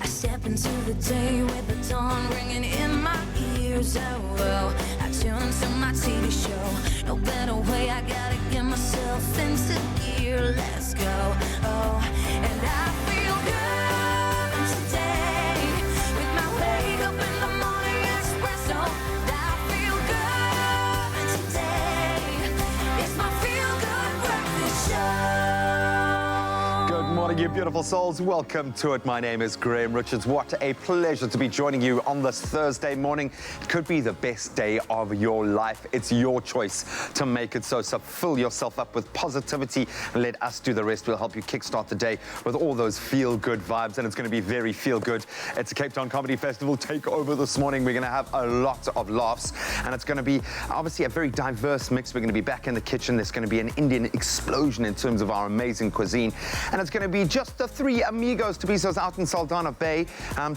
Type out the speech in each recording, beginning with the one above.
I step into the day with the dawn ringing in my ears. Oh, I tune into my TV show. No better way, I gotta get myself into gear. Let's go. Oh, and I feel good today with my wake up in the morning Expresso. I feel good today. It's my feel good breakfast show. Good morning, you beautiful souls. Welcome to it. My name is Graham Richards. What a pleasure to be joining you on this Thursday morning. It could be the best day of your life. It's your choice to make it so. So fill yourself up with positivity and let us do the rest. We'll help you kickstart the day with all those feel-good vibes, and it's going to be very feel-good. It's a Cape Town Comedy Festival takeover this morning. We're going to have a lot of laughs, and it's going to be obviously a very diverse mix. We're going to be back in the kitchen. There's going to be an Indian explosion in terms of our amazing cuisine, and it's going to be just the three amigos to be so out in Saldanha Bay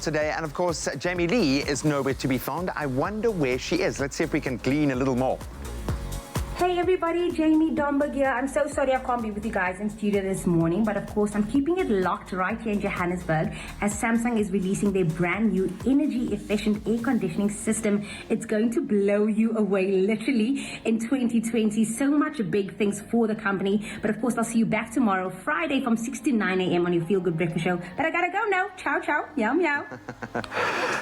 today. And of course, Jamie Lee is nowhere to be found. I wonder where she is. Let's see if we can glean a little more. Hey everybody, Jamie Domberg here. I'm so sorry I can't be with you guys in studio this morning, but of course I'm keeping it locked right here in Johannesburg as Samsung is releasing their brand new energy efficient air conditioning system. It's going to blow you away literally in 2020. So much big things for the company, but of course I'll see you back tomorrow, Friday from 6 to 9 a.m. on your Feel Good Breakfast Show. But I gotta go now. Ciao, ciao, meow, meow.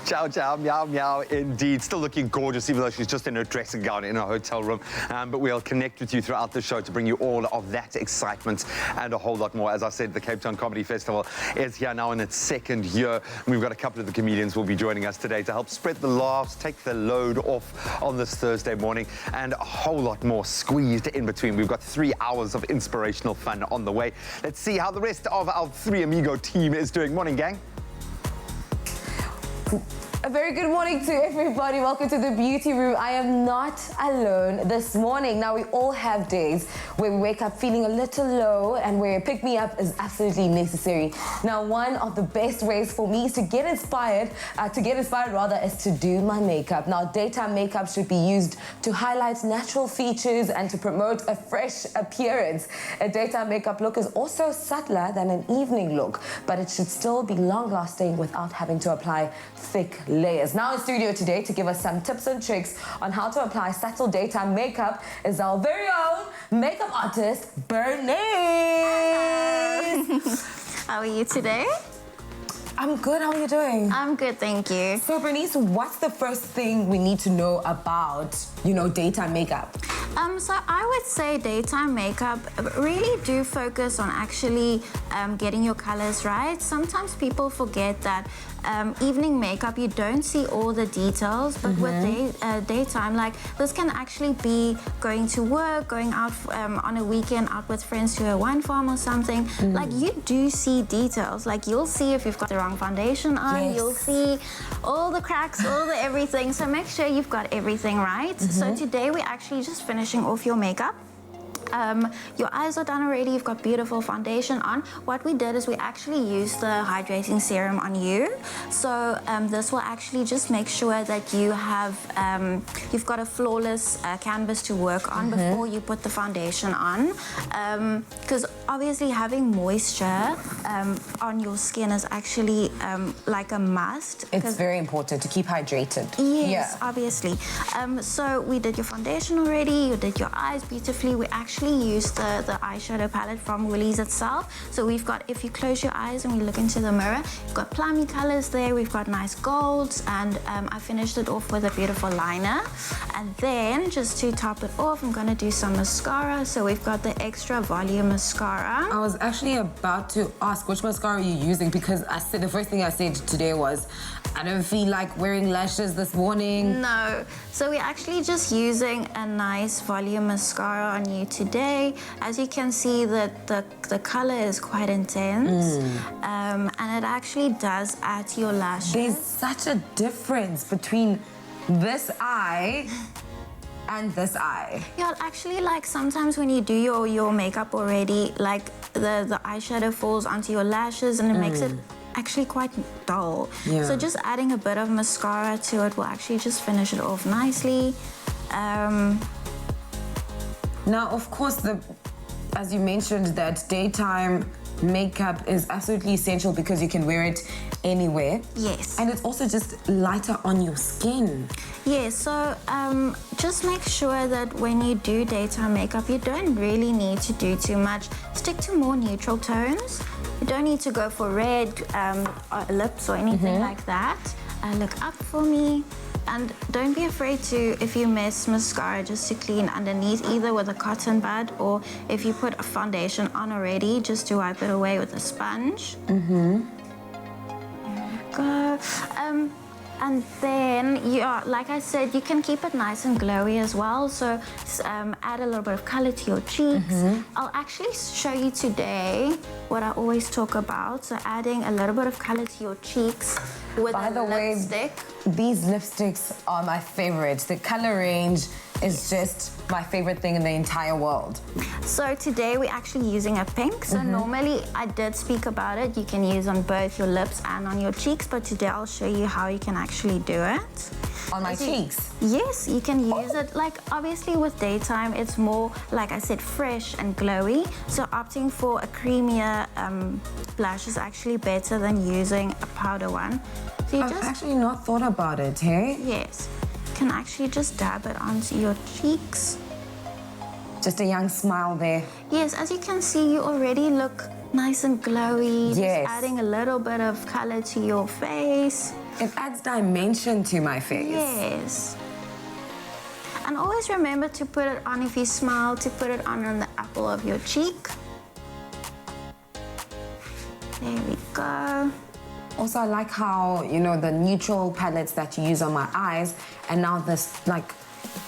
Ciao, ciao, meow, meow, indeed. Still looking gorgeous, even though she's just in her dressing gown in a hotel room. But we'll connect with you throughout the show to bring you all of that excitement and a whole lot more. As I said, the Cape Town Comedy Festival is here now in its second year. We've got a couple of the comedians who will be joining us today to help spread the laughs, take the load off on this Thursday morning, and a whole lot more squeezed in between. We've got 3 hours of inspirational fun on the way. Let's see how the rest of our Three Amigo team is doing. Morning, gang. A very good morning to everybody. Welcome to the beauty room. I am not alone this morning. Now, we all have days where we wake up feeling a little low and where a pick-me-up is absolutely necessary. Now, one of the best ways for me is to get inspired, is to do my makeup. Now, daytime makeup should be used to highlight natural features and to promote a fresh appearance. A daytime makeup look is also subtler than an evening look, but it should still be long-lasting without having to apply thick layers. Now in studio today to give us some tips and tricks on how to apply subtle daytime makeup is our very own makeup artist, Bernice. How are you today? I'm good. How are you doing? I'm good, thank you. So Bernice, what's the first thing we need to know about, daytime makeup? So I would say daytime makeup, really do focus on actually getting your colors right. Sometimes people forget that evening makeup, you don't see all the details, but with daytime, like this can actually be going to work, going out on a weekend out with friends to a wine farm or something. Like you do see details, like you'll see if you've got the wrong foundation on, you'll see all the cracks, all the everything. So make sure you've got everything right. So today we're actually just finishing off your makeup. Your eyes are done already, you've got beautiful foundation on. What we did is we actually used the hydrating serum on you. So this will actually just make sure that you have, you've got a flawless canvas to work on before you put the foundation on. Because obviously having moisture on your skin is actually like a must. It's very important to keep hydrated. Yes, obviously. So we did your foundation already, you did your eyes beautifully. We actually used the eyeshadow palette from Woolies itself. So we've got, if you close your eyes and we look into the mirror, you've got plummy colors there, we've got nice golds, and I finished it off with a beautiful liner. And then just to top it off, I'm gonna do some mascara. So we've got the Extra Volume Mascara. I was actually about to ask which mascara are you using, because I said the first thing I said today was I don't feel like wearing lashes this morning. No, so we're actually just using a nice volume mascara on you today. As you can see, that the color is quite intense, and it actually does add to your lashes. There's such a difference between this eye and this eye. Yeah, actually, like sometimes when you do your makeup already, like the eyeshadow falls onto your lashes and it makes it actually quite dull. Yeah. So just adding a bit of mascara to it will actually just finish it off nicely. Now, of course, as you mentioned, that daytime makeup is absolutely essential because you can wear it anywhere. Yes. And it's also just lighter on your skin. Yeah, so just make sure that when you do daytime makeup, you don't really need to do too much. Stick to more neutral tones. You don't need to go for red or lips or anything like that. Look up for me. And don't be afraid to, if you miss mascara, just to clean underneath, either with a cotton bud or if you put a foundation on already, just to wipe it away with a sponge. There we go. And then, like I said, you can keep it nice and glowy as well. So add a little bit of color to your cheeks. I'll actually show you today what I always talk about. So adding a little bit of color to your cheeks with By the way, lipstick. These lipsticks are my favorites. The color range is just my favorite thing in the entire world. So today we're actually using a pink. So normally I did speak about it. You can use on both your lips and on your cheeks, but today I'll show you how you can actually do it. On my cheeks? Yes, you can use it. Like obviously with daytime, it's more, like I said, fresh and glowy. So opting for a creamier blush is actually better than using a powder one. So you I've actually not thought about it, hey? Yes. You can actually just dab it onto your cheeks. Just a young smile there. Yes, as you can see, you already look nice and glowy. Yes. Just adding a little bit of color to your face. It adds dimension to my face. Yes. And always remember to put it on, if you smile, to put it on the apple of your cheek. There we go. Also, I like how, you know, the neutral palettes that you use on my eyes, and now this, like,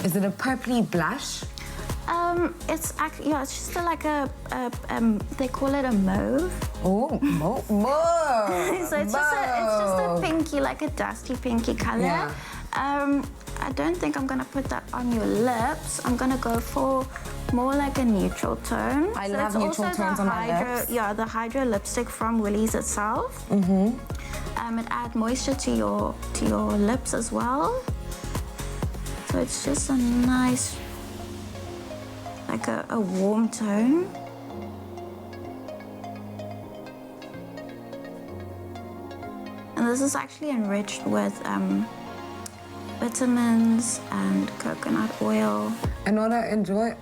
is it a purpley blush? It's actually, yeah, it's just like a they call it a mauve. Oh, mauve. So it's just a pinky, like a dusty pinky color. Yeah. I don't think I'm gonna put that on your lips. I'm gonna go for more like a neutral tone. I So love it's neutral also tones the on my hydro, lips. Yeah, the Hydro lipstick from Woolies itself. It adds moisture to your lips as well. So it's just a nice, like a warm tone. And this is actually enriched with vitamins and coconut oil. And what I enjoy...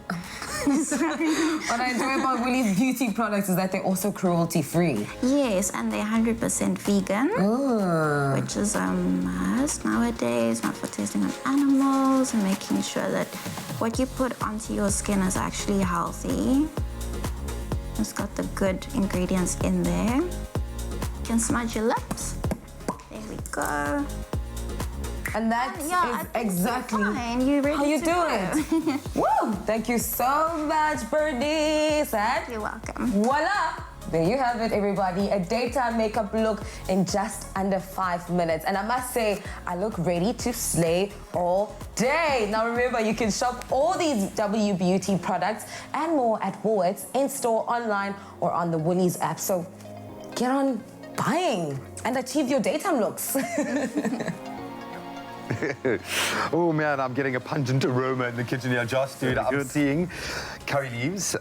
what I enjoy about Woolies beauty products is that they're also cruelty-free. Yes, and they're 100% vegan, which is a must nowadays, not for testing on animals, and making sure that what you put onto your skin is actually healthy. It's got the good ingredients in there. You can smudge your lips. There we go. And that Yeah, I is think exactly you're fine. You're ready how you to do go. it. Woo! Thank you so much, Bernice. And You're welcome. voila! There you have it, everybody. A daytime makeup look in just under 5 minutes. And I must say, I look ready to slay all day. Now remember, you can shop all these W Beauty products and more at Woolworths, in-store, online, or on the Woolies app. So get on buying and achieve your daytime looks. Oh man, I'm getting a pungent aroma in the kitchen here, Josh, dude. I'm seeing curry leaves,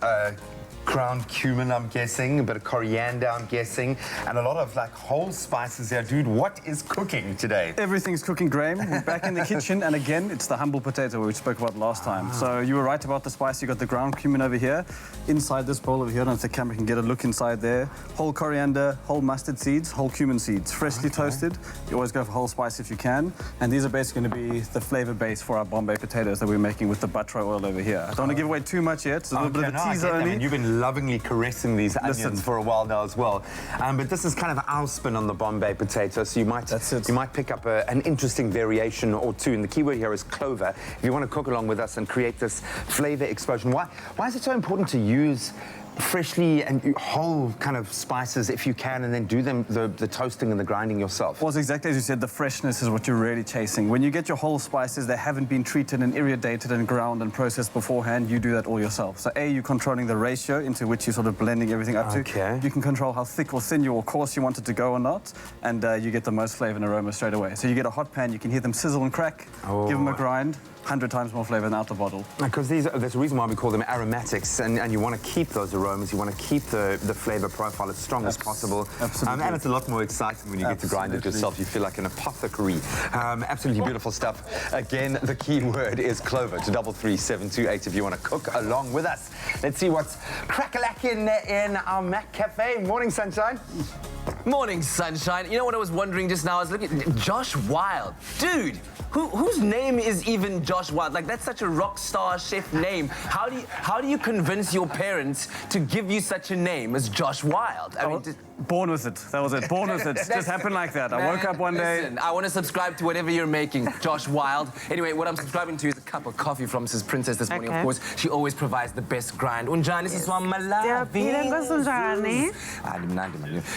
ground cumin, I'm guessing, a bit of coriander, I'm guessing, and a lot of like whole spices here. Dude, what is cooking today? Everything's cooking, Graham. We're back in the kitchen, and again, it's the humble potato we spoke about last time. So you were right about the spice. You got the ground cumin over here, inside this bowl over here. I don't know if the camera can get a look inside there. Whole coriander, whole mustard seeds, whole cumin seeds, freshly toasted. You always go for whole spice if you can. And these are basically going to be the flavor base for our Bombay potatoes that we're making with the butter oil over here. I don't want to give away too much yet. It's a little bit of a teaser only. You've been lovingly caressing these onions for a while now as well. But this is kind of our spin on the Bombay potato, so you might pick up an interesting variation or two. And the keyword here is clover. If you want to cook along with us and create this flavor explosion, why is it so important to use freshly and whole kind of spices if you can, and then do them the toasting and the grinding yourself? Well, it's exactly as you said, the freshness is what you're really chasing. When you get your whole spices, they haven't been treated and irridated and ground and processed beforehand. You do that all yourself. So A, you're controlling the ratio into which you're sort of blending everything up to. You can control how thick or thin or coarse you want it to go or not, and you get the most flavor and aroma straight away. So you get a hot pan, you can hear them sizzle and crack, give them a grind, 100 times more flavor than out the bottle. Because there's a reason why we call them aromatics, and you want to keep those aromas, you want to keep the flavor profile as strong as possible. Absolutely. And it's a lot more exciting when you get to grind it yourself. You feel like an apothecary. Absolutely beautiful stuff. Again, the key word is clover to 33728 if you want to cook along with us. Let's see what's crack-a-lacking in our Mac Cafe. Morning, Sunshine. Morning, Sunshine. You know what I was wondering just now? I was looking at Josh Wild. Dude, whose name is even Josh Wild? Like, that's such a rock star chef name. How do you convince your parents to give you such a name as Josh Wild? I mean, Born with it. That was it. Born with it. Just happened like that. I woke up one day. Listen, I want to subscribe to whatever you're making, Josh Wild. Anyway, what I'm subscribing to is a cup of coffee from Mrs. Princess this morning, of course. She always provides the best grind. Unjani siswamalavi.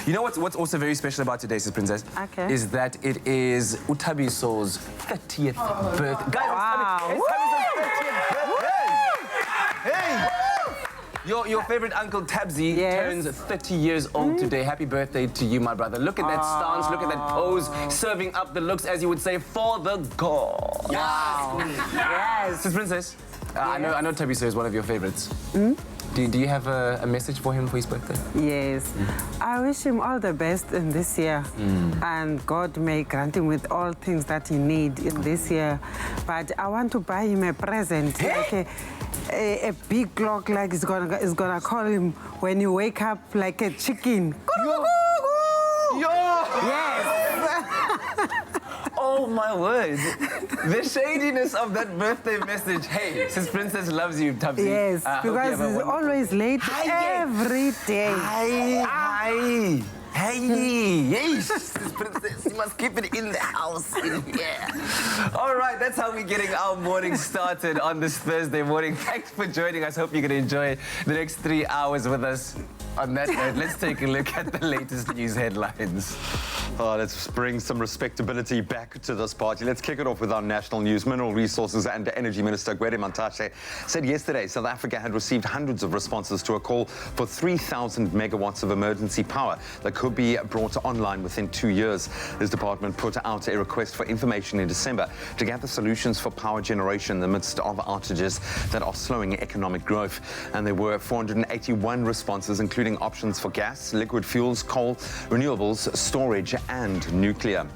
You know what's also very special about today, Mrs. Princess? Okay. Is that it is Utabiso's 30th birthday. Guys, it's Utabiso's 30th birthday. Hey! Your favorite Uncle Tabsy turns 30 years old today. Happy birthday to you, my brother. Look at that stance, look at that pose, serving up the looks, as you would say, for the god. Yes. Sis Princess, I know Tabiso is one of your favorites. Do you have a message for him for his birthday? Yes. I wish him all the best in this year. And God may grant him with all things that he needs in this year. But I want to buy him a present, like a big clock, like it's gonna call him when you wake up, like a chicken. Yes. Oh my word. The shadiness of that birthday message. Hey, Sis Princess loves you, Tabsy. Yes, because he's always late every day. Hi. Hey, Sis Princess, you must keep it in the house. All right, that's how we're getting our morning started on this Thursday morning. Thanks for joining us. Hope you're going to enjoy the next 3 hours with us. On that note, let's take a look at the latest news headlines. Oh, let's bring some respectability back to this party. Let's kick it off with our national news. Mineral Resources and Energy Minister Gwede Mantashe said yesterday South Africa had received hundreds of responses to a call for 3,000 megawatts of emergency power that could be brought online within 2 years. His department put out a request for information in December to gather solutions for power generation in the midst of outages that are slowing economic growth. And there were 481 responses, including options for gas, liquid fuels, coal, renewables, storage and nuclear.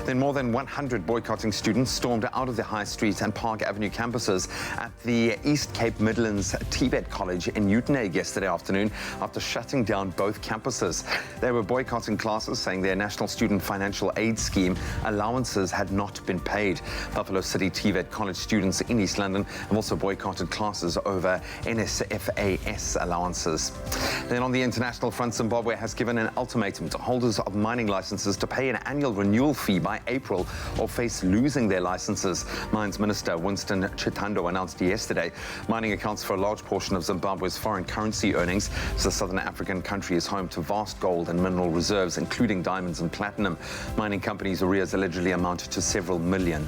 Then more than 100 boycotting students stormed out of the High Street and Park Avenue campuses at the East Cape Midlands Tibet College in Uitenhage yesterday afternoon after shutting down both campuses. They were boycotting classes, saying their National Student Financial Aid Scheme allowances had not been paid. Buffalo City Tibet College students in East London have also boycotted classes over NSFAS allowances. Then on the international front, Zimbabwe has given an ultimatum to holders of mining licenses to pay an annual renewal fee by April or face losing their licenses. Mines Minister Winston Chitando announced yesterday mining accounts for a large portion of Zimbabwe's foreign currency earnings. The southern African country is home to vast gold and mineral reserves, including diamonds and platinum. Mining companies' arrears allegedly amount to several $1 million.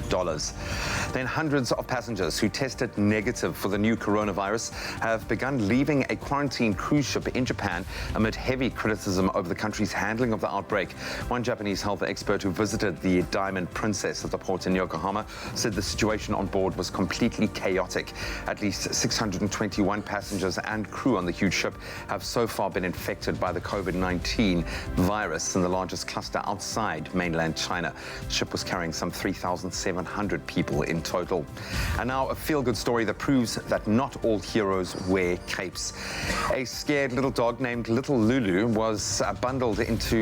Then hundreds of passengers who tested negative for the new coronavirus have begun leaving a quarantine cruise ship in Japan amid heavy criticism over the country's handling of the outbreak. One Japanese health expert who visited the Diamond Princess at the port in Yokohama said the situation on board was completely chaotic. At least 621 passengers and crew on the huge ship have so far been infected by the COVID-19 virus in the largest cluster outside mainland China. The ship was carrying some 3,700 people in total. And now a feel-good story that proves that not all heroes wear capes. A scared little dog named Little Lulu was bundled into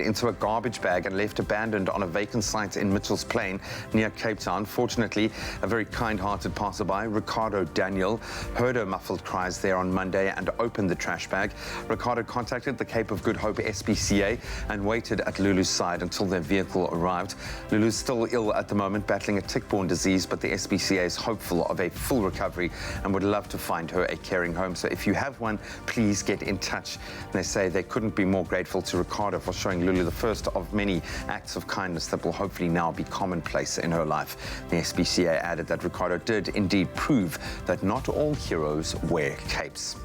into a garbage bag and left abandoned on a vacant site in Mitchell's Plain near Cape Town. Fortunately, a very kind-hearted passerby, Ricardo Daniel, heard her muffled cries there on Monday and opened the trash bag. Ricardo contacted the Cape of Good Hope SPCA and waited at Lulu's side until their vehicle arrived. Lulu's still ill at the moment, battling a tick-borne disease, but the SPCA is hopeful of a full recovery and would love to find her a caring home. So if you have one, please get in touch. And they say they couldn't be more grateful to Ricardo for showing Lulu the first of many acts of kindness that will hopefully now be commonplace in her life. The SPCA added that Ricardo did indeed prove that not all heroes wear capes.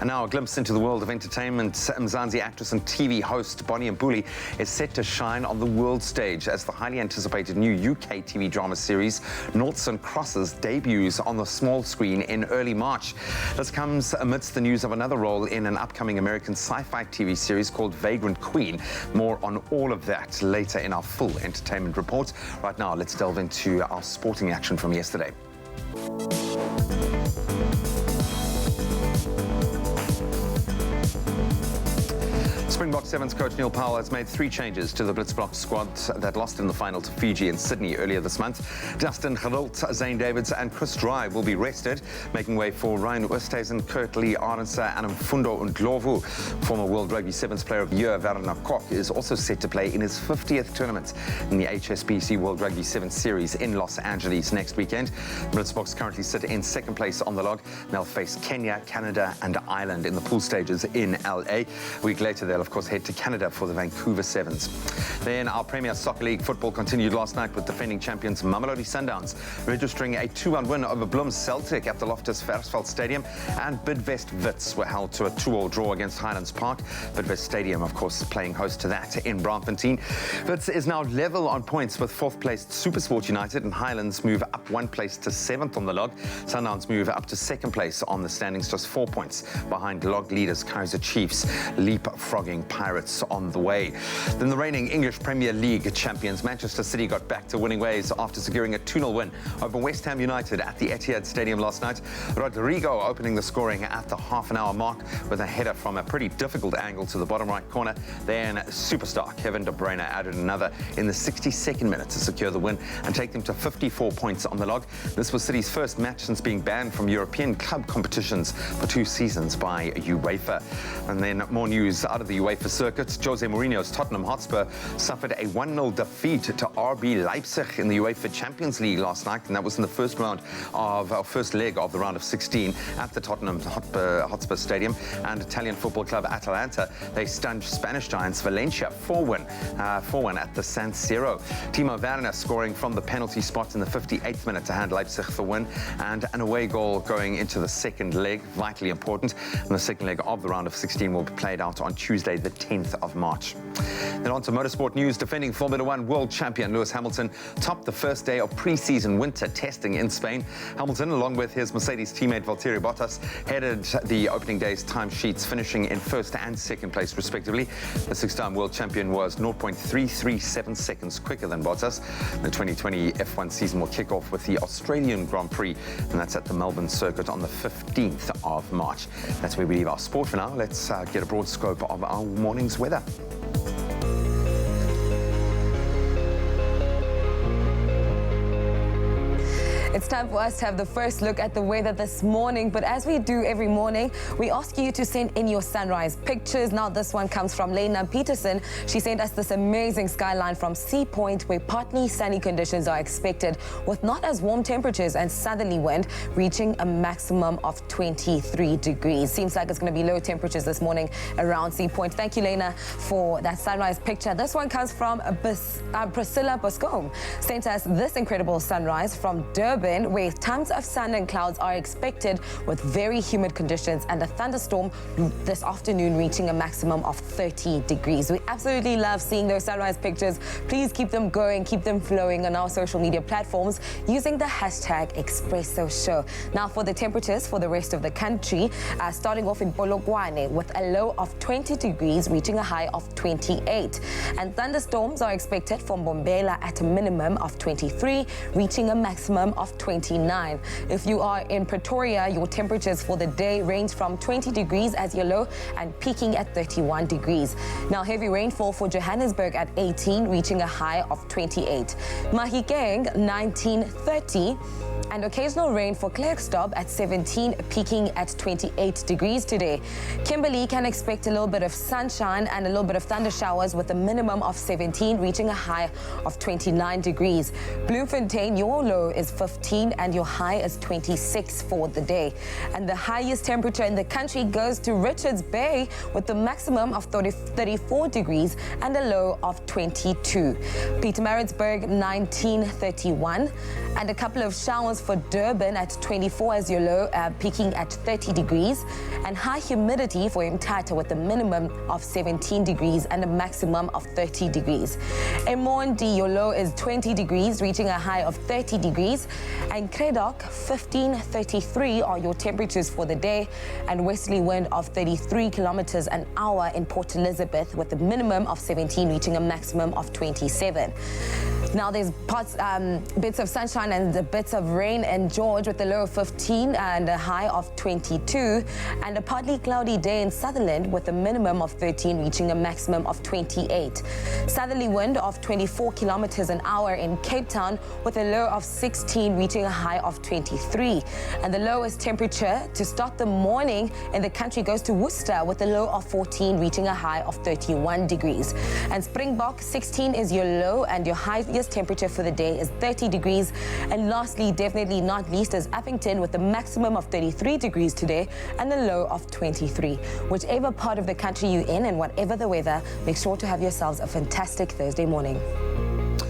And now a glimpse into the world of entertainment. Mzansi actress and TV host Bonnie Mbuli is set to shine on the world stage as the highly anticipated new UK TV drama series Noughts and Crosses debuts on the small screen in early March. This comes amidst the news of another role in an upcoming American sci-fi TV series called Vagrant Queen. More on all of that later in our full entertainment report. Right now, let's delve into our sporting action from yesterday. Springbok Sevens coach Neil Powell has made 3 changes to the Blitzblock squad that lost in the final to Fiji in Sydney earlier this month. Justin Geralt, Zane Davids and Chris Dry will be rested, making way for Ryan Oosthuizen, Kurt Lee Arendse and Mfundo Ndlovu. Former World Rugby Sevens Player of the Year Werner Kok is also set to play in his 50th tournament in the HSBC World Rugby Sevens Series in Los Angeles next weekend. Blitzboks currently sit in 2nd place on the log. They'll face Kenya, Canada and Ireland in the pool stages in LA. A week later, they'll of course head to Canada for the Vancouver Sevens. Then our Premier Soccer League football continued last night with defending champions Mamelodi Sundowns registering a 2-1 win over Bloem's Celtic at the Loftus Versfeld Stadium, and Bidvest Wits were held to a 2-2 draw against Highlands Park. Bidvest Stadium, of course, playing host to that in Braamfontein. Wits is now level on points with 4th placed SuperSport United, and Highlands move up 1 place to 7th on the log. Sundowns move up to 2nd place on the standings, just 4 points behind log leaders Kaizer Chiefs, leapfrogging Pirates on the way. Then the reigning English Premier League champions Manchester City got back to winning ways after securing a 2-0 win over West Ham United at the Etihad Stadium last night. Rodrigo opening the scoring at the half-an-hour mark with a header from a pretty difficult angle to the bottom right corner. Then superstar Kevin De Bruyne added another in the 62nd minute to secure the win and take them to 54 points on the log. This was City's first match since being banned from European club competitions for 2 seasons by UEFA. And then more news out of the UEFA circuit. Jose Mourinho's Tottenham Hotspur suffered a 1-0 defeat to RB Leipzig in the UEFA Champions League last night, and that was in the first leg of the round of 16 at the Tottenham Hotspur Stadium. And Italian football club Atalanta, they stunned Spanish giants Valencia 4-1 at the San Siro. Timo Werner scoring from the penalty spot in the 58th minute to hand Leipzig the win, and an away goal going into the 2nd leg, vitally important. And the 2nd leg of the round of 16 will be played out on Tuesday, the 10th of March. Then on to motorsport news. Defending Formula 1 world champion Lewis Hamilton topped the first day of pre-season winter testing in Spain. Hamilton, along with his Mercedes teammate Valtteri Bottas, headed the opening day's timesheets, finishing in 1st and 2nd place respectively. The 6-time world champion was 0.337 seconds quicker than Bottas. The 2020 F1 season will kick off with the Australian Grand Prix, and that's at the Melbourne circuit on the 15th of March. That's where we leave our sport for now. Let's get a broad scope of our morning's weather. It's time for us to have the first look at the weather this morning. But as we do every morning, we ask you to send in your sunrise pictures. Now this one comes from Lena Peterson. She sent us this amazing skyline from Sea Point, where partly sunny conditions are expected with not as warm temperatures and southerly wind reaching a maximum of 23 degrees. Seems like it's going to be low temperatures this morning around Sea Point. Thank you, Lena, for that sunrise picture. This one comes from Priscilla Boscombe. Sent us this incredible sunrise from Durban, where tons of sun and clouds are expected with very humid conditions and a thunderstorm this afternoon reaching a maximum of 30 degrees. We absolutely love seeing those sunrise pictures. Please keep them going, keep them flowing on our social media platforms using the hashtag Expresso Show. Now for the temperatures for the rest of the country, starting off in Polokwane with a low of 20 degrees reaching a high of 28. And thunderstorms are expected from Bombela at a minimum of 23, reaching a maximum of 29. If you are in Pretoria, your temperatures for the day range from 20 degrees as your low and peaking at 31 degrees. Now heavy rainfall for Johannesburg at 18, reaching a high of 28. Mahikeng 19, 30. And occasional rain for Klerksdorp at 17, peaking at 28 degrees today. Kimberley can expect a little bit of sunshine and a little bit of thunder showers with a minimum of 17, reaching a high of 29 degrees. Bloemfontein, your low is 15 and your high is 26 for the day. And the highest temperature in the country goes to Richards Bay with a maximum of 34 degrees and a low of 22. Pietermaritzburg 19, 31. And a couple of showers Celsius for Durban at 24 as your low, peaking at 30 degrees. And high humidity for Mthatha with a minimum of 17 degrees and a maximum of 30 degrees. Emondi, your low is 20 degrees, reaching a high of 30 degrees. And Kredok, 15-33 are your temperatures for the day. And westerly wind of 33 kilometers an hour in Port Elizabeth with a minimum of 17, reaching a maximum of 27. Now there's bits of sunshine and bits of rain in George with a low of 15 and a high of 22, and a partly cloudy day in Sutherland with a minimum of 13, reaching a maximum of 28. Southerly wind of 24 kilometers an hour in Cape Town with a low of 16, reaching a high of 23. And the lowest temperature to start the morning in the country goes to Worcester with a low of 14, reaching a high of 31 degrees. And Springbok, 16 is your low, and your highest temperature for the day is 30 degrees. And lastly, definitely not least, is Uppington with a maximum of 33 degrees today and a low of 23. Whichever part of the country you're in and whatever the weather, make sure to have yourselves a fantastic Thursday morning.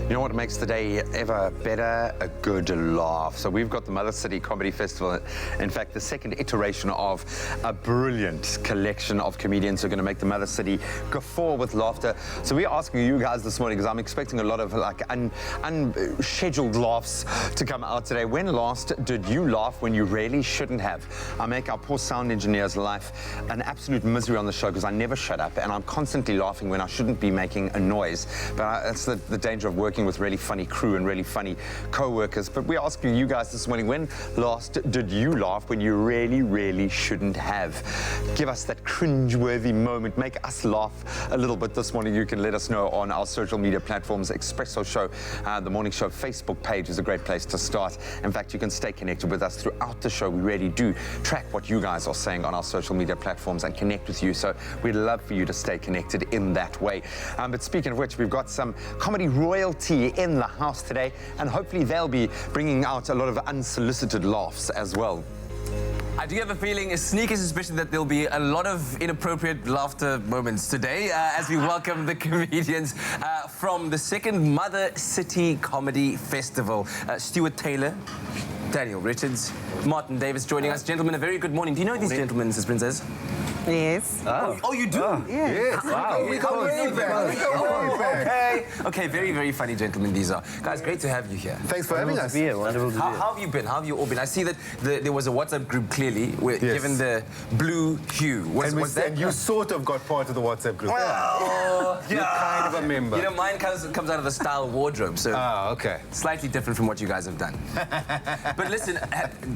You know what makes the day ever better? A good laugh. So we've got the Mother City Comedy Festival. In fact, the second iteration of a brilliant collection of comedians who are going to make the Mother City guffaw with laughter. So we're asking you guys this morning, because I'm expecting a lot of like unscheduled laughs to come out today. When last did you laugh when you really shouldn't have? I make our poor sound engineer's life an absolute misery on the show because I never shut up and I'm constantly laughing when I shouldn't be making a noise. But that's the danger of working with really funny crew and really funny co-workers. But we're asking you guys this morning, when last did you laugh when you really, really shouldn't have? Give us that cringe-worthy moment. Make us laugh a little bit this morning. You can let us know on our social media platforms. Expresso Show, the Morning Show Facebook page is a great place to start. In fact, you can stay connected with us throughout the show. We really do track what you guys are saying on our social media platforms and connect with you. So we'd love for you to stay connected in that way. But speaking of which, we've got some comedy royalty in the house today, and hopefully they'll be bringing out a lot of unsolicited laughs as well. I do have a feeling, a sneaky suspicion that there'll be a lot of inappropriate laughter moments today as we welcome the comedians from the second Mother City Comedy Festival. Stuart Taylor, Daniel Richards, Martin Davis joining us. Gentlemen, a very good morning. Do you know these gentlemen, Mrs. Princess? Yes. Oh, you do? Yes. Wow. We go way back. Okay, very, very funny gentlemen these are. Guys, great to have you here. Thanks for having us. Wonderful to be here. How have you been? How have you all been? I see that there was a WhatsApp group, clearly, given the blue hue. Was that? And you sort of got part of the WhatsApp group. Well, You're kind of a member. You know, mine comes out of the style wardrobe, so okay. Slightly different from what you guys have done. But listen,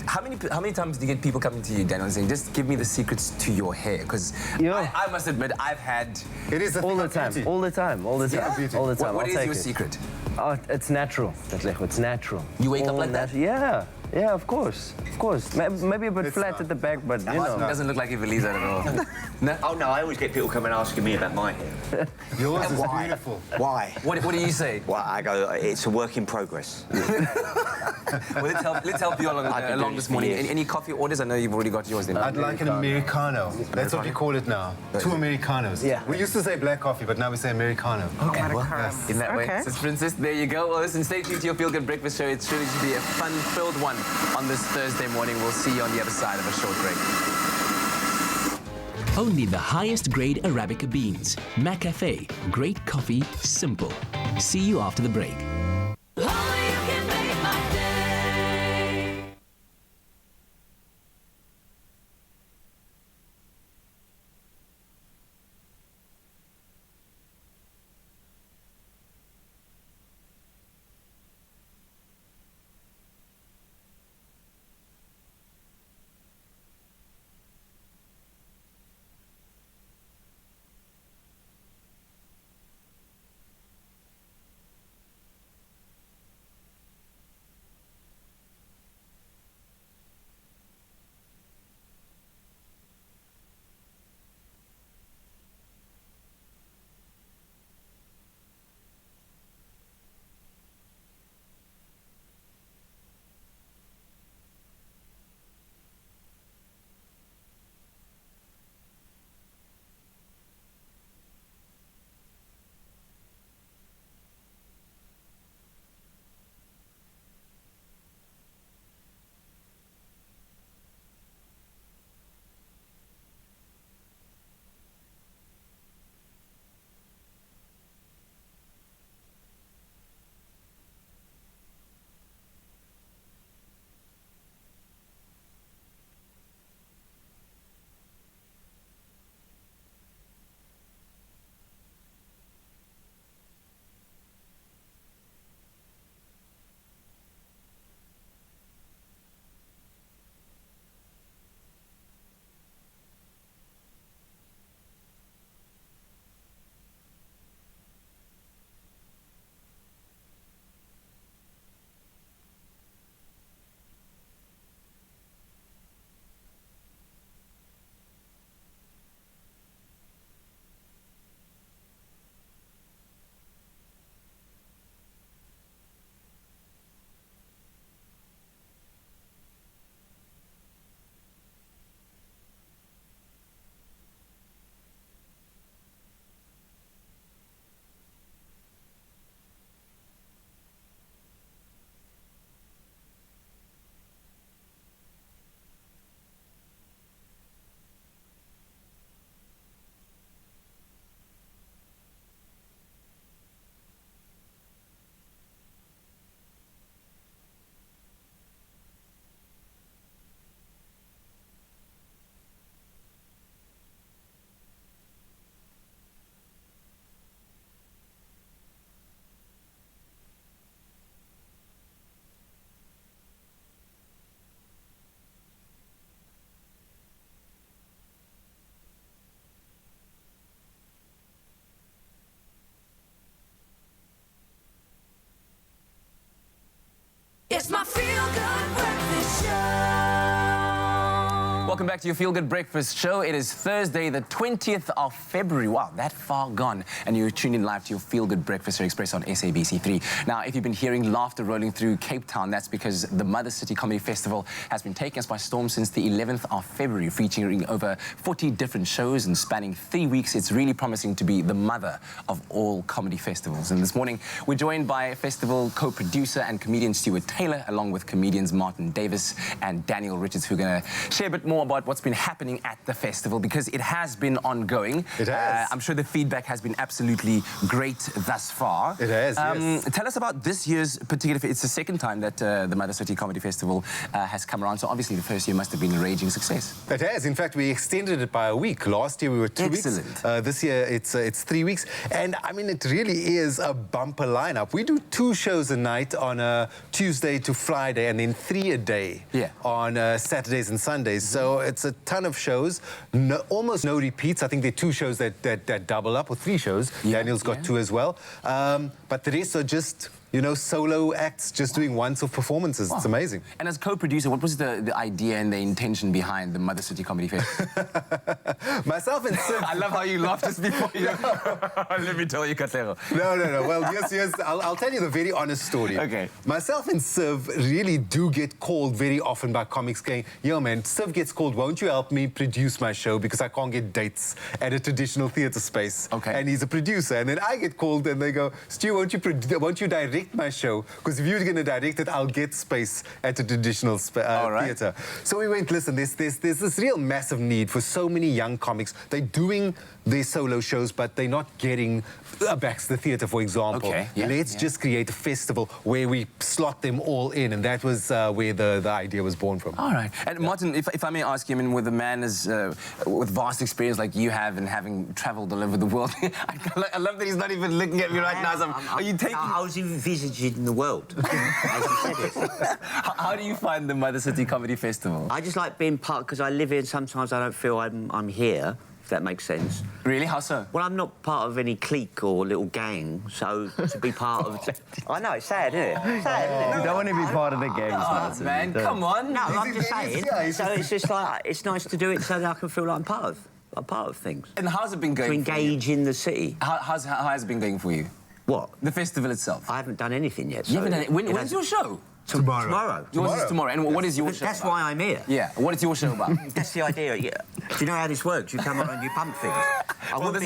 how many times do you get people coming to you, Daniel, and saying, just give me the secrets to your hair? Because I must admit, I've had... It is all the time. beauty. All the time. All the time. Yeah. All the time. What I'll is take your it. secret? Oh, it's natural. It's natural. You wake up All like that? Yeah. Yeah, of course. Of course. Maybe a bit It's flat not. at the back, but you It know. doesn't look like he believes that at all. No? Oh no, I always get people coming asking me about my hair. Yours is Why? beautiful. Why? What do you say? Well, I go, it's a work in progress. Well, let's help you along this morning. Any coffee orders? I know you've already got yours then. I'd like an Americano. That's what we call it now. 2 Americanos. Yeah. We used to say black coffee, but now we say Americano. Okay, well, in that way. Okay. Sister Princess, there you go. Well, listen, stay tuned to your Feel Good Breakfast show. It's surely to be a fun-filled one on this Thursday morning. We'll see you on the other side of a short break. Only the highest grade Arabica beans. McCafe. Great coffee, simple. See you after the break. welcome back to your Feel Good Breakfast show. It is Thursday, the 20th of February. Wow, that far gone. And you're tuned in live to your Feel Good Breakfast here, Expresso on SABC3. Now, if you've been hearing laughter rolling through Cape Town, that's because the Mother City Comedy Festival has been taking us by storm since the 11th of February, featuring over 40 different shows and spanning 3 weeks. It's really promising to be the mother of all comedy festivals. And this morning, we're joined by festival co-producer and comedian Stuart Taylor, along with comedians Martin Davis and Daniel Richards, who are going to share a bit more about what's been happening at the festival, because it has been ongoing. It has. I'm sure the feedback has been absolutely great thus far. It has, yes. Tell us about this year's particular... It's the second time that the Mother City Comedy Festival has come around, so obviously the first year must have been a raging success. It has. In fact, we extended it by a week. Last year we were 2 weeks. Excellent. This year it's 3 weeks. And I mean, it really is a bumper lineup. We do 2 shows a night on a Tuesday to Friday, and then 3 a day on Saturdays and Sundays. So it's a ton of shows, almost no repeats. I think there are 2 shows that double up, or 3 shows. Daniel's got 2 as well. But the rest are just, you know, solo acts just doing once-off performances. It's amazing. And as co-producer, what was the idea and the intention behind the Mother City Comedy Festival? Myself and Sid... I love how you laughed just before you... Let me tell you, Katlego. No. Well, yes. I'll tell you the very honest story. Okay. Myself and Siv really do get called very often by comics going, yo, man, Siv gets called, won't you help me produce my show because I can't get dates at a traditional theatre space. Okay. And he's a producer. And then I get called and they go, Stu, won't you direct my show? Because if you're going to direct it, I'll get space at a traditional theatre. So we went, listen, there's this real massive need for so many young comics. They're doing their solo shows, but they're not getting a Baxter Theatre, for example. Okay, Let's just create a festival where we slot them all in, and that was where the idea was born from. All right. And Martin, if I may ask you, I mean, with a man as with vast experience like you have and having travelled all over the world, I love that he's not even looking at me right now. So are you taking... I was envisaging the world, as you said it. How do you find the Mother City Comedy Festival? I just like being part, because I live here and sometimes I don't feel I'm here, if that makes sense. Really? How so? Well, I'm not part of any clique or little gang, so to be part of... I know, it's sad, isn't it? Sad, isn't it? You don't want to be part of the gangs, Martin. Man, come on. No, I'm just saying. So it's just like, it's nice to do it so that I can feel like I'm part of things. And how's it been going to engage in the city. How has it been going for you? What? The festival itself. I haven't done anything yet. You haven't done it? When's your show? Tomorrow. Yours is tomorrow. And what is your show That's about? why I'm here. Yeah. What is your show about? That's the idea. Yeah. Do you know how this works? You come on and you pump things. I won't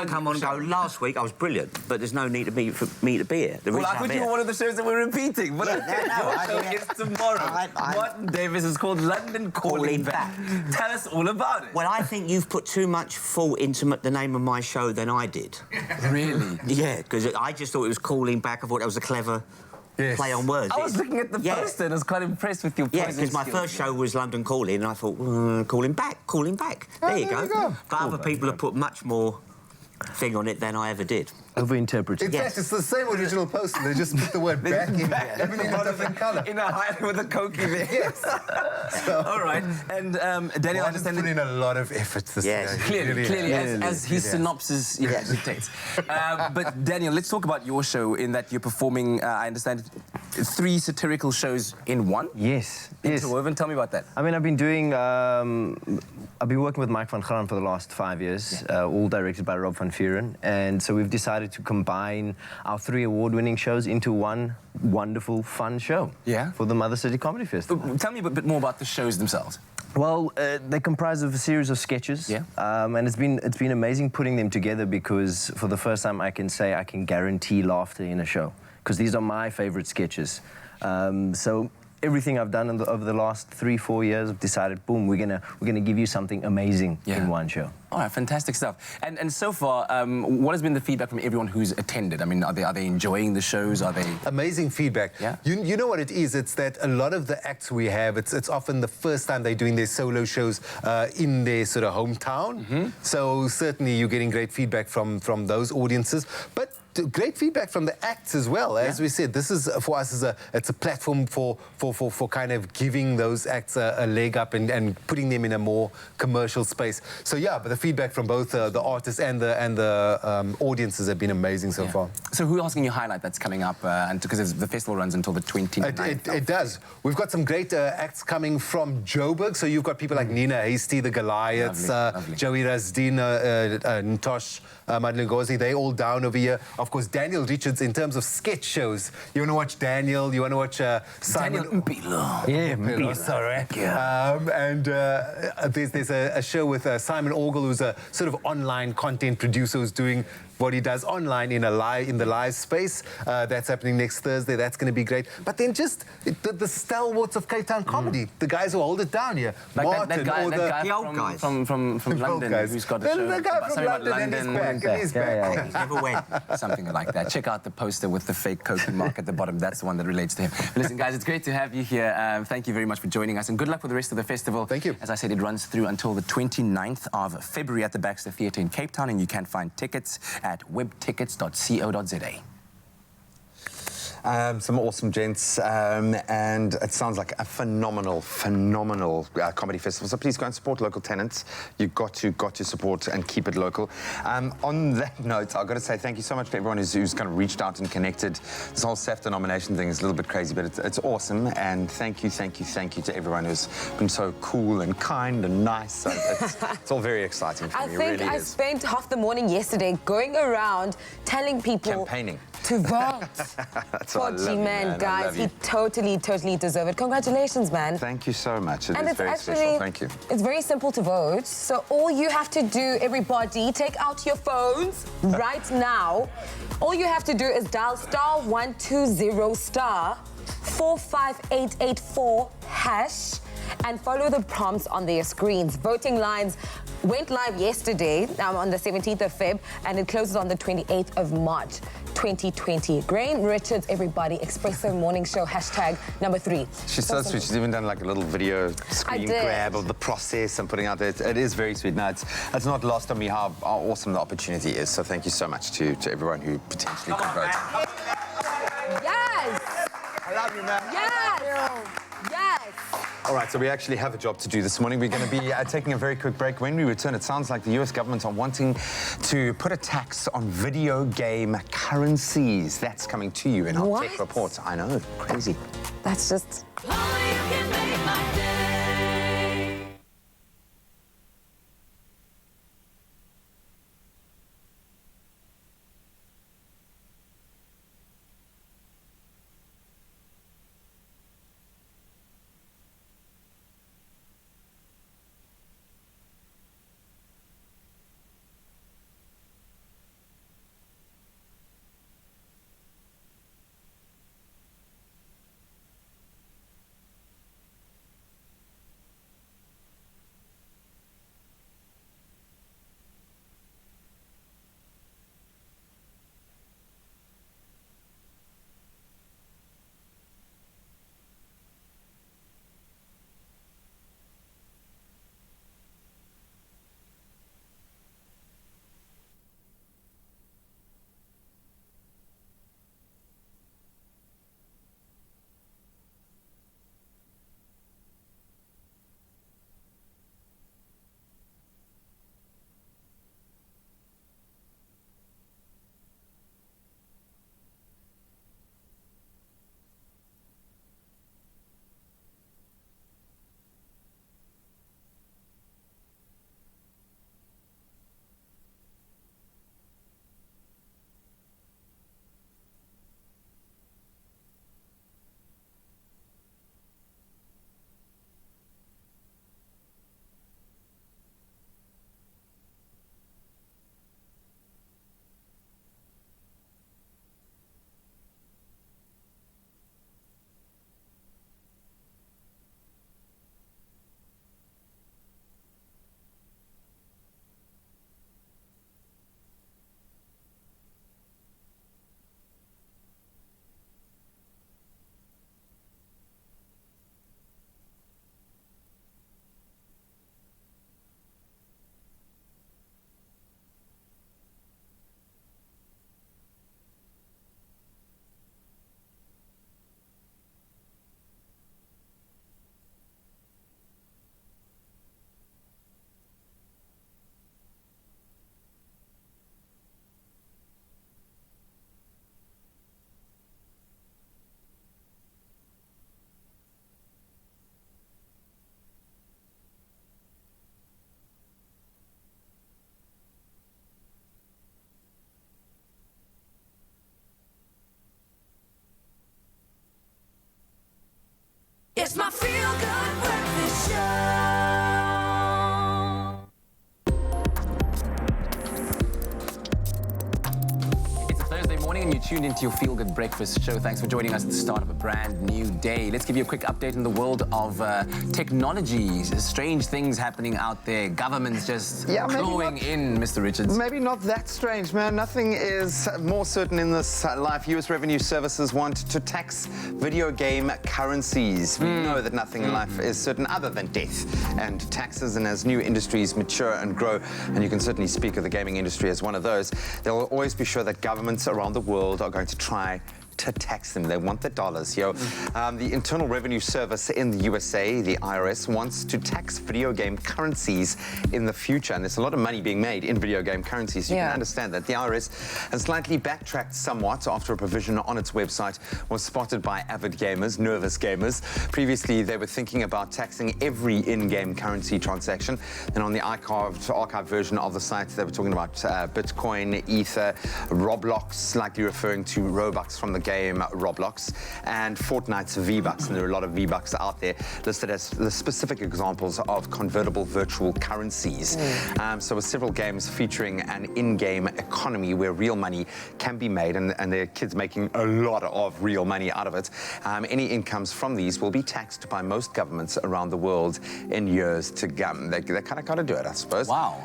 come on and go, last week I was brilliant, but there's no need for me to be here. Well, I thought you were one of the shows that we're repeating. But your show is tomorrow. Martin Davis is called London Calling Back. Tell us all about it. Well, I think you've put too much thought into the name of my show than I did. Really? Yeah, because I just thought it was Calling Back. I thought that was a clever... play on words. I was looking at the poster and I was quite impressed with your because my first show was London Calling, and I thought, calling back. There you go. But other people have put much more thing on it than I ever did. Overinterpreted. In fact, it's the same original poster. They just put the word back in there. Everything in a different colour. In a highlight with a Cokie there. Yes. All right. And Daniel, I understand... put in a lot of effort this year. Clearly, as his synopsis dictates. But Daniel, let's talk about your show in that you're performing, I understand, 3 satirical shows in one? Yes. Interwoven. Tell me about that. I mean, I've been doing... I've been working with Mike van Graan for the last 5 years, all directed by Rob van Vuren. And so we've decided to combine our 3 award-winning shows into one wonderful, fun show for the Mother City Comedy Festival. Tell me a bit more about the shows themselves. Well, they comprise of a series of sketches, and it's been amazing putting them together, because for the first time I can say I can guarantee laughter in a show, because these are my favorite sketches. So everything I've done over the last 3-4 years, I've decided, boom, we're gonna give you something amazing in one show. All right, fantastic stuff. And so far, what has been the feedback from everyone who's attended? I mean, are they enjoying the shows? Are they... Amazing feedback. Yeah. You know what it is? It's that a lot of the acts we have, it's often the first time they're doing their solo shows in their sort of hometown. So certainly you're getting great feedback from those audiences. But great feedback from the acts as well. As we said, this is for us it's a platform for kind of giving those acts a leg up and putting them in a more commercial space. So yeah, but the feedback from both the artists and the audiences have been amazing so far. So who else can you highlight that's coming up? And because the festival runs until the 29th. It does. We've got some great acts coming from Joburg. So you've got people like Nina Hasty, the Goliaths, Lovely. Joey Razdin, Ntosh, Madlengozi. They all down over here. Of course, Daniel Richards, in terms of sketch shows. You want to watch Daniel, you want to watch Simon... Daniel Mpilo. Yeah, Mpilo, sorry. And there's a show with Simon Ogle, who's a sort of online content producer who's doing what he does online in the live space. That's happening next Thursday. That's going to be great. But then just the stalwarts of Cape Town comedy, the guys who hold it down here. Like Martin, that guy from London who's got a show. The guy from London and he's back. He never went. Something like that. Check out the poster with the fake Coke mark at the bottom. That's the one that relates to him. But listen, guys, it's great to have you here. Thank you very much for joining us, and good luck with the rest of the festival. Thank you. As I said, it runs through until the 29th of February at the Baxter Theatre in Cape Town, and you can find tickets at webtickets.co.za. Some awesome gents, and it sounds like a phenomenal comedy festival. So please go and support local tenants. You've got to support and keep it local. On that note, I've got to say thank you so much to everyone who's kind of reached out and connected. This whole SAFTA nomination thing is a little bit crazy, but it's awesome. And thank you to everyone who's been so cool and kind and nice. So it's all very exciting for me. I think really I is. spent half the morning yesterday going around telling people Campaigning. to vote. That's For what I love you, G-Man, man. I guys, love he you. totally deserves it. Congratulations, man. Thank you so much. It And is it's very actually, special. Thank you. It's very simple to vote. So all you have to do, everybody, take out your phones right now. All you have to do is dial *120 *45884# and follow the prompts on their screens. Voting lines went live yesterday on the 17th of Feb, and it closes on the 28th of March 2020. Graham Richards, everybody, Expresso Morning Show, #3. She's so sweet. She's even done like a little video screen did. grab of the process and putting out there. It is very sweet. No, it's not lost on me how awesome the opportunity is. So thank you so much to everyone who potentially could vote. Yes! I love you, man. Yes! Yes! All right, so we actually have a job to do this morning. We're going to be taking a very quick break. When we return, it sounds like the US government are wanting to put a tax on video game currencies. That's coming to you in our tech report. I know, crazy. That's just... morning, and you're tuned into your Feel Good Breakfast show. Thanks for joining us at the start of a brand new day. Let's give you a quick update in the world of technology. Strange things happening out there. Governments just clawing in, Mr. Richards. Maybe not that strange, man. Nothing is more certain in this life. U.S. Revenue Services want to tax video game currencies. We know that nothing in life is certain other than death and taxes. And as new industries mature and grow, and you can certainly speak of the gaming industry as one of those, they'll always be sure that governments around the world are going to try to tax them. They want the dollars, yo. The Internal Revenue Service in the USA, the IRS, wants to tax video game currencies in the future. And there's a lot of money being made in video game currencies. You can understand that. The IRS has slightly backtracked somewhat after a provision on its website was spotted by avid gamers, nervous gamers. Previously, they were thinking about taxing every in-game currency transaction. And on the archived version of the site, they were talking about Bitcoin, Ether, Roblox, likely referring to Robux from the game Roblox, and Fortnite's V-Bucks, and there are a lot of V-Bucks out there listed as the specific examples of convertible virtual currencies. So with several games featuring an in-game economy where real money can be made, and there are kids making a lot of real money out of it, any incomes from these will be taxed by most governments around the world in years to come. They kind of got to do it, I suppose. Wow.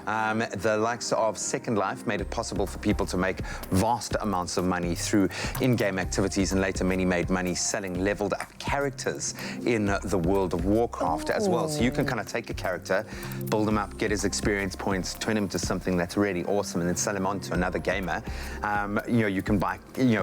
The likes of Second Life made it possible for people to make vast amounts of money through in-game activities, and later many made money selling leveled up characters in the World of Warcraft as well. So you can kind of take a character, build him up, get his experience points, turn him into something that's really awesome, and then sell him on to another gamer. You can buy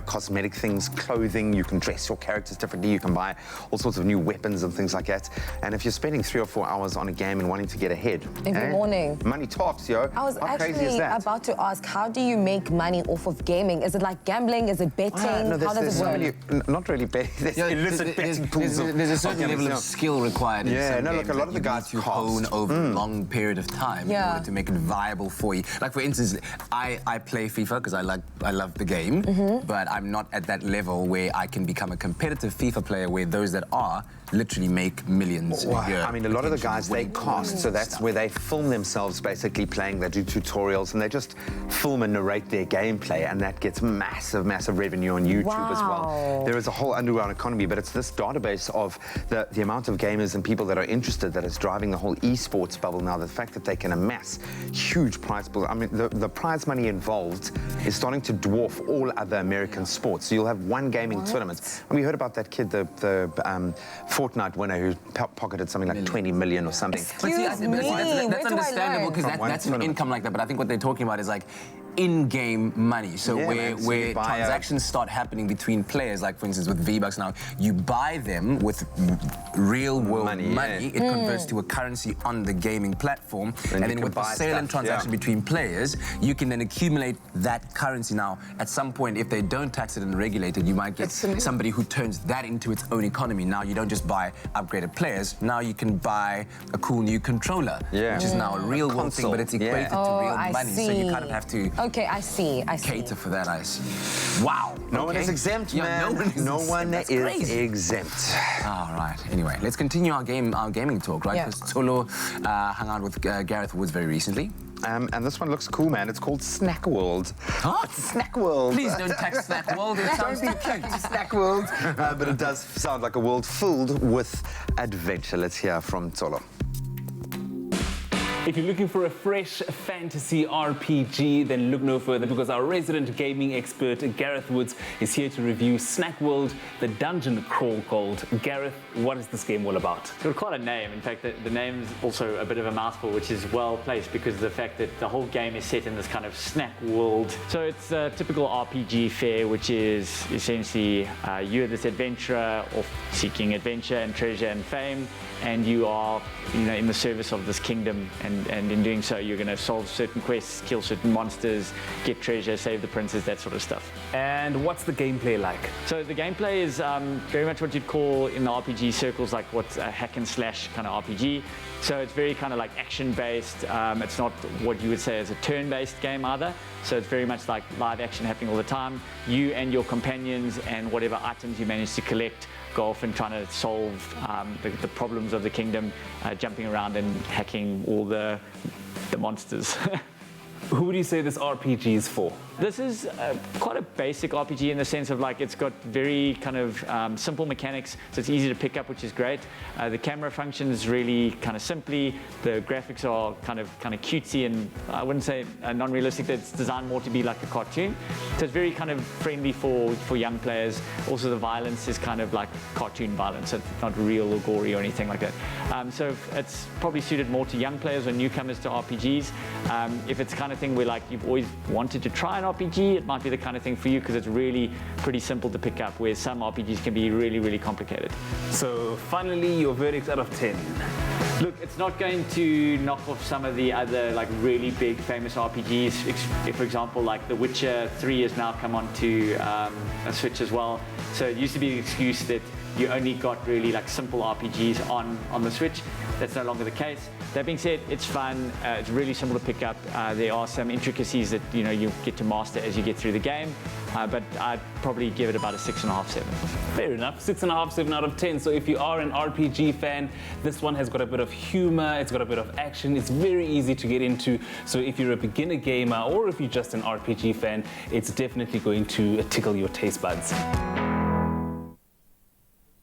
cosmetic things, clothing, you can dress your characters differently, you can buy all sorts of new weapons and things like that. And if you're spending 3 or 4 hours on a game and wanting to get ahead every morning, money talks, yo. I was How crazy is actually that? about to ask, how do you make money off of gaming? Is it like gambling? Is it betting? No, how does it work? not really betting. There's illicit betting pools. There's a certain level of skill required in some games a lot of the guys to hone over a long period of time in order to make it viable for you. Like, for instance, I play FIFA because I love the game, but I'm not at that level where I can become a competitive FIFA player where those that are literally make millions a year. I mean, a lot of the guys, they cast, so that's where they film themselves basically playing. They do tutorials, and they just film and narrate their gameplay, and that gets massive, massive revenue on YouTube as well. There is a whole underground economy, but it's this database of the amount of gamers and people that are interested that is driving the whole esports bubble now. The fact that they can amass huge prize pools. I mean, the prize money involved is starting to dwarf all other American sports. So you'll have one gaming tournament. And we heard about that kid, the Fortnite winner who pocketed something like 20 million or something. Excuse me, that's understandable because that's an income like that. But I think what they're talking about is like in-game money. So where transactions start happening between players, like for instance with V-Bucks now, you buy them with real-world money. It converts to a currency on the gaming platform, and then with the sale and transaction between players, you can then accumulate that currency. Now, at some point, if they don't tax it and regulate it, you might get somebody who turns that into its own economy. Now, you don't just buy upgraded players. Now you can buy a cool new controller, which is now a real-world thing, but it's equated to real money. So you kind of have to I see. cater for that, I see. Wow. No one is exempt, man. No one is exempt. All right. Anyway, let's continue our gaming talk, right? Because Tolo hung out with Gareth Woods very recently. And this one looks cool, man. It's called Snack World. Huh? Snack World. Please don't tax Snack World. It sounds too cute. Snack World. But it does sound like a world filled with adventure. Let's hear from Tolo. If you're looking for a fresh fantasy RPG, then look no further, because our resident gaming expert, Gareth Woods, is here to review Snack World, the dungeon crawl called. Gareth, what is this game all about? It's got quite a name. In fact, the name is also a bit of a mouthful, which is well placed because of the fact that the whole game is set in this kind of snack world. So it's a typical RPG fare, which is essentially you're this adventurer of seeking adventure and treasure and fame, and you are, in the service of this kingdom, and in doing so, you're going to solve certain quests, kill certain monsters, get treasure, save the princess, that sort of stuff. And what's the gameplay like? So the gameplay is very much what you'd call in the RPG circles, like what's a hack and slash kind of RPG. So it's very kind of like action-based. It's not what you would say is a turn-based game either. So it's very much like live action happening all the time. You and your companions and whatever items you manage to collect go off and trying to solve the problems of the kingdom, jumping around and hacking all the monsters. Who would you say this RPG is for? This is quite a basic RPG in the sense of like it's got very kind of simple mechanics, so it's easy to pick up, which is great. The camera functions really kind of simply. The graphics are kind of cutesy, and I wouldn't say non-realistic. It's designed more to be like a cartoon, so it's very kind of friendly for young players. Also, the violence is kind of like cartoon violence, so it's not real or gory or anything like that. So it's probably suited more to young players or newcomers to RPGs. If it's the kind of thing where like you've always wanted to try an RPG, it might be the kind of thing for you because it's really pretty simple to pick up, where some RPGs can be really, really complicated. So finally, your verdict out of 10. Look, it's not going to knock off some of the other like really big famous RPGs. If, for example, like The Witcher 3 has now come onto a Switch as well. So it used to be the excuse that you only got really like simple RPGs on the Switch. That's no longer the case. That being said, it's fun. It's really simple to pick up. There are some intricacies that you get to master as you get through the game. But I'd probably give it about a 6.5, 7. Fair enough, 6.5, 7 out of 10. So if you are an RPG fan, this one has got a bit of humor, it's got a bit of action, it's very easy to get into. So if you're a beginner gamer or if you're just an RPG fan, it's definitely going to tickle your taste buds.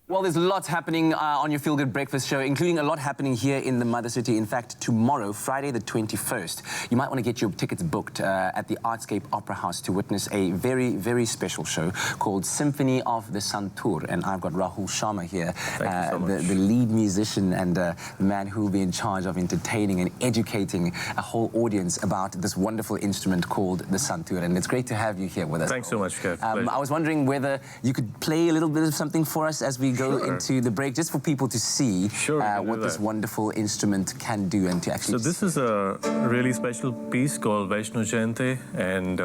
Well, there's lots happening on your Feel Good Breakfast show, including a lot happening here in the Mother City. In fact, tomorrow, Friday the 21st, you might want to get your tickets booked at the Artscape Opera House to witness a very, very special show called Symphony of the Santur. And I've got Rahul Sharma here, the lead musician and the man who will be in charge of entertaining and educating a whole audience about this wonderful instrument called the Santur. And it's great to have you here with us. Thanks so much, Kev. I was wondering whether you could play a little bit of something for us as we go into the break, just for people to see what this wonderful instrument can do and to actually... So this is a really special piece called Vaishnu Jayante, and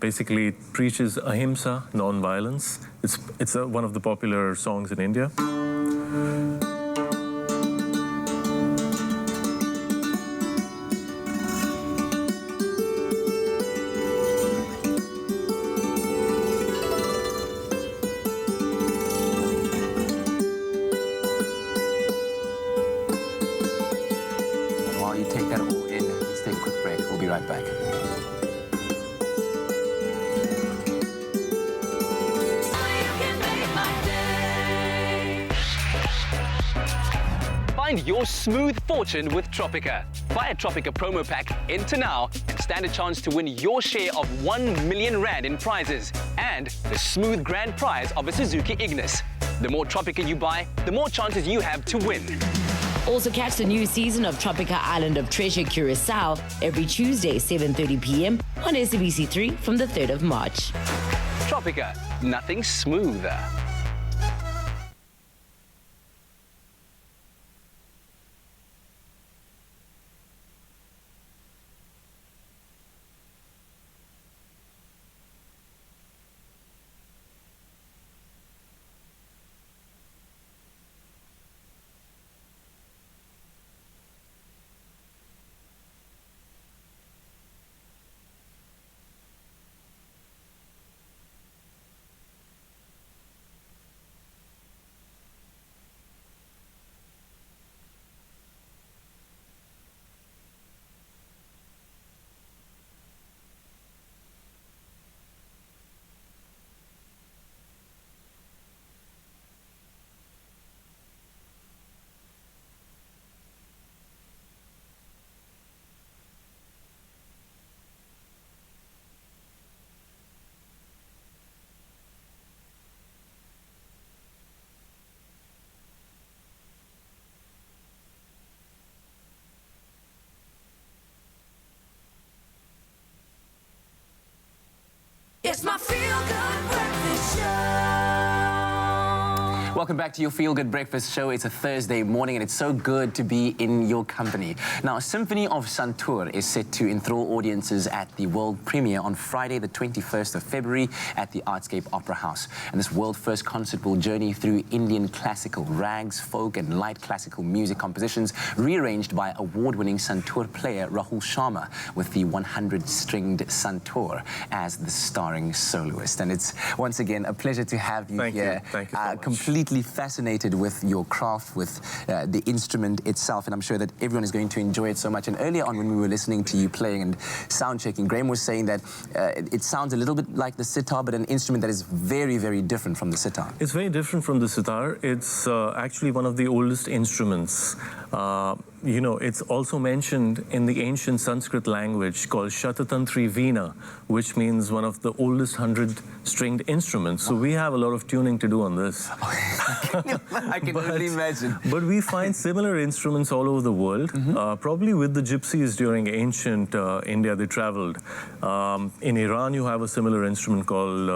basically it preaches ahimsa, non-violence. It's one of the popular songs in India. Find your smooth fortune with Tropica. Buy a Tropica promo pack, enter now, and stand a chance to win your share of 1 million rand in prizes and the smooth grand prize of a Suzuki Ignis. The more Tropica you buy, the more chances you have to win. Also catch the new season of Tropica Island of Treasure Curacao every Tuesday, 7:30 p.m. on SABC3 from the 3rd of March. Tropica, nothing smoother. It's my feel-good breakfast show. Welcome back to your Feel Good Breakfast show. It's a Thursday morning and it's so good to be in your company. Now, Symphony of Santur is set to enthrall audiences at the world premiere on Friday the 21st of February at the Artscape Opera House. And this world-first concert will journey through Indian classical, rags, folk and light classical music compositions rearranged by award-winning Santur player Rahul Sharma with the 100-stringed Santur as the starring soloist. And it's once again a pleasure to have you here. Thank you so much. Completely completely fascinated with your craft, with the instrument itself, and I'm sure that everyone is going to enjoy it so much. And earlier on, when we were listening to you playing and sound checking, Graham was saying that it sounds a little bit like the sitar, but an instrument that is very, very different from the sitar. It's very different from the sitar. It's actually one of the oldest instruments. You know, it's also mentioned in the ancient Sanskrit language called Shatatantri Veena, which means one of the oldest 100-stringed instruments. So we have a lot of tuning to do on this. I can only imagine. But we find similar instruments all over the world. Probably with the gypsies during ancient India, they traveled. In Iran, you have a similar instrument called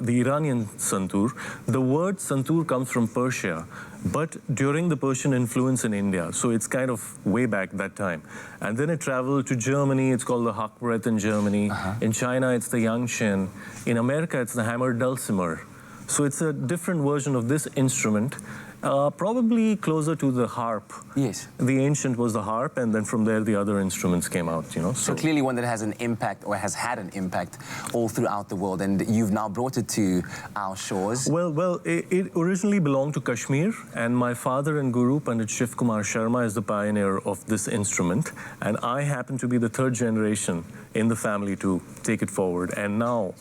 the Iranian santur. The word santur comes from Persia, but during the Persian influence in India. So it's kind of way back that time. And then it traveled to Germany. It's called the Hackbrett in Germany. In China, it's the Yangqin. In America, it's the hammered dulcimer. So it's a different version of this instrument, probably closer to the harp. Yes. The ancient was the harp, and then from there the other instruments came out, you know. So clearly one that has an impact, or has had an impact, all throughout the world, and you've now brought it to our shores. Well, it originally belonged to Kashmir, and my father and guru, Pandit Shiv Kumar Sharma, is the pioneer of this instrument, and I happen to be the third generation in the family to take it forward, and now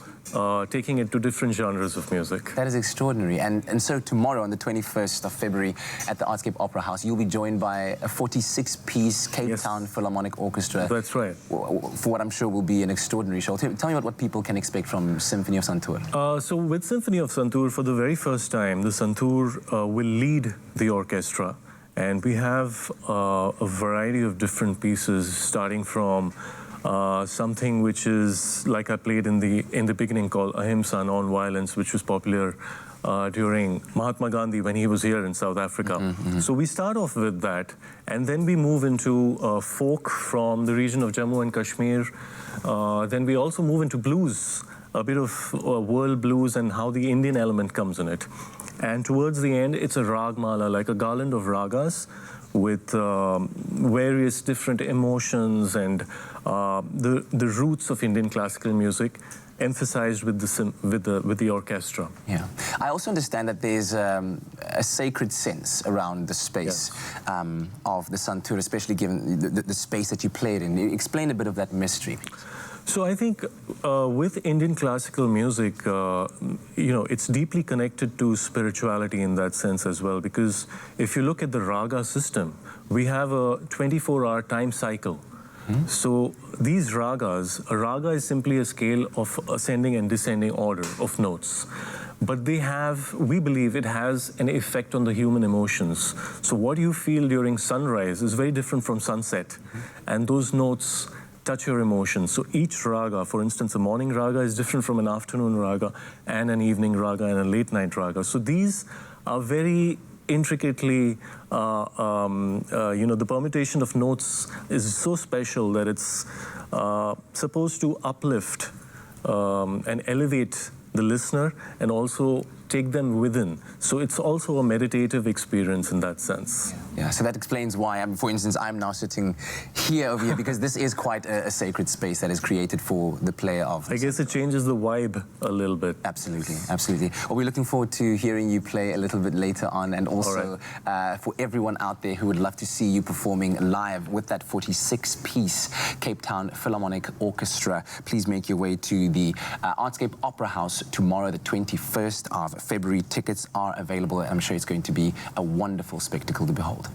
taking it to different genres of music. That is extraordinary. And so tomorrow, on the 21st of February, at the Artscape Opera House, you'll be joined by a 46-piece Cape Town Philharmonic Orchestra. That's right. For what I'm sure will be an extraordinary show. Tell me what people can expect from Symphony of Santur. So with Symphony of Santur, for the very first time, the Santur will lead the orchestra. And we have a variety of different pieces, starting from something which is like I played in the beginning, called Ahimsa, non-violence, which was popular during Mahatma Gandhi when he was here in South Africa. So we start off with that, and then we move into folk from the region of Jammu and Kashmir. Then we also move into blues, a bit of world blues and how the Indian element comes in it. And towards the end, it's a ragmala, like a garland of ragas, with various different emotions and the roots of Indian classical music emphasized with the orchestra. Yeah, I also understand that there's a sacred sense around the space of the Santur, especially given the space that you played in. Explain a bit of that mystery. So I think with Indian classical music, you know, it's deeply connected to spirituality in that sense as well, because if you look at the raga system, we have a 24-hour time cycle. So these ragas, a raga is simply a scale of ascending and descending order of notes. But they have, we believe it has an effect on the human emotions. So what you feel during sunrise is very different from sunset. And those notes touch your emotions. So each raga, for instance, a morning raga is different from an afternoon raga and an evening raga and a late night raga. So these are very intricately, you know, the permutation of notes is so special that it's supposed to uplift and elevate the listener and also take them within. So it's also a meditative experience in that sense. Yeah, so that explains why, for instance, I'm now sitting here over here, because this is quite a sacred space that is created for the player of. I guess it changes the vibe a little bit. Absolutely, absolutely. Well, we're looking forward to hearing you play a little bit later on, and also for everyone out there who would love to see you performing live with that 46-piece Cape Town Philharmonic Orchestra, please make your way to the Artscape Opera House tomorrow, the 21st of February. Tickets are available. I'm sure it's going to be a wonderful spectacle to behold.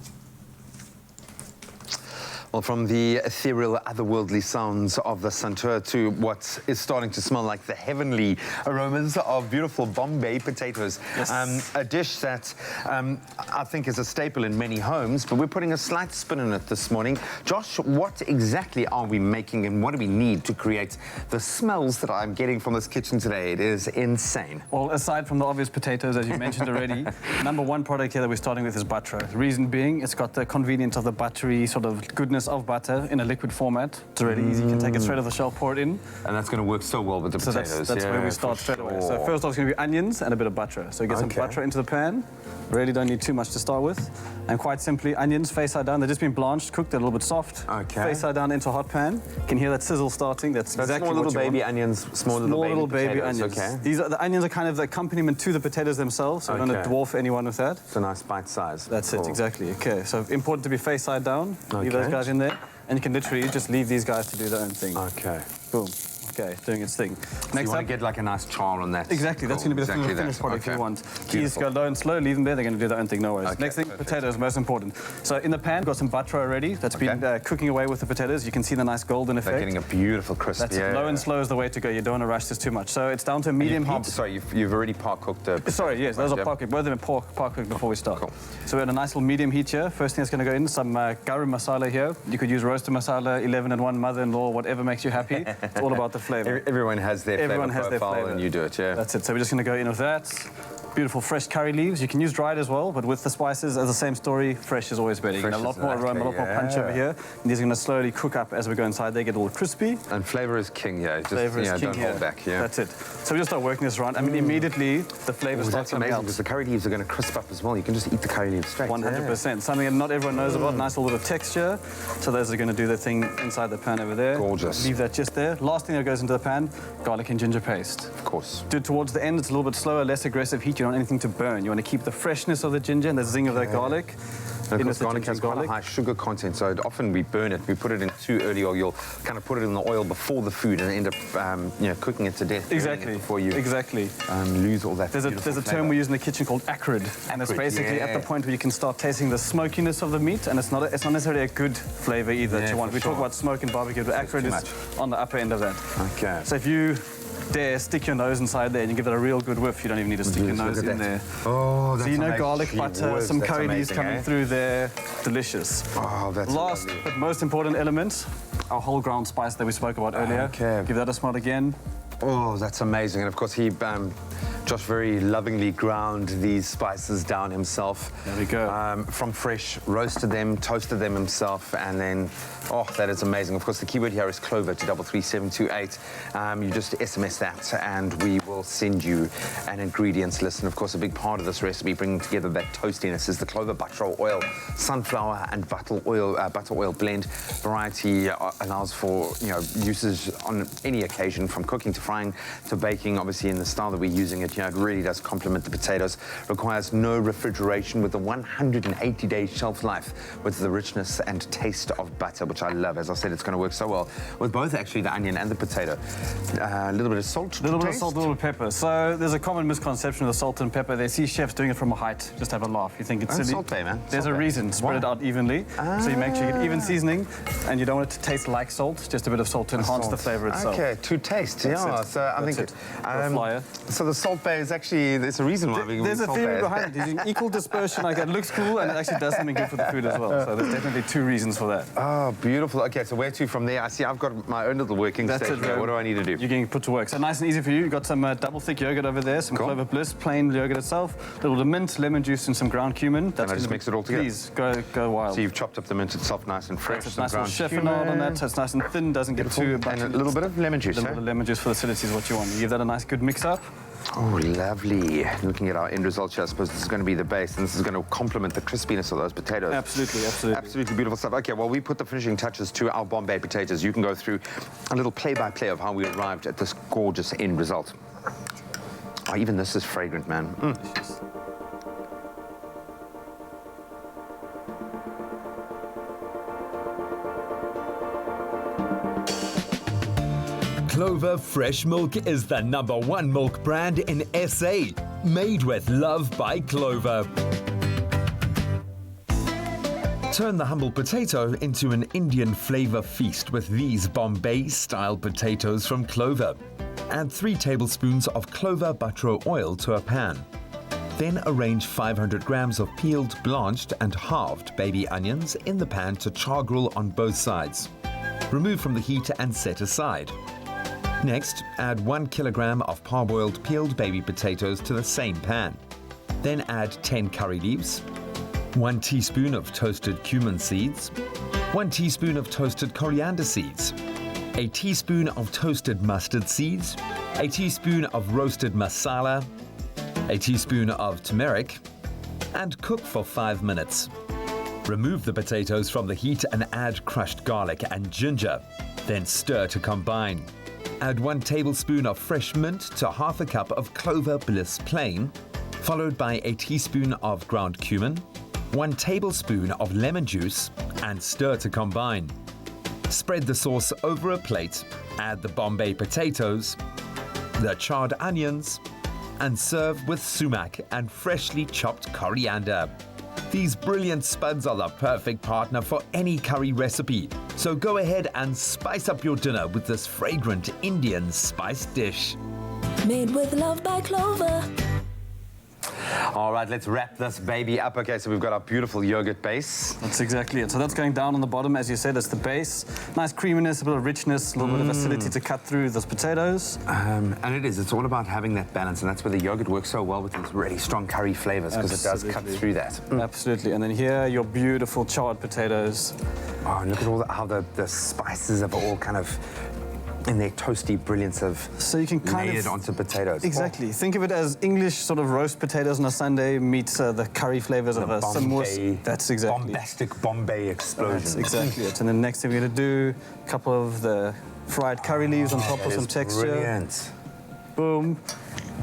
Well, from the ethereal, otherworldly sounds of the Santur to what is starting to smell like the heavenly aromas of beautiful Bombay potatoes. Yes. A dish that I think is a staple in many homes, but we're putting a slight spin on it this morning. Josh, what exactly are we making and what do we need to create the smells that I'm getting from this kitchen today? It is insane. Well, aside from the obvious potatoes, as you mentioned already, number one product here that we're starting with is butter. The reason being, it's got the convenience of the buttery sort of goodness freshness of butter in a liquid format. It's really easy. You can take it straight off the shelf, pour it in. And that's going to work so well with the potatoes. That's where we start straight away. So first off, it's going to be onions and a bit of butter. So you get some butter into the pan. Really don't need too much to start with. And quite simply, onions face side down. They've just been blanched, cooked, they're a little bit soft. Face side down into a hot pan. You can hear that sizzle starting. That's exactly small what little you baby want. onions, small little baby onions. Okay. The onions are kind of the accompaniment to the potatoes themselves, so we don't want to dwarf anyone with that. It's a nice bite size. That's it, exactly. Okay, so important to be face side down. Leave those guys in there. And you can literally just leave these guys to do their own thing. Okay. Boom. Okay, doing its thing. So you want to get like a nice char on that. Exactly, that's going to be the finished product you want. Keys go low and slow, leave them there, they're going to do their own thing, no worries. Next thing, potatoes, most important. So in the pan, got some butter already that's been cooking away with the potatoes. You can see the nice golden effect. They're getting a beautiful crisp. That's it. Low and slow is the way to go. You don't want to rush this too much. So it's down to a medium heat. Sorry, you've already cooked the potatoes. Sorry, yes, those are cooked. Both of them are cooked before we start. Cool. So we're at a nice little medium heat here. First thing that's going to go in, some garam masala here. You could use roasted masala, 11 and 1, mother-in-law, whatever makes you happy. It's all about the flavor. Everyone has their flavor and you do it, That's it. So we're just going to go in with that. Beautiful fresh curry leaves. You can use dried as well, but with the spices, as the same story, fresh is always better. You get a lot more aroma, a lot more punch over here. And these are going to slowly cook up as we go inside. They get a little crispy. And flavor is king, Flavor is king don't hold back, That's it. So we just start working this around. I mean, immediately the flavor starts coming out. Because the curry leaves are going to crisp up as well. You can just eat the curry leaves straight. 100%. Something that not everyone knows about. Nice little bit of texture. So those are going to do their thing inside the pan over there. Gorgeous. Leave that just there. Last thing that goes into the pan, garlic and ginger paste. Of course. Do it towards the end. It's a little bit slower, less aggressive heat. You don't want anything to burn. You want to keep the freshness of the ginger and the zing of the garlic. And of course, garlic has quite a high sugar content, so often we burn it. We put it in too early, or you'll kind of put it in the oil before the food and end up cooking it to death. Exactly. Before you lose all that. There's a term we use in the kitchen called acrid, and it's basically at the point where you can start tasting the smokiness of the meat, and it's not necessarily a good flavor either to want. We talk about smoke and barbecue, but acrid is on the upper end of that. Okay. So if you dare stick your nose inside there and you give it a real good whiff, you don't even need to stick your nose in there. Oh, that's so amazing. Garlic butter, some curry leaves coming through there. Delicious. Oh, that's last lovely. but most important element, our whole ground spice that we spoke about earlier. Okay. Give that a smell again. Oh, that's amazing. And of course, Josh very lovingly ground these spices down himself. There we go. From fresh, roasted them, toasted them himself, and then, oh, that is amazing. Of course, the keyword here is Clover to 33728. You just SMS that, and we will send you an ingredients list. And of course, a big part of this recipe, bringing together that toastiness, is the Clover butter oil, sunflower and butter oil blend. Variety allows for usage on any occasion, from cooking to frying to baking. Obviously, in the style that we're using it, it really does complement the potatoes. Requires no refrigeration, with a 180-day shelf life, with the richness and taste of butter, which I love. As I said, it's going to work so well with both, actually, the onion and the potato. A little bit of salt. A little bit of salt, a little bit of pepper. So there's a common misconception of salt and pepper. They see chefs doing it from a height. Just have a laugh. You think it's silly. Salt Bay, man. There's a reason. Spread it out evenly. So you make sure you get even seasoning, and you don't want it to taste like salt. Just a bit of salt to enhance the flavor itself. Okay, to taste. So I think so the Salt Bay is actually, there's a reason why we There's a theory behind it. Using equal dispersion, like, it looks cool and it actually does something good for the food as well. So there's definitely two reasons for that. Oh, beautiful. Okay, so where to from there? I see I've got my own little working station. What do I need to do? You're getting put to work. So nice and easy for you. You've got some double thick yogurt over there, some Clover Bliss, plain yogurt itself, a little bit of mint, lemon juice, and some ground cumin. And I just mix it all together? Please, go wild. So you've chopped up the mint itself nice and fresh. It's nice little chiffonade on that, so it's nice and thin, doesn't get too... And a little bit of lemon juice, A little bit of lemon juice for the acidity is what you want. You give that a nice good mix up. Oh, lovely. Looking at our end result here, I suppose this is going to be the base, and this is going to complement the crispiness of those potatoes. Absolutely, absolutely. Absolutely beautiful stuff. Okay, well, we put the finishing touches to our Bombay potatoes. You can go through a little play-by-play of how we arrived at this gorgeous end result. Oh, even this is fragrant, man. Clover Fresh Milk is the #1 milk brand in SA, made with love by Clover. Turn the humble potato into an Indian flavor feast with these Bombay-style potatoes from Clover. Add 3 tablespoons of Clover butter oil to a pan. Then arrange 500 grams of peeled, blanched and halved baby onions in the pan to char grill on both sides. Remove from the heat and set aside. Next, add 1 kilogram of parboiled peeled baby potatoes to the same pan. Then add 10 curry leaves, 1 teaspoon of toasted cumin seeds, 1 teaspoon of toasted coriander seeds, a teaspoon of toasted mustard seeds, a teaspoon of roasted masala, a teaspoon of turmeric, and cook for 5 minutes. Remove the potatoes from the heat and add crushed garlic and ginger. Then stir to combine. Add 1 tablespoon of fresh mint to half a cup of clover bliss plain, followed by a teaspoon of ground cumin, 1 tablespoon of lemon juice, and stir to combine. Spread the sauce over a plate, add the Bombay potatoes, the charred onions, and serve with sumac and freshly chopped coriander. These brilliant spuds are the perfect partner for any curry recipe, so go ahead and spice up your dinner with this fragrant Indian spice dish. Made with love by Clover. All right, let's wrap this baby up. Okay, so we've got our beautiful yogurt base. That's exactly it. So that's going down on the bottom, as you said, that's the base. Nice creaminess, a bit of richness, a little bit of acidity to cut through those potatoes. And it's all about having that balance, and that's where the yogurt works so well with these really strong curry flavors, because it does cut through that. Absolutely. And then here, your beautiful charred potatoes. Oh, and look at all how the spices have all kind of in their toasty brilliance of layered onto potatoes. Exactly. Think of it as English sort of roast potatoes on a Sunday meets the curry flavors of a samosa. That's exactly bombastic Bombay explosion. That's exactly it. And then next thing we're going to do a couple of the fried curry leaves on top for some texture. Brilliant. Boom.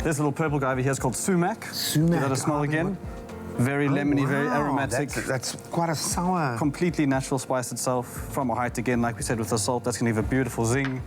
This little purple guy over here is called sumac. Sumac. Give that a smell again. Very lemony, very aromatic. That's quite a sour. Completely natural spice itself from a height again, like we said with the salt. That's going to give a beautiful zing.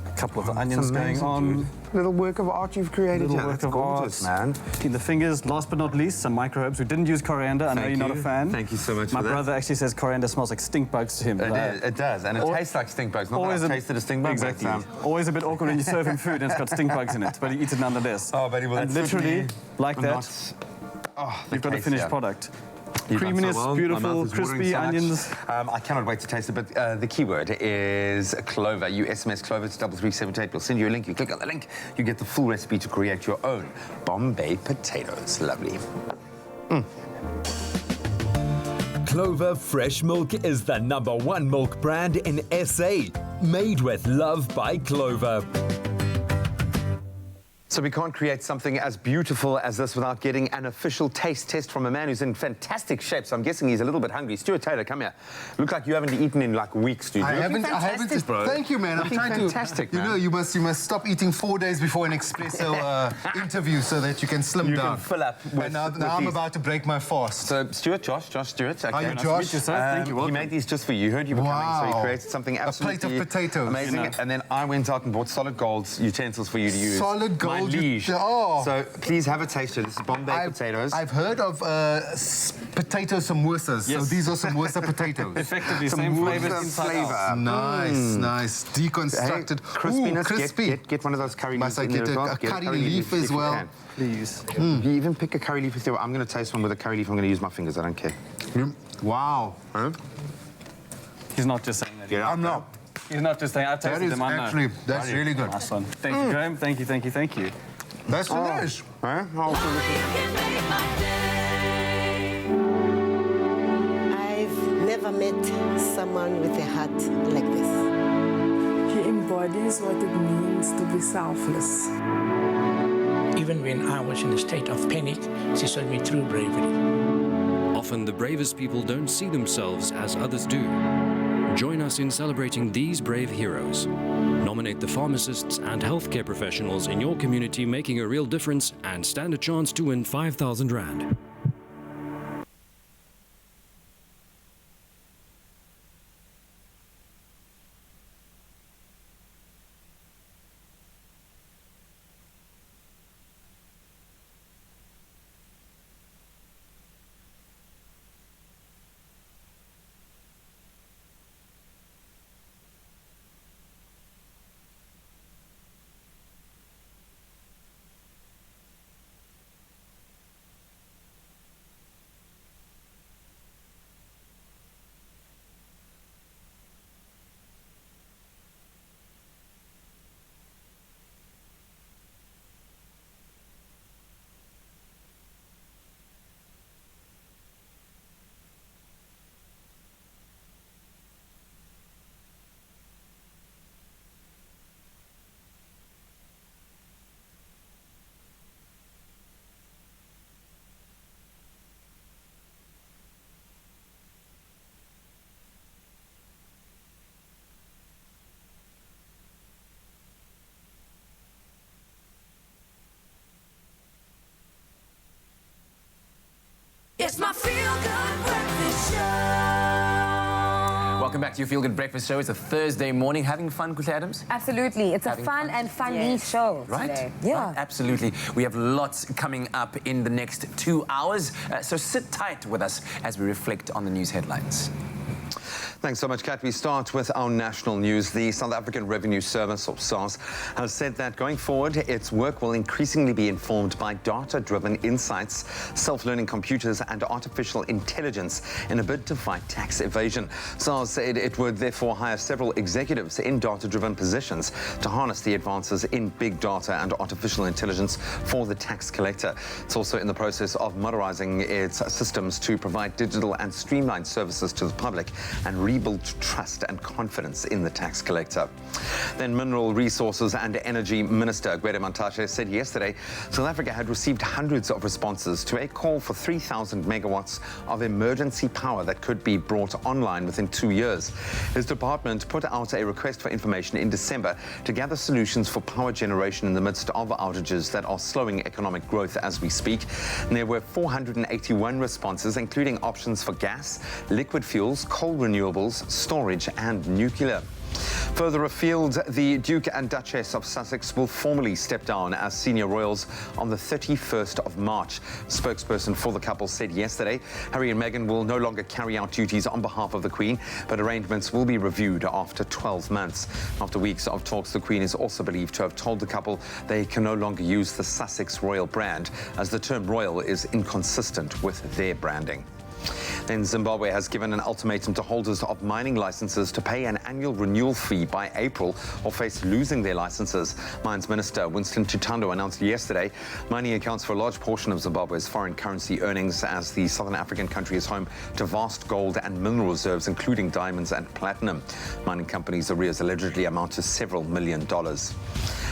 A couple of the onions going on. Dude. Little work of art you've created. Little work of art, man. In the fingers, last but not least, some micro herbs. We didn't use coriander. I know you're not a fan. Thank you so much My for that. brother actually says coriander smells like stink bugs to him. It does, and it tastes like stink bugs. Not that I've tasted a stink bug. Exactly. Always a bit awkward when you serve him food and it's got stink bugs in it, but he eats it nonetheless. Oh, buddy, well, and literally, like that, you've got a finished product. Creaminess, beautiful, crispy onions. I cannot wait to taste it, but the keyword is Clover. You SMS Clover to 33778. We'll send you a link. You click on the link, you get the full recipe to create your own Bombay potatoes. Lovely. Clover Fresh Milk is the #1 milk brand in SA. Made with love by Clover. So we can't create something as beautiful as this without getting an official taste test from a man who's in fantastic shape. So I'm guessing he's a little bit hungry. Stuart Taylor, come here. Look like you haven't eaten in like weeks, dude. I haven't. Bro. Thank you, man. I'm trying fantastic, to. man. You know, you must stop eating 4 days before an Expresso interview so that you can slim down. You can fill up. With, and now I'm about to break my fast. So Stuart, Josh Stewart. Okay. Are you Josh? Thank you. He made these just for you. Heard you were coming, so he created something absolutely a plate of potatoes. amazing. You know. And then I went out and bought solid gold utensils for you to use. Solid gold. My liege. So please have a taste. This is Bombay potatoes. I've heard of potato samosas. Yes. So these are samosa potatoes. Effectively, same flavors inside out. Nice. Deconstructed. Hey, crispiness. Crispy. Get one of those curry Must leaves I in get there as well. a curry leaf as well? Please. You even pick a curry leaf with your... I'm going to taste one with a curry leaf. I'm going to use my fingers. I don't care. Wow. Huh? He's not just saying that. I'm not. He's not just saying, I've tasted them, I know. That's really good. Nice one. Thank you, Graham. Thank you. That's delicious. I've never met someone with a heart like this. He embodies what it means to be selfless. Even when I was in a state of panic, she saw me through bravery. Often the bravest people don't see themselves as others do. Join us in celebrating these brave heroes. Nominate the pharmacists and healthcare professionals in your community making a real difference and stand a chance to win 5,000 Rand. It's my feel-good breakfast show. Welcome back to your Feel Good Breakfast Show. It's a Thursday morning. Having fun, Chris Adams? Absolutely. It's Having a fun and funny show Right? today. Yeah. Right, absolutely. We have lots coming up in the next 2 hours. So sit tight with us as we reflect on the news headlines. Thanks so much, Kat. We start with our national news. The South African Revenue Service, or SARS, has said that going forward, its work will increasingly be informed by data-driven insights, self-learning computers, and artificial intelligence in a bid to fight tax evasion. SARS said it would therefore hire several executives in data-driven positions to harness the advances in big data and artificial intelligence for the tax collector. It's also in the process of modernizing its systems to provide digital and streamlined services to the public and rebuild trust and confidence in the tax collector. Then Mineral Resources and Energy Minister Gwede Mantashe said yesterday South Africa had received hundreds of responses to a call for 3,000 megawatts of emergency power that could be brought online within 2 years. His department put out a request for information in December to gather solutions for power generation in the midst of outages that are slowing economic growth as we speak. And there were 481 responses, including options for gas, liquid fuels, coal renewables, storage and nuclear. Further afield, the Duke and Duchess of Sussex will formally step down as senior royals on the 31st of March. A spokesperson for the couple said yesterday Harry and Meghan will no longer carry out duties on behalf of the Queen, but arrangements will be reviewed after 12 months. After weeks of talks, the Queen is also believed to have told the couple they can no longer use the Sussex royal brand, as the term royal is inconsistent with their branding. Then Zimbabwe has given an ultimatum to holders of mining licenses to pay an annual renewal fee by April or face losing their licenses. Mines Minister Winston Chitando announced yesterday mining accounts for a large portion of Zimbabwe's foreign currency earnings, as the southern African country is home to vast gold and mineral reserves, including diamonds and platinum. Mining companies' arrears allegedly amount to several $1 million.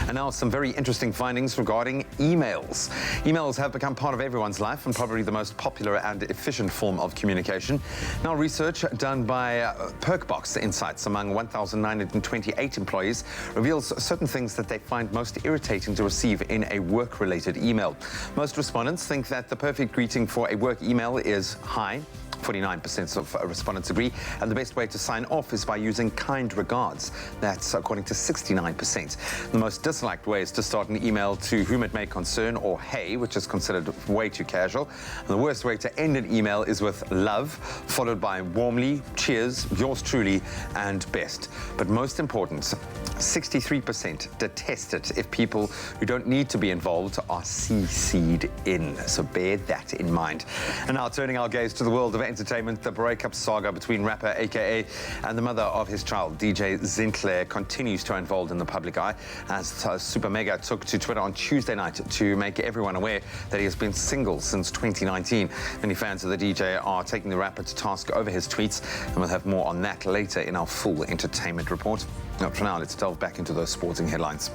And now some very interesting findings regarding emails. Emails have become part of everyone's life and probably the most popular and efficient form of communication. Now, research done by Perkbox Insights among 1,928 employees reveals certain things that they find most irritating to receive in a work-related email. Most respondents think that the perfect greeting for a work email is "Hi." 49% of respondents agree, and the best way to sign off is by using kind regards. That's according to 69%. The most disliked way is to start an email to whom it may concern, or hey, which is considered way too casual. And the worst way to end an email is with love, followed by warmly, cheers, yours truly, and best. But most important, 63% detest it if people who don't need to be involved are CC'd in. So bear that in mind. And now turning our gaze to the world of entertainment, the breakup saga between rapper AKA and the mother of his child, DJ Sinclair, continues to unfold in the public eye, as Super Mega took to Twitter on Tuesday night to make everyone aware that he has been single since 2019. Many fans of the DJ are taking the rapper to task over his tweets, and we'll have more on that later in our full entertainment report. But for now, let's delve back into those sporting headlines.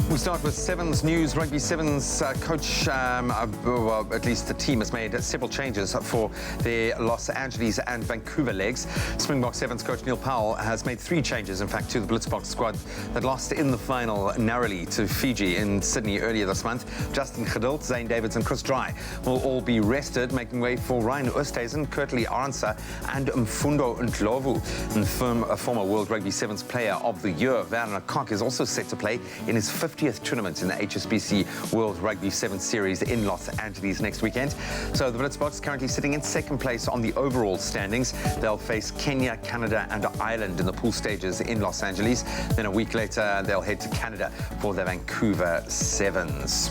We start with Sevens news. Rugby Sevens coach, well, at least the team has made several changes for their Los Angeles and Vancouver legs. Springbok Sevens coach Neil Powell has made 3 changes, in fact, to the Blitzboks squad that lost in the final narrowly to Fiji in Sydney earlier this month. Justin Geduld, Zane Davids and Chris Dry will all be rested, making way for Ryan Oosthuizen, Kurtley Arnsa and Mfundo Ndlovu. And former World Rugby Sevens Player of the Year, Werner Kok, is also set to play in his 50th tournament in the HSBC World Rugby Sevens Series in Los Angeles next weekend. So the Blitzboks currently sitting in second place on the overall standings. They'll face Kenya, Canada and Ireland in the pool stages in Los Angeles. Then a week later, they'll head to Canada for the Vancouver Sevens.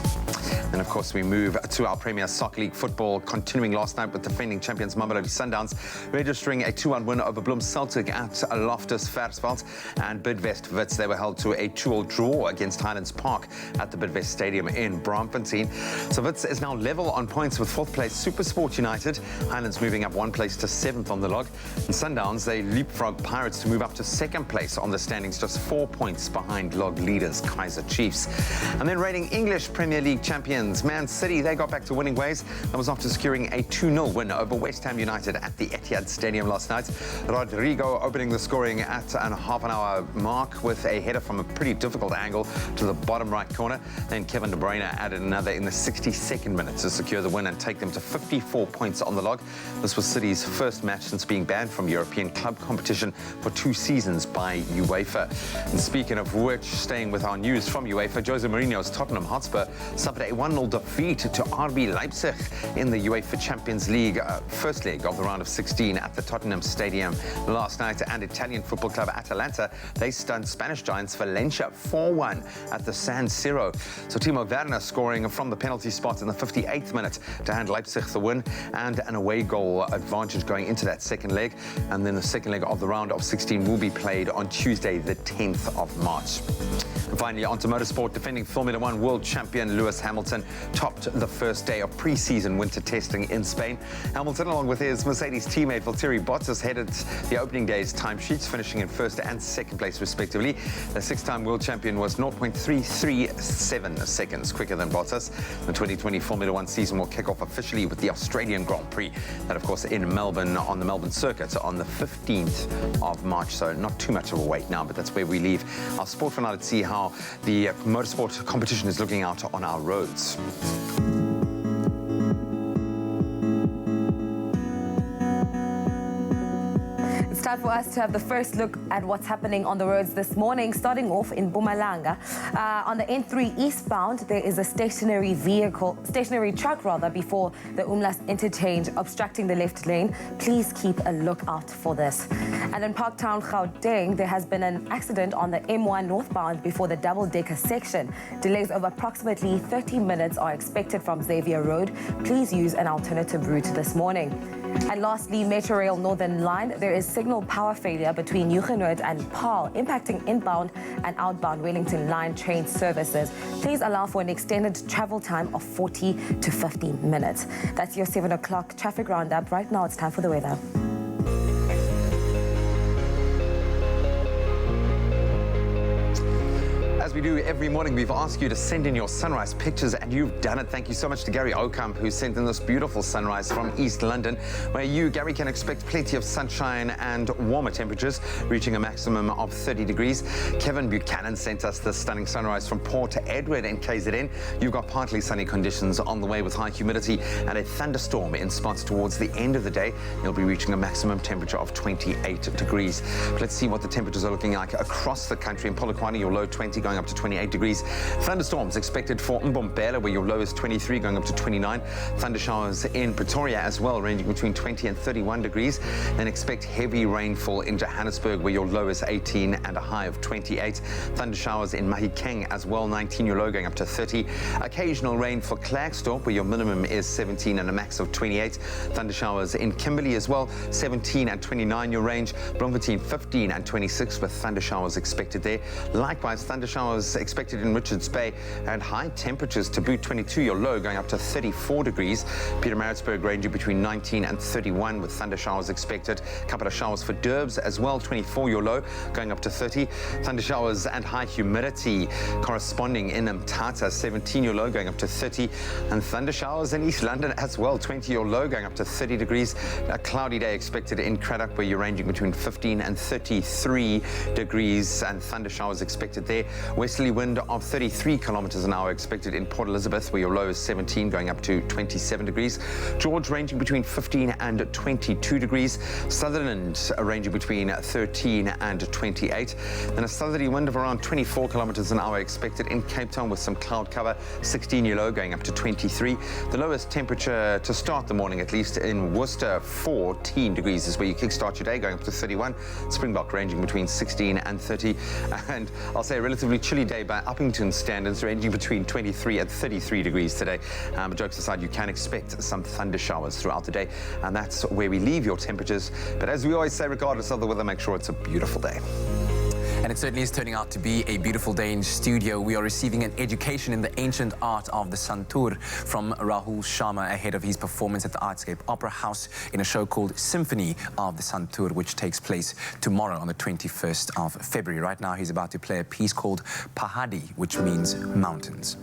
And of course, we move to our Premier Soccer League football, continuing last night with defending champions Mamelodi Sundowns registering a 2-1 win over Bloem Celtic at Loftus Versfeld, and Bidvest Wits, they were held to a 2-2 draw against Highlands Park at the Bidvest Stadium in Braamfontein. So Wits is now level on points with 4th place SuperSport United. Highlands moving up 1 place to 7th on the log. And Sundowns, they leapfrog Pirates to move up to 2nd place on the standings, just 4 points behind log leaders Kaizer Chiefs. And then reigning English Premier League champions Man City, they got back to winning ways. That was after securing a 2-0 win over West Ham United at the Etihad Stadium last night. Rodrigo opening the scoring at a half-an-hour mark with a header from a pretty difficult angle to the bottom bottom right corner. Then Kevin De Bruyne added another in the 62nd minute to secure the win and take them to 54 points on the log. This was City's first match since being banned from European club competition for 2 seasons by UEFA. And speaking of which, staying with our news from UEFA, Jose Mourinho's Tottenham Hotspur suffered a 1-0 defeat to RB Leipzig in the UEFA Champions League first leg of the round of 16 at the Tottenham Stadium last night. And Italian football club Atalanta, they stunned Spanish giants Valencia 4-1 at the San Siro. So Timo Werner scoring from the penalty spot in the 58th minute to hand Leipzig the win and an away goal advantage going into that second leg. And then the second leg of the round of 16 will be played on Tuesday, the 10th of March. And finally, onto motorsport. Defending Formula One world champion Lewis Hamilton topped the first day of pre-season winter testing in Spain. Hamilton, along with his Mercedes teammate Valtteri Bottas, headed the opening day's timesheets, finishing in first and second place respectively. The 6-time world champion was 0.337 seconds quicker than Bottas. The 2020 Formula One season will kick off officially with the Australian Grand Prix, that of course in Melbourne on the Melbourne circuit on the 15th of March. So not too much of a wait now, but that's where we leave our sport for now. Let's see how the motorsport competition is looking out on our roads. It's time for us to have the first look at what's happening on the roads this morning, starting off in Mpumalanga. On the N3 eastbound, there is a stationary truck before the Umlas interchange, obstructing the left lane. Please keep a lookout for this. And in Parktown, Gauteng, there has been an accident on the M1 northbound before the double-decker section. Delays of approximately 30 minutes are expected from Xavier Road. Please use an alternative route this morning. And lastly, Metrorail Northern Line, there is signal power failure between Huguenot and Paarl, impacting inbound and outbound Wellington Line train services. Please allow for an extended travel time of 40 to 50 minutes. That's your 7 o'clock traffic roundup. Right now, it's time for the weather. As we do every morning, we've asked you to send in your sunrise pictures, and you've done it. Thank you so much to Gary Okamp, who sent in this beautiful sunrise from East London, where you, Gary, can expect plenty of sunshine and warmer temperatures, reaching a maximum of 30 degrees. Kevin Buchanan sent us this stunning sunrise from Port Edward in KZN. You've got partly sunny conditions on the way with high humidity and a thunderstorm in spots towards the end of the day. You'll be reaching a maximum temperature of 28 degrees. But let's see what the temperatures are looking like across the country. In Polokwane, your low 20 going up to 28 degrees. Thunderstorms expected for Mbombela, where your low is 23 going up to 29. Thundershowers in Pretoria as well, ranging between 20 and 31 degrees. Then expect heavy rainfall in Johannesburg, where your low is 18 and a high of 28. Thundershowers in Mahikeng as well, 19 your low going up to 30. Occasional rain for Klerksdorp, where your minimum is 17 and a max of 28. Thundershowers in Kimberley as well, 17 and 29 your range. Bloemfontein 15 and 26 with thundershowers expected there. Likewise, thundershowers expected in Richards Bay and high temperatures to boot. 22 your low going up to 34 degrees. Pietermaritzburg ranging between 19 and 31 with thundershowers expected. A couple of showers for Durbs as well, 24 your low going up to 30. Thundershowers and high humidity corresponding in Mthatha, 17 your low going up to 30. And thundershowers in East London as well, 20 your low going up to 30 degrees. A cloudy day expected in Craddock, where you're ranging between 15 and 33 degrees and thundershowers expected there. Westerly wind of 33 kilometers an hour expected in Port Elizabeth, where your low is 17 going up to 27 degrees. George ranging between 15 and 22 degrees. Sutherland ranging between 13 and 28. Then a southerly wind of around 24 kilometers an hour expected in Cape Town with some cloud cover. 16 your low going up to 23. The lowest temperature to start the morning, at least in Worcester, 14 degrees is where you kickstart your day, going up to 31. Springbok ranging between 16 and 30. And I'll say a relatively chilly day by Uppington standards, ranging between 23 and 33 degrees today. But jokes aside, you can expect some thunder showers throughout the day, and that's where we leave your temperatures. But as we always say, regardless of the weather, make sure it's a beautiful day. And it certainly is turning out to be a beautiful day in studio. We are receiving an education in the ancient art of the Santoor from Rahul Sharma ahead of his performance at the Artscape Opera House in a show called Symphony of the Santoor, which takes place tomorrow on the 21st of February. Right now, he's about to play a piece called Pahadi, which means mountains.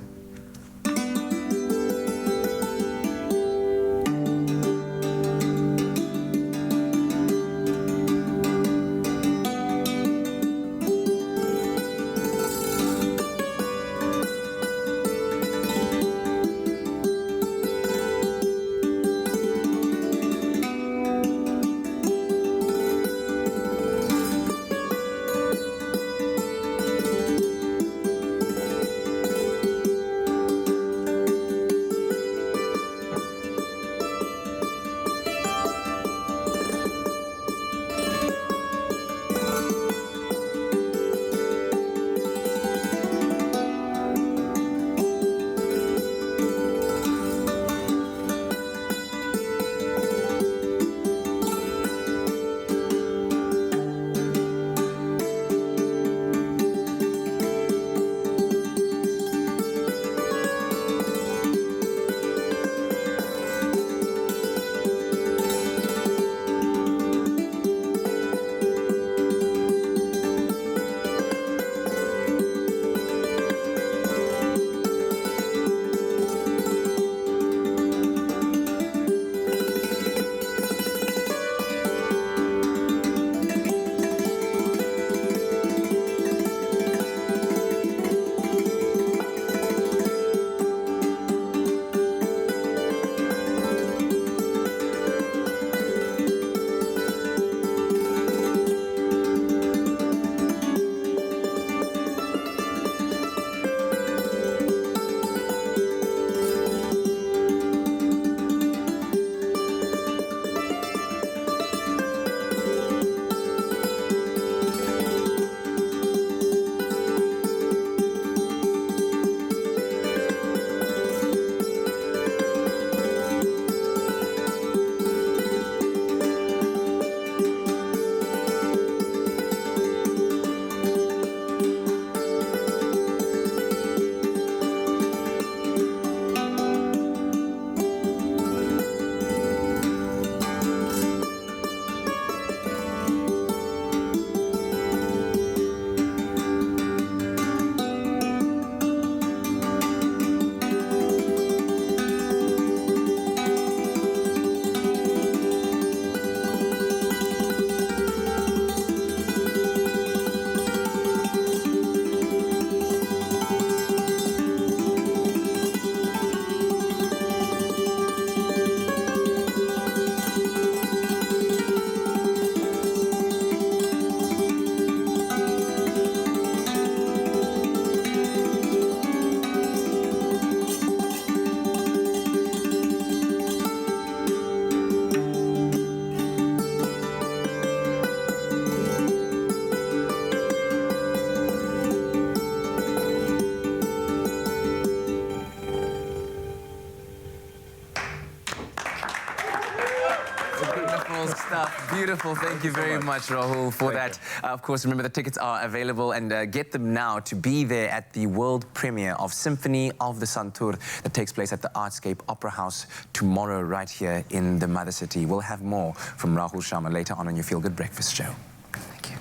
Wonderful. Thank you very much, Rahul, for that. Of course, remember the tickets are available and get them now to be there at the world premiere of Symphony of the Santur that takes place at the Artscape Opera House tomorrow right here in the Mother City. We'll have more from Rahul Sharma later on your Feel Good Breakfast show. Thank you.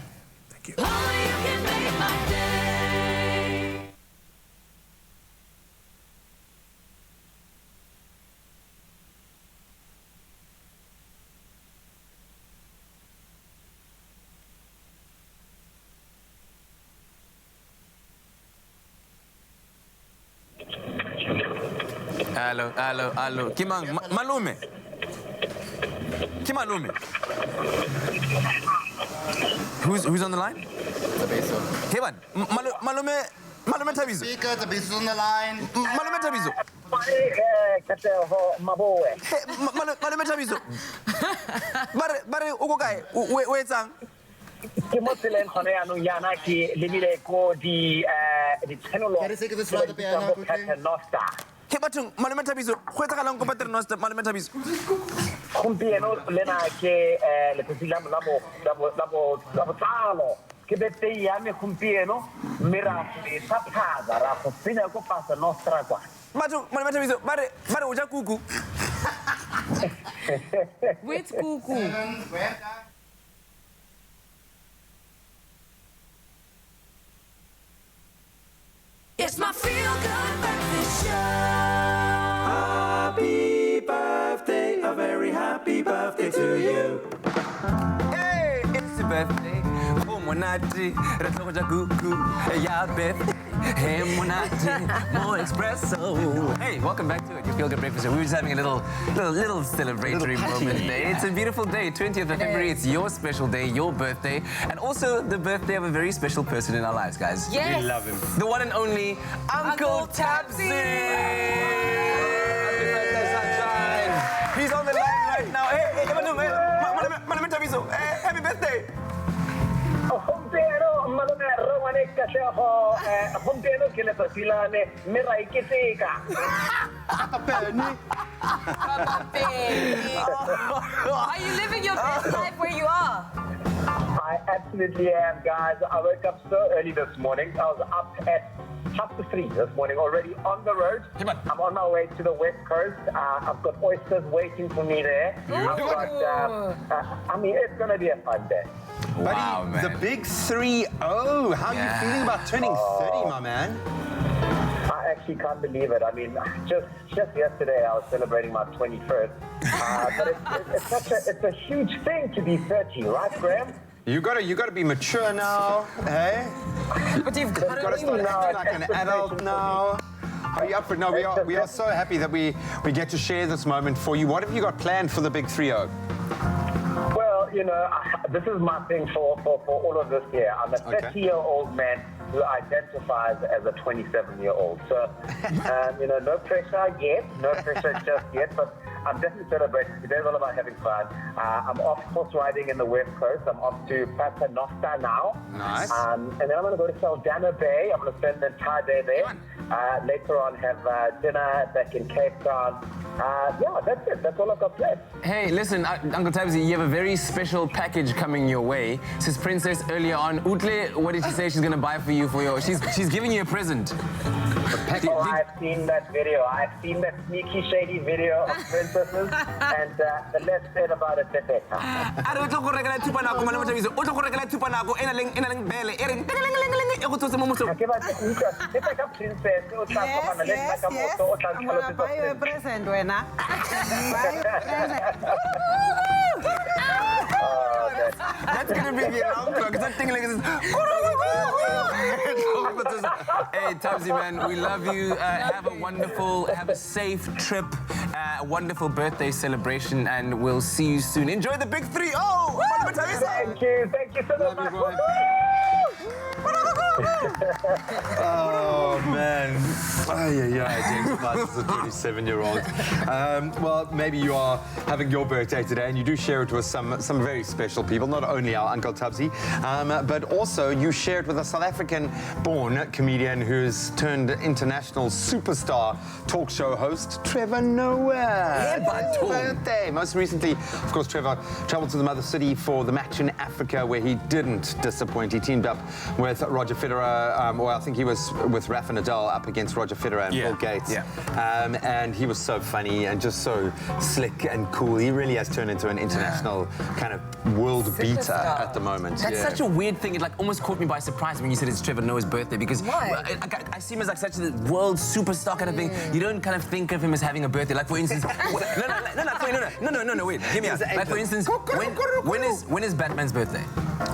Thank you. Hello. Kimang, malume. Kimalume. Who's on the line? Kevan, malume Tabizo. Speaker, Tabizo's on the line. Malume Tabizo. Malume Tabizo. Bare ukokai, wetsang. Ke mo tseleng gone yaanong yana ke lebile ko di tshwanelo ke bathong Malume Tabizo go etsagalang ko Paternoster Malume Tabizo gompieno lena ke letsatsi la botlalo ke birthday ya me gompieno mme ra sa phaza ra go tsena ko Paternoster kwa bathong Malume Tabizo bare o ja kuku which kuku It's my Feel Good Breakfast show. Happy birthday, a very happy birthday to you. Hey, it's your birthday. Oh, monati, retro jaguku, ya birthday. Hey, monati, more Expresso. Hey, welcome back to it. You Feel Good Breakfast show. We were just having a little celebratory moment there. It's a beautiful day, 20th of February. It's your special day, your birthday, and also the birthday of a very special person in our lives, guys. Yes. We love him. The one and only Uncle Tabsy. Happy birthday, sunshine. He's on the line right now. Hey, Malume Tabizo, happy birthday. Gompieno malome romane kasego gompieno ke le tsilane mme ra iketeka Are you living your best life where you are? I absolutely am, guys. I woke up so early this morning. I was up at 2:30 this morning, already on the road. I'm on my way to the West Coast. I've got oysters waiting for me there. I've got, I mean, it's going to be a fun day. Wow, buddy, the big 3-0. How are you feeling about turning 30, my man? I actually can't believe it. I mean, just yesterday I was celebrating my 21st. But it's a huge thing to be 30, right, Graham? You gotta be mature now, hey? But you've got to start acting like an adult now. Are you up for it? No, we are so happy that we get to share this moment for you. What have you got planned for the big 3-0? Well, you know, this is my thing for all of this year. I'm a 30-year-old man who identifies as a 27-year-old. So, you know, no pressure yet, no pressure just yet, but I'm definitely celebrating. Today's all about having fun. I'm off horse riding in the West Coast. I'm off to Paternoster now. Nice. And then I'm going to go to Saldanha Bay. I'm going to spend the entire day there. Later on, have dinner back in Cape Town. Yeah, that's it. That's all I've got planned. Hey, listen, Uncle Tabsy, you have a very special package coming your way. Says Princess earlier on. Utle, what did she say she's going to buy for you for your... She's giving you a present. Oh, I've seen that video. I've seen that sneaky, shady video of princesses, and the less said about it, the better. Yes. I'm gonna buy you a present, Wena. That's gonna be the alarm clock. That thing like this. Hey, Tabsy, man, we love you. Have a safe trip, a wonderful birthday celebration, and we'll see you soon. Enjoy the big 3-0. Thank you so much. Oh, man. James Blunt is a 27-year-old. Well, maybe you are having your birthday today and you do share it with some very special people, not only our Uncle Tubbsy, but also you share it with a South African-born comedian who's turned international superstar talk show host, Trevor Noah. Happy birthday. Most recently, of course, Trevor traveled to the Mother City for the match in Africa where he didn't disappoint. He teamed up with Roger Federer, well, I think he was with Rafa Nadal up against Roger Federer and Bill Gates. And he was so funny and just so slick and cool. He really has turned into an international kind of world beater at the moment. That's such a weird thing. It like almost caught me by surprise when you said it's Trevor Noah's birthday because I see him as like such a world superstar kind of thing. You don't kind of think of him as having a birthday. Like for instance, no, wait, hear me out. Like for instance, when is Batman's birthday?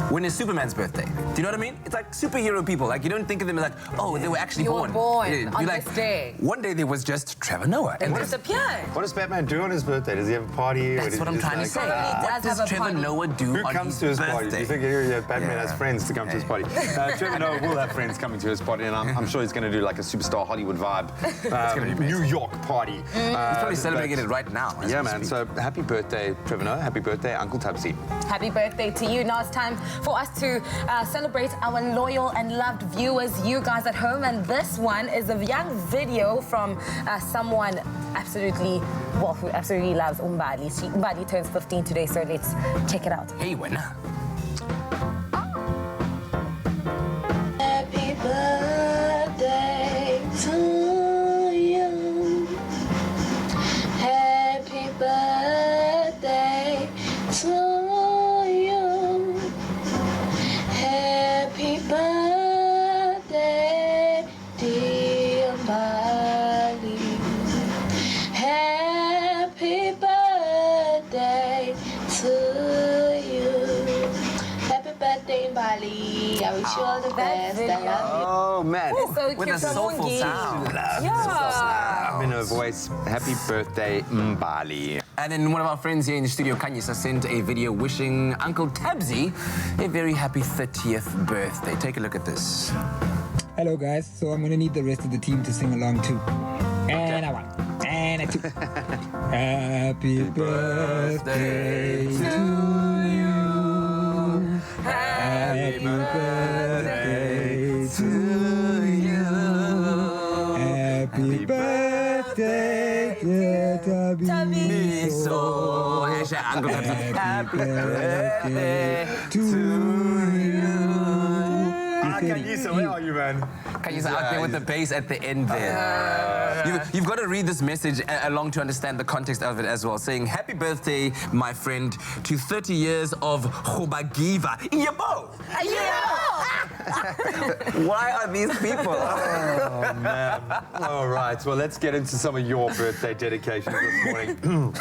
When is Superman's birthday? Do you know what I mean? It's like superhero people. Like you don't think of them as like, oh, they were actually born. on like, this day. One day there was just Trevor Noah. And disappeared. What does Batman do on his birthday? Does he have a party? That's what I'm trying to say. What does Trevor Noah do Who on comes his to his birthday? party? Do you think Batman has friends to come to his party? Trevor Noah will have friends coming to his party, and I'm sure he's going to do like a superstar Hollywood vibe New York party. He's probably celebrating it right now. Yeah, man. So happy birthday, Trevor Noah. Happy birthday, Uncle Tubbsy. Happy birthday to you. Now it's time for us to celebrate our loyal and loved viewers, you guys at home. And this one is a young video from someone who absolutely loves Umbali. Umbali turns 15 today, so let's check it out. Hey, winner. Happy birthday to you. Happy birthday to you. Happy birthday, dear Bali. Happy birthday to you. Happy birthday, Bali. I wish you all the best. I love you. Oh, man. So with a soulful sound. In her voice, happy birthday, Mbali. And then one of our friends here in the studio, Kanyisa, sent a video wishing Uncle Tabsy a very happy 30th birthday. Take a look at this. Hello, guys. So I'm going to need the rest of the team to sing along, too. And a one. And a two. Happy birthday to you. Happy birthday to you. Happy birthday, dear Tabby. So, Uncle Tabsy. Happy birthday to you. Kanyisa, where are you, man? Kanyisa out there with the bass at the end there. You've got to read this message along to understand the context of it as well, saying, happy birthday, my friend, to 30 years of Chobagiva. Yabo! Why are these people? Oh, man. All right, well, let's get into some of your birthday dedications this morning.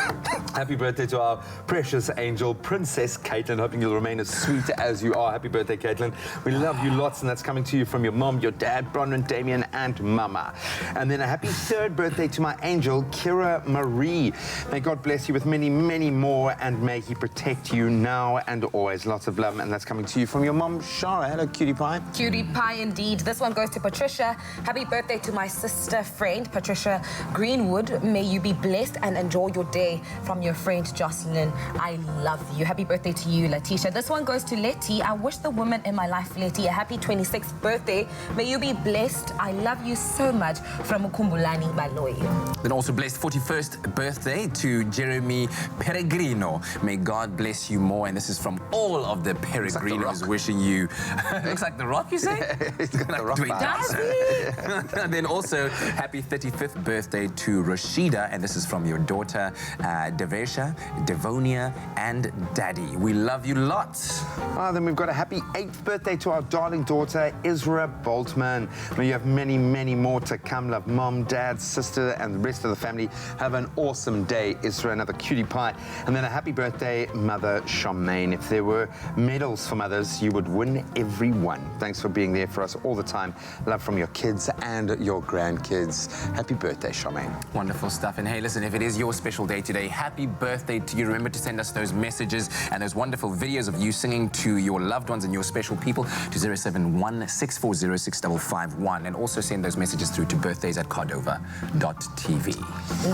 Happy birthday to our precious angel, Princess Caitlin. Hoping you'll remain as sweet as you are. Happy birthday, Caitlin. We love you lots, and that's coming to you from your mom, your dad, Bronwyn, Damien, and Mama. And then a happy third birthday to my angel, Kira Marie. May God bless you with many, many more, and may He protect you now and always. Lots of love, and that's coming to you from your mom, Shara. Hello, cutie pie. Cutie pie indeed. This one goes to Patricia. Happy birthday to my sister friend, Patricia Greenwood. May you be blessed and enjoy your day. From your friend, Jocelyn. I love you. Happy birthday to you, Letitia. This one goes to Letty. I wish the woman in my life, Letty, a happy 26th birthday. May you be blessed. I love you so much. From Ukumbulani Baloyi. Then also blessed 41st birthday to Jeremy Peregrino. May God bless you more. And this is from all of the Peregrinos wishing you. Looks like The Rock, you say? He's got the rock vibe. And then also happy 35th birthday to Rashida. And this is from your daughter, Devesha, Devonia, and Daddy. We love you lots. Then we've got a happy 8th birthday to our darling daughter, Isra Boltman. May you have many, many more to come. Love mom, dad, sister, and the rest of the family. Have an awesome day, Isra. Another cutie pie. And then a happy birthday, Mother Charmaine. If there were medals for mothers, you would win every one. Thanks for being there for us all the time. Love from your kids and your grandkids. Happy birthday, Charmaine. Wonderful stuff. And hey, listen, if it is your special day today, happy birthday to you. Remember to send us those messages and those wonderful videos of you singing to your loved ones and your special people to 071-640-6551. And also send those messages through to birthdays@cardova.tv.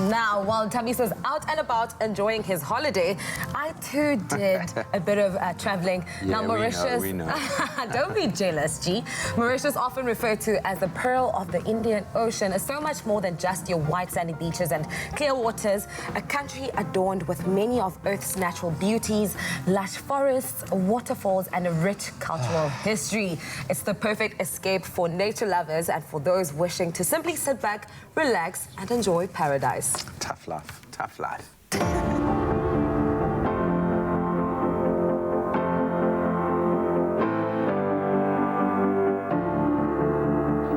Now, while Tabiso was out and about enjoying his holiday, I too did a bit of traveling. Yeah, now, Mauritius, we know. Don't be jealous, G. Mauritius, often referred to as the pearl of the Indian Ocean, is so much more than just your white sandy beaches and clear waters. A country adorned with many of Earth's natural beauties, lush forests, waterfalls, and a rich cultural history. It's the perfect escape for nature lovers and for those wishing to simply sit back, relax, and enjoy paradise. Tough life, tough life.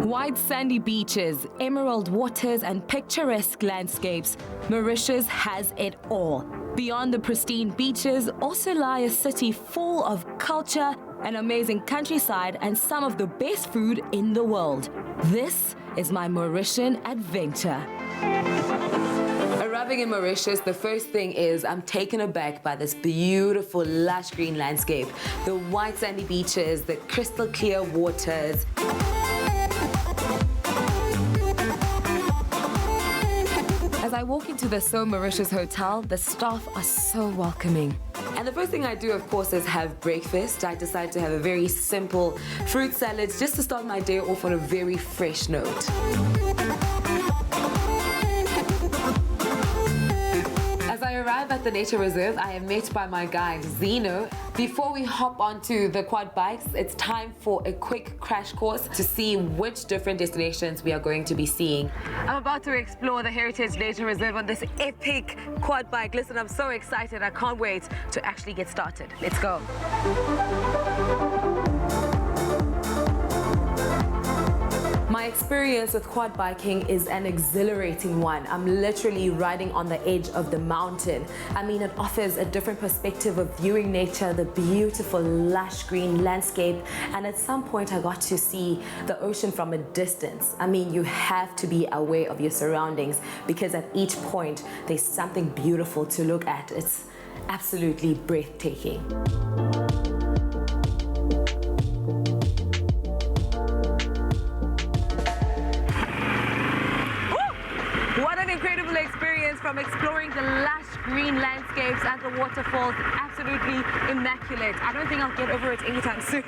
Wide sandy beaches, emerald waters, and picturesque landscapes, Mauritius has it all. Beyond the pristine beaches also lie a city full of culture, an amazing countryside, and some of the best food in the world. This is my Mauritian adventure. Arriving in Mauritius, the first thing is I'm taken aback by this beautiful lush green landscape. The white sandy beaches, the crystal clear waters. As I walk into the So Mauritius Hotel, the staff are so welcoming. And the first thing I do, of course, is have breakfast. I decide to have a very simple fruit salad just to start my day off on a very fresh note. As I arrive at the nature reserve, I am met by my guide, Zeno. Before we hop onto the quad bikes, it's time for a quick crash course to see which different destinations we are going to be seeing. I'm about to explore the Heritage Nature Reserve on this epic quad bike. Listen, I'm so excited. I can't wait to actually get started. Let's go. My experience with quad biking is an exhilarating one. I'm literally riding on the edge of the mountain. I mean, it offers a different perspective of viewing nature, the beautiful lush green landscape, and at some point I got to see the ocean from a distance. I mean, you have to be aware of your surroundings because at each point there's something beautiful to look at. It's absolutely breathtaking. What an incredible experience from exploring the lush green landscapes and the waterfalls. Absolutely immaculate. I don't think I'll get over it anytime soon.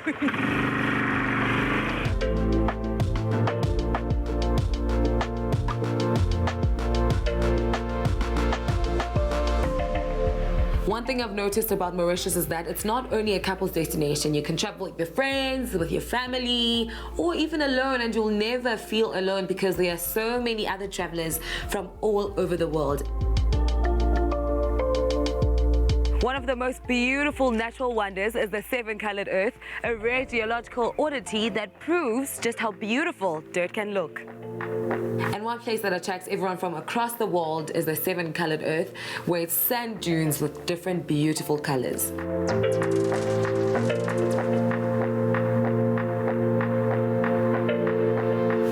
One thing I've noticed about Mauritius is that it's not only a couple's destination. You can travel with your friends, with your family, or even alone, and you'll never feel alone because there are so many other travelers from all over the world. One of the most beautiful natural wonders is the seven-colored earth, a rare geological oddity that proves just how beautiful dirt can look. And one place that attracts everyone from across the world is the seven-colored earth, where it's sand dunes with different beautiful colors.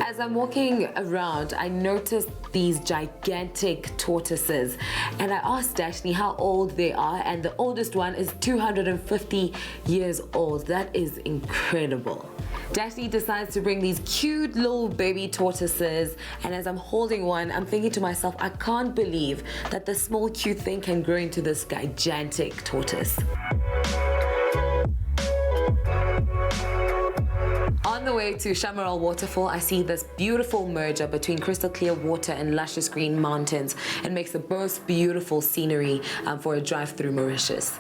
As I'm walking around, I noticed these gigantic tortoises, and I asked Dashni how old they are, and the oldest one is 250 years old. That is incredible. Dashni decides to bring these cute little baby tortoises, and as I'm holding one, I'm thinking to myself, I can't believe that this small cute thing can grow into this gigantic tortoise. On the way to Chameral Waterfall, I see this beautiful merger between crystal clear water and luscious green mountains. It makes the most beautiful scenery for a drive through Mauritius.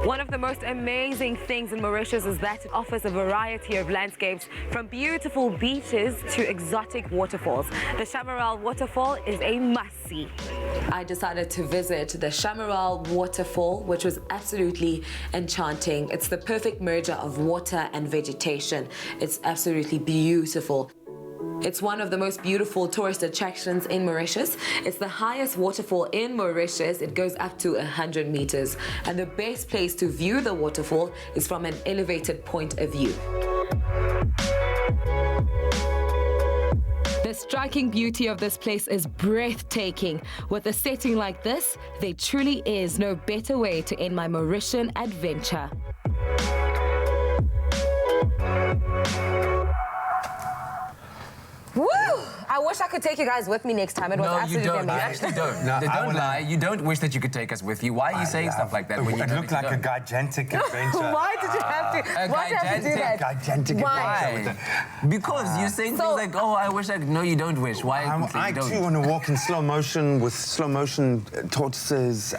One of the most amazing things in Mauritius is that it offers a variety of landscapes, from beautiful beaches to exotic waterfalls. The Chameral Waterfall is a must-see. I decided to visit the Chameral Waterfall, which was absolutely enchanting. It's the perfect merger of water and vegetation. It's absolutely beautiful. It's one of the most beautiful tourist attractions in Mauritius. It's the highest waterfall in Mauritius. It goes up to 100 meters. And the best place to view the waterfall is from an elevated point of view. The striking beauty of this place is breathtaking. With a setting like this, there truly is no better way to end my Mauritian adventure. Woo! I wish I could take you guys with me next time. It was absolutely amazing. You actually don't. No, don't lie. You don't wish that you could take us with you. Why are you saying stuff like that? It looked like a gigantic adventure. Why did you have to? Why did you have to do that? Gigantic adventure. Because you're saying things like, oh, I wish I could. No, you don't wish. Why? I too want to walk in slow motion with slow motion tortoises.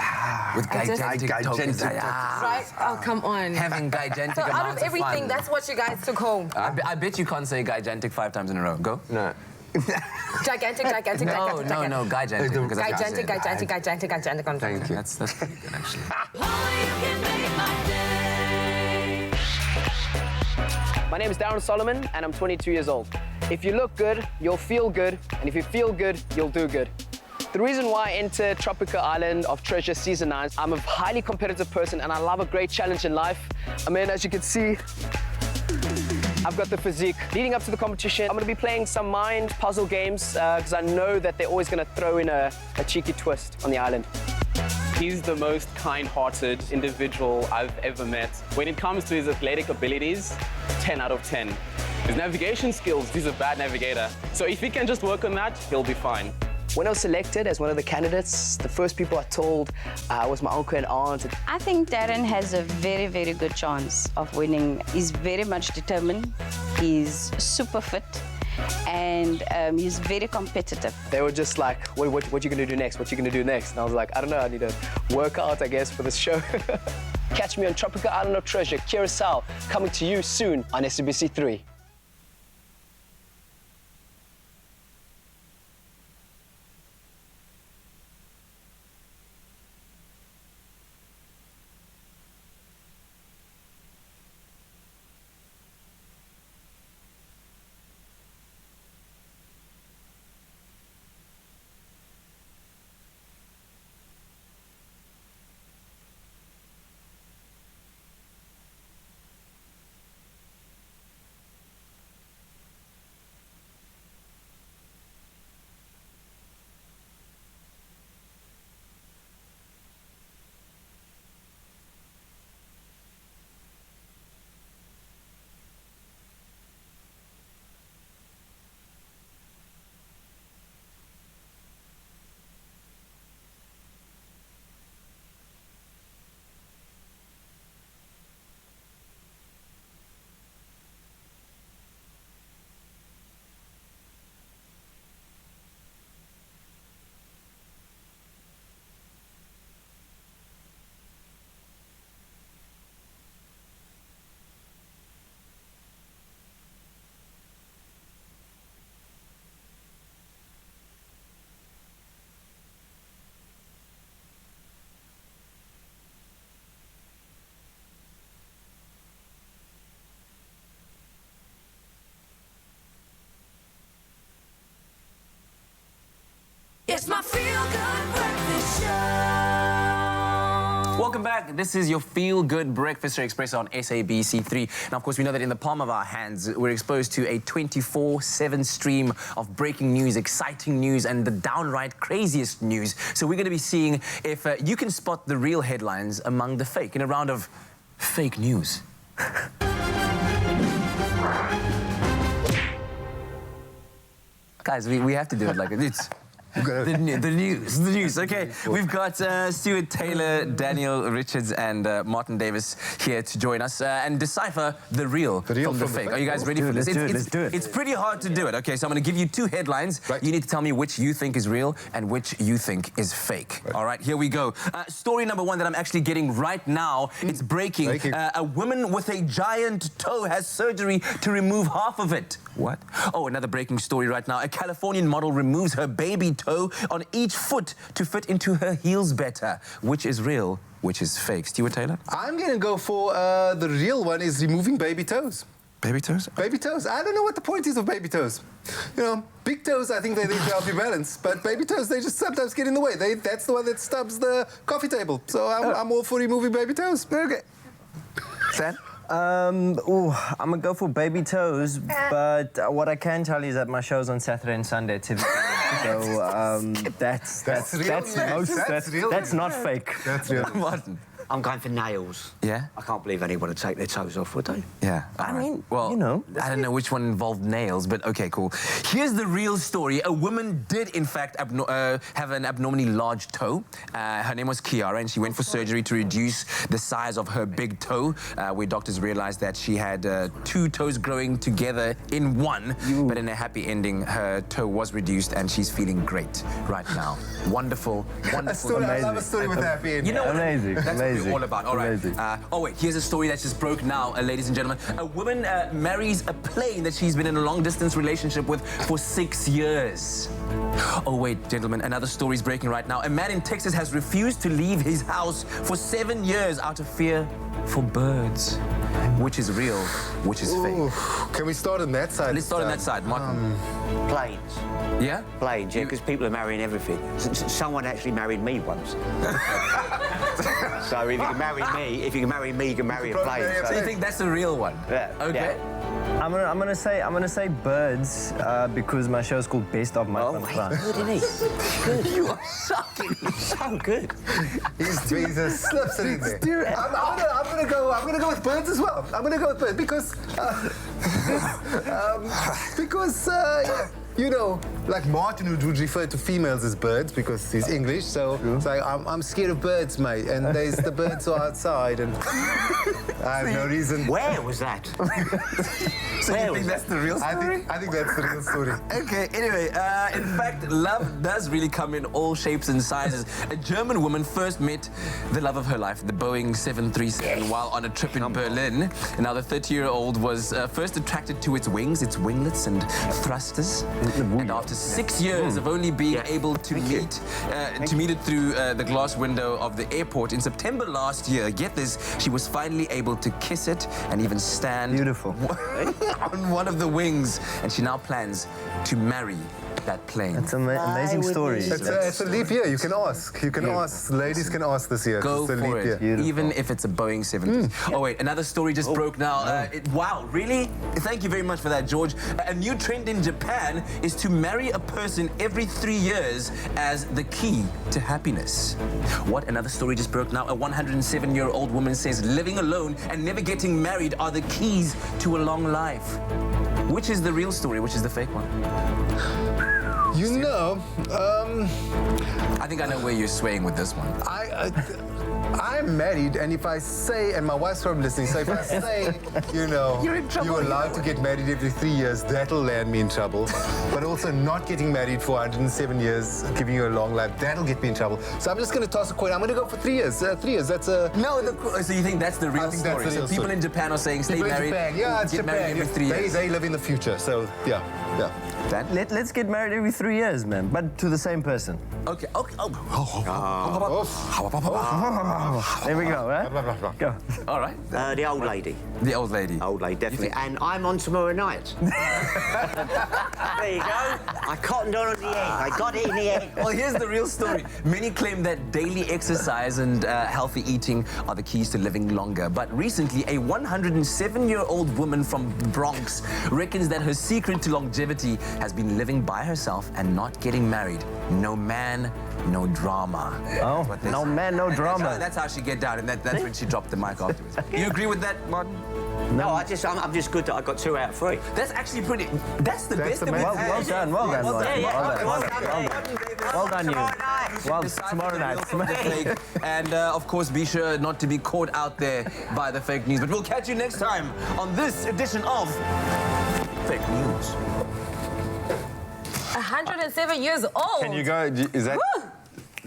With gigantic tortoises. Right? Oh, come on. Having gigantic so amounts out of everything, fun. that's what you guys took home. I bet you can't say gigantic 5 times in a row. Go. No. Gigantic. No, gigantic. Gigantic. Thank you. That's pretty good, actually. My name is Darren Solomon, and I'm 22 years old. If you look good, you'll feel good, and if you feel good, you'll do good. The reason why I entered Tropica Island of Treasure Season 9, I'm a highly competitive person, and I love a great challenge in life. I mean, as you can see, I've got the physique. Leading up to the competition, I'm going to be playing some mind puzzle games because I know that they're always going to throw in a cheeky twist on the island. He's the most kind-hearted individual I've ever met. When it comes to his athletic abilities, 10 out of 10. His navigation skills, he's a bad navigator. So if he can just work on that, he'll be fine. When I was selected as one of the candidates, the first people I told was my uncle and aunt. I think Darren has a very, very good chance of winning. He's very much determined. He's super fit. And he's very competitive. They were just like, what are you going to do next? What are you going to do next? And I was like, I don't know, I need to work out, I guess, for this show. Catch me on Tropica Island of Treasure, Curacao, coming to you soon on SABC 3. It's my feel-good breakfast show. Welcome back. This is your feel-good breakfast show, Expresso on SABC3. Now, of course, we know that in the palm of our hands, we're exposed to a 24/7 stream of breaking news, exciting news, and the downright craziest news. So we're going to be seeing if you can spot the real headlines among the fake in a round of fake news. Guys, we have to do it like it's... The news. Okay, we've got Stuart Taylor, Daniel Richards, and Martin Davis here to join us and decipher the real from the fake. Are you guys ready for this? Let's do it. It's pretty hard to do it. Okay, so I'm going to give you 2 headlines. Right. You need to tell me which you think is real and which you think is fake. Right. All right, here we go. Story number 1 that I'm actually getting right now. It's breaking. A woman with a giant toe has surgery to remove half of it. What? Oh, another breaking story right now. A Californian model removes her baby toe on each foot to fit into her heels better. Which is real, which is fake? Stuart Taylor? I'm going to go for the real one is removing baby toes. Baby toes? Baby toes. I don't know what the point is of baby toes. You know, big toes, I think they're there to help you balance, but baby toes, they just sometimes get in the way. That's the one that stubs the coffee table. So I'm all for removing baby toes. Okay. Sam? I'm gonna go for baby toes, but what I can tell you is that my show's on Saturday and Sunday at 7 p.m. So that's not fake. That's real. Martin? I'm going for nails. Yeah? I can't believe anyone would take their toes off, would they? Yeah. I mean, well, you know. I don't know which one involved nails, but okay, cool. Here's the real story. A woman did, in fact, have an abnormally large toe. Her name was Kiara, and she went for surgery to reduce the size of her big toe, where doctors realized that she had 2 toes growing together in one. But in a happy ending, her toe was reduced, and she's feeling great right now. Wonderful, wonderful. I love a story with a happy ending. You know what? Amazing. That's Amazing. what we're all about. All right. Oh, wait, here's a story that just broke now, ladies and gentlemen. A woman marries a plane that she's been in a long-distance relationship with for 6 years. Oh, wait, gentlemen, another story is breaking right now. A man in Texas has refused to leave his house for 7 years out of fear for birds. Which is real, which is fake. Can we start on that side? Let's start on that side, Martin. Planes. Yeah? Planes, yeah, because people are marrying everything. Someone actually married me once. So if you can marry me, you can marry a plane. So you think that's the real one? Yeah. Okay. Yeah. I'm gonna say birds because my show's called Best of My Fun Class. Good, isn't he? Good. You are sucking. So good. He's slips it in there. I'm gonna go with birds as well. I'm gonna go with birds because you know, like Martin would refer to females as birds because he's English, so it's like, I'm scared of birds, mate, and there's the birds are outside, and I have no reason. Where was that? So you think that's the real story? I think that's the real story. Okay, anyway, in fact, love does really come in all shapes and sizes. A German woman first met the love of her life, the Boeing 737, while on a trip in Berlin. Now, the 30-year-old was first attracted to its wings, its winglets and thrusters. And after 6 years of only being able to meet it through the glass window of the airport in September last year, get this, she was finally able to kiss it and even stand on one of the wings. And she now plans to marry that plane. That's an amazing story. It's a leap year. You can ask. You can ask. Ladies can ask this year. Go it's a for leap it, year. even if it's a Boeing 737. Oh, wait, another story just broke now. Wow, really? Thank you very much for that, George. A new trend in Japan is to marry a person every 3 years as the key to happiness. What? Another story just broke now. A 107-year-old woman says living alone and never getting married are the keys to a long life. Which is the real story? Which is the fake one? You know, I think I know where you're swaying with this one. I'm married, and if I say, and my wife's probably listening, so if I say, you know, you're allowed to get married every 3 years, that'll land me in trouble. But also not getting married for 107 years, giving you a long life, that'll get me in trouble. So I'm just going to toss a coin. I'm going to go for 3 years. 3 years, that's a... No, so you think that's the real story? That's the real People in Japan are saying stay married, it's get married every 3 years. They live in the future, so yeah. Let's get married every 3 years, man, but to the same person. Okay. There we go, right? Go. All right. The old lady. The old lady. Old lady, definitely. And I'm on tomorrow night. There you go. I cottoned on the egg. I got it in the egg. Well, here's the real story. Many claim that daily exercise and healthy eating are the keys to living longer. But recently, a 107-year-old woman from the Bronx reckons that her secret to longevity has been living by herself and not getting married. No man, no drama. Oh, no man, no drama. That's how she get down, and that's when she dropped the mic afterwards. You agree with that, Martin? No, I'm just good that I got 2 out of 3. That's actually pretty. That's the best. Well done, Martin. Well done, you. Well, tomorrow night. And of course, be sure not to be caught out there by the fake news. But we'll catch you next time on this edition of Fake News. 107 years old. Can you go? Is that? Woo!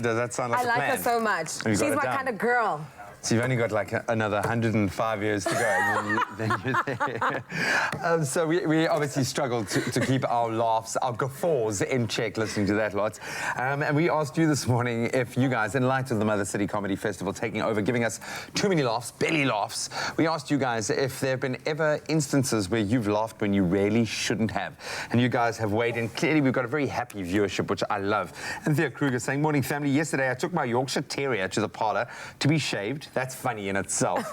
Does that sound like I a like plan? her so much. You She's got it my down. kind of girl. So you've only got like another 105 years to go, and then you're there. So we obviously struggled to keep our laughs, our guffaws in check listening to that lot. And we asked you this morning if you guys, in light of the Mother City Comedy Festival taking over, giving us too many laughs, belly laughs, we asked you guys if there have been ever instances where you've laughed when you really shouldn't have. And you guys have weighed in. Clearly, we've got a very happy viewership, which I love. And Thea Kruger saying, morning family, yesterday I took my Yorkshire Terrier to the parlour to be shaved. That's funny in itself.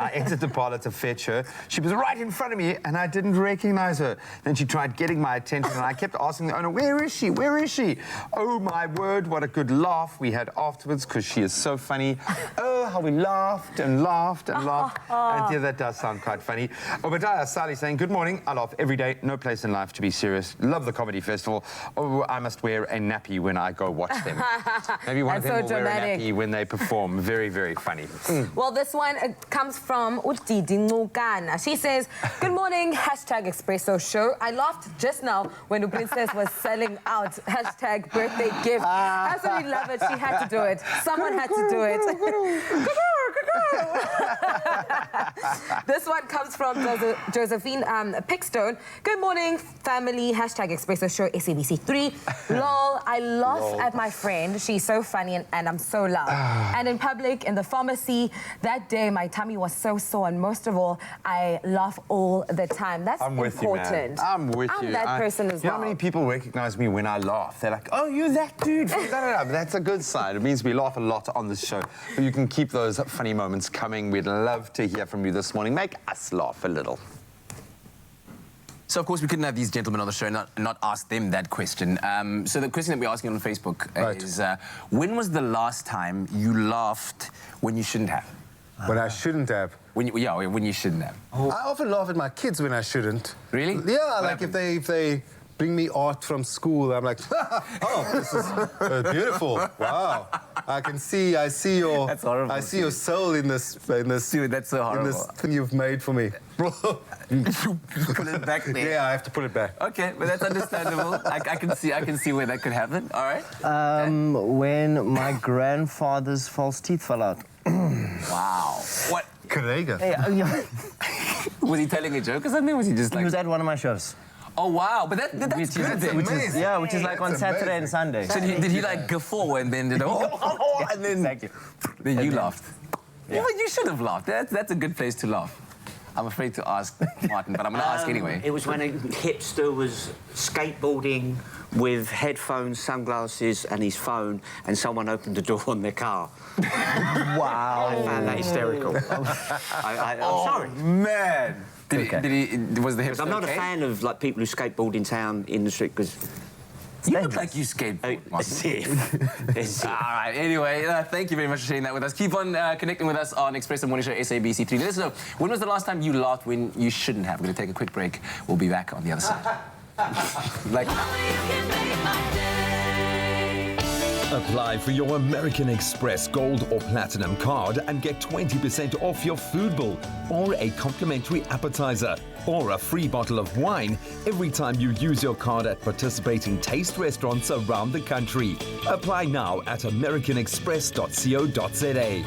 I entered the parlour to fetch her. She was right in front of me and I didn't recognize her. Then she tried getting my attention and I kept asking the owner, where is she? Where is she? Oh my word, what a good laugh we had afterwards because she is so funny. Oh, how we laughed and laughed and laughed. And yeah, that does sound quite funny. Obadiah Sally saying, good morning. I laugh every day. No place in life to be serious. Love the comedy festival. Oh, I must wear a nappy when I go watch them. Maybe one of them will wear a nappy when they perform. Very, very funny. Well, this one comes from Utidi Ngugana. She says, good morning, #Expresso show. I laughed just now when the princess was selling out #birthday gift. Absolutely love it. She had to do it. Someone had to do it. This one comes from Josephine Pickstone. Good morning, family. #Expresso show, SABC3. Lol, I laugh at my friend. She's so funny and I'm so loud. And in public, in the pharmacy, that day my tummy was so sore, and most of all, I laugh all the time. That's important. I'm with you. I'm that person as well. How many people recognize me when I laugh? They're like, oh, you're that dude. That's a good sign. It means we laugh a lot on this show. But you can keep those funny moments coming. We'd love to hear from you this morning. Make us laugh a little. So, of course, we couldn't have these gentlemen on the show and not ask them that question. So the question that we're asking on Facebook is, when was the last time you laughed when you shouldn't have? When I shouldn't have? When you shouldn't have. I often laugh at my kids when I shouldn't. Really? Yeah, like if they bring me art from school, I'm like, oh, this is beautiful. Wow. I see your that's horrible, I see your soul in this dude, that's so horrible. in this thing you've made for me. Put it back there. Yeah, I have to put it back. Okay, but that's understandable. I can see where that could happen. All right. When my grandfather's false teeth fell out. Wow. What? Correga. Was he telling a joke or something? Was he just like? He was at one of my shows. Oh wow! But that's good then. Which is like on Saturday and Sunday. So did he like guffaw and then did and then thank you. Then you laughed. Yeah. Well, you should have laughed. That's a good place to laugh. I'm afraid to ask Martin, but I'm going to ask anyway. It was when a hipster was skateboarding with headphones, sunglasses and his phone, and someone opened the door on their car. Wow. I found that hysterical. I'm sorry. Man. Was the hipster I'm not a fan of like people who skateboard in town in the street because. You look like you skateboard, Martin. All right, anyway, thank you very much for sharing that with us. Keep on connecting with us on Expresso Morning Show, SABC3. Let us know, when was the last time you laughed when you shouldn't have? We're going to take a quick break. We'll be back on the other side. Apply for your American Express Gold or Platinum card and get 20% off your food bill, or a complimentary appetizer, or a free bottle of wine every time you use your card at participating taste restaurants around the country. Apply now at americanexpress.co.za.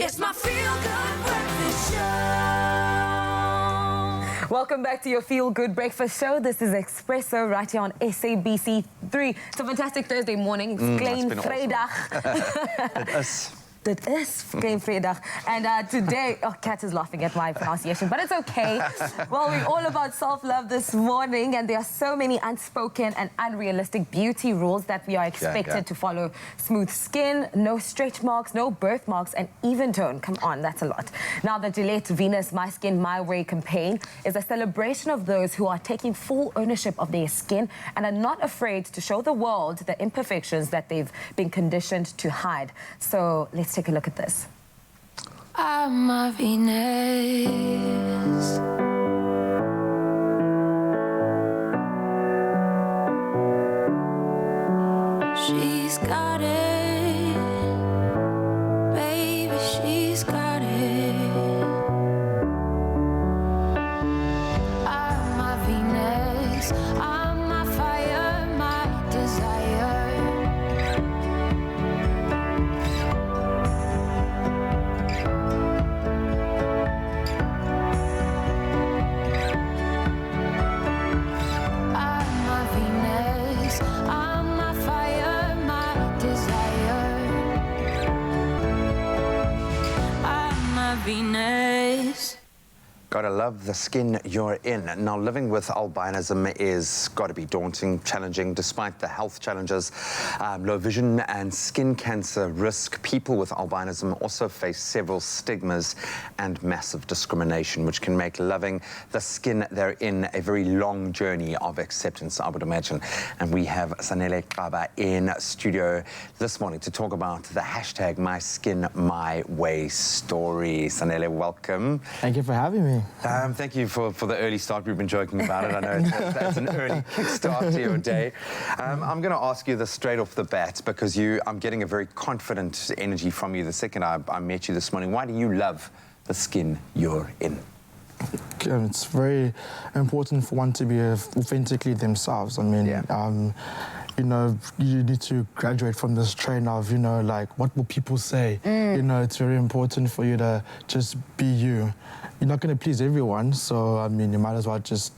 It's my feel-good breakfast show. Welcome back to your Feel Good Breakfast Show. This is Expresso right here on SABC 3. It's a fantastic Thursday morning. It's Klein Vrijdag. Dit is Klein Vrijdag. And today, Kat is laughing at my pronunciation, but it's okay. Well, we're all about self-love this morning, and there are so many unspoken and unrealistic beauty rules that we are expected to follow. Smooth skin, no stretch marks, no birthmarks, and even tone. Come on, that's a lot. Now, the Gillette Venus My Skin My Way campaign is a celebration of those who are taking full ownership of their skin and are not afraid to show the world the imperfections that they've been conditioned to hide. So let's take a look at this. I'm a Venus. She's got it, baby, she's got it. I'm a Venus, I'm my fire, my desire. Venus. Gotta love the skin you're in. Now, living with albinism is got to be daunting, challenging. Despite the health challenges, low vision and skin cancer risk, people with albinism also face several stigmas and massive discrimination, which can make loving the skin they're in a very long journey of acceptance, I would imagine. And we have Sanele Kaba in studio this morning to talk about the hashtag My Skin My Way story. Sanele, welcome. Thank you for having me. Thank you for the early start. We've been joking about it. I know it's an early kickstart to your day. I'm going to ask you this straight off the bat because I'm getting a very confident energy from you the second I met you this morning. Why do you love the skin you're in? It's very important for one to be authentically themselves. I mean, you know, you need to graduate from this train of, you know, like, what will people say? You know, it's very important for you to just be you. You're not going to please everyone, so, I mean, you might as well just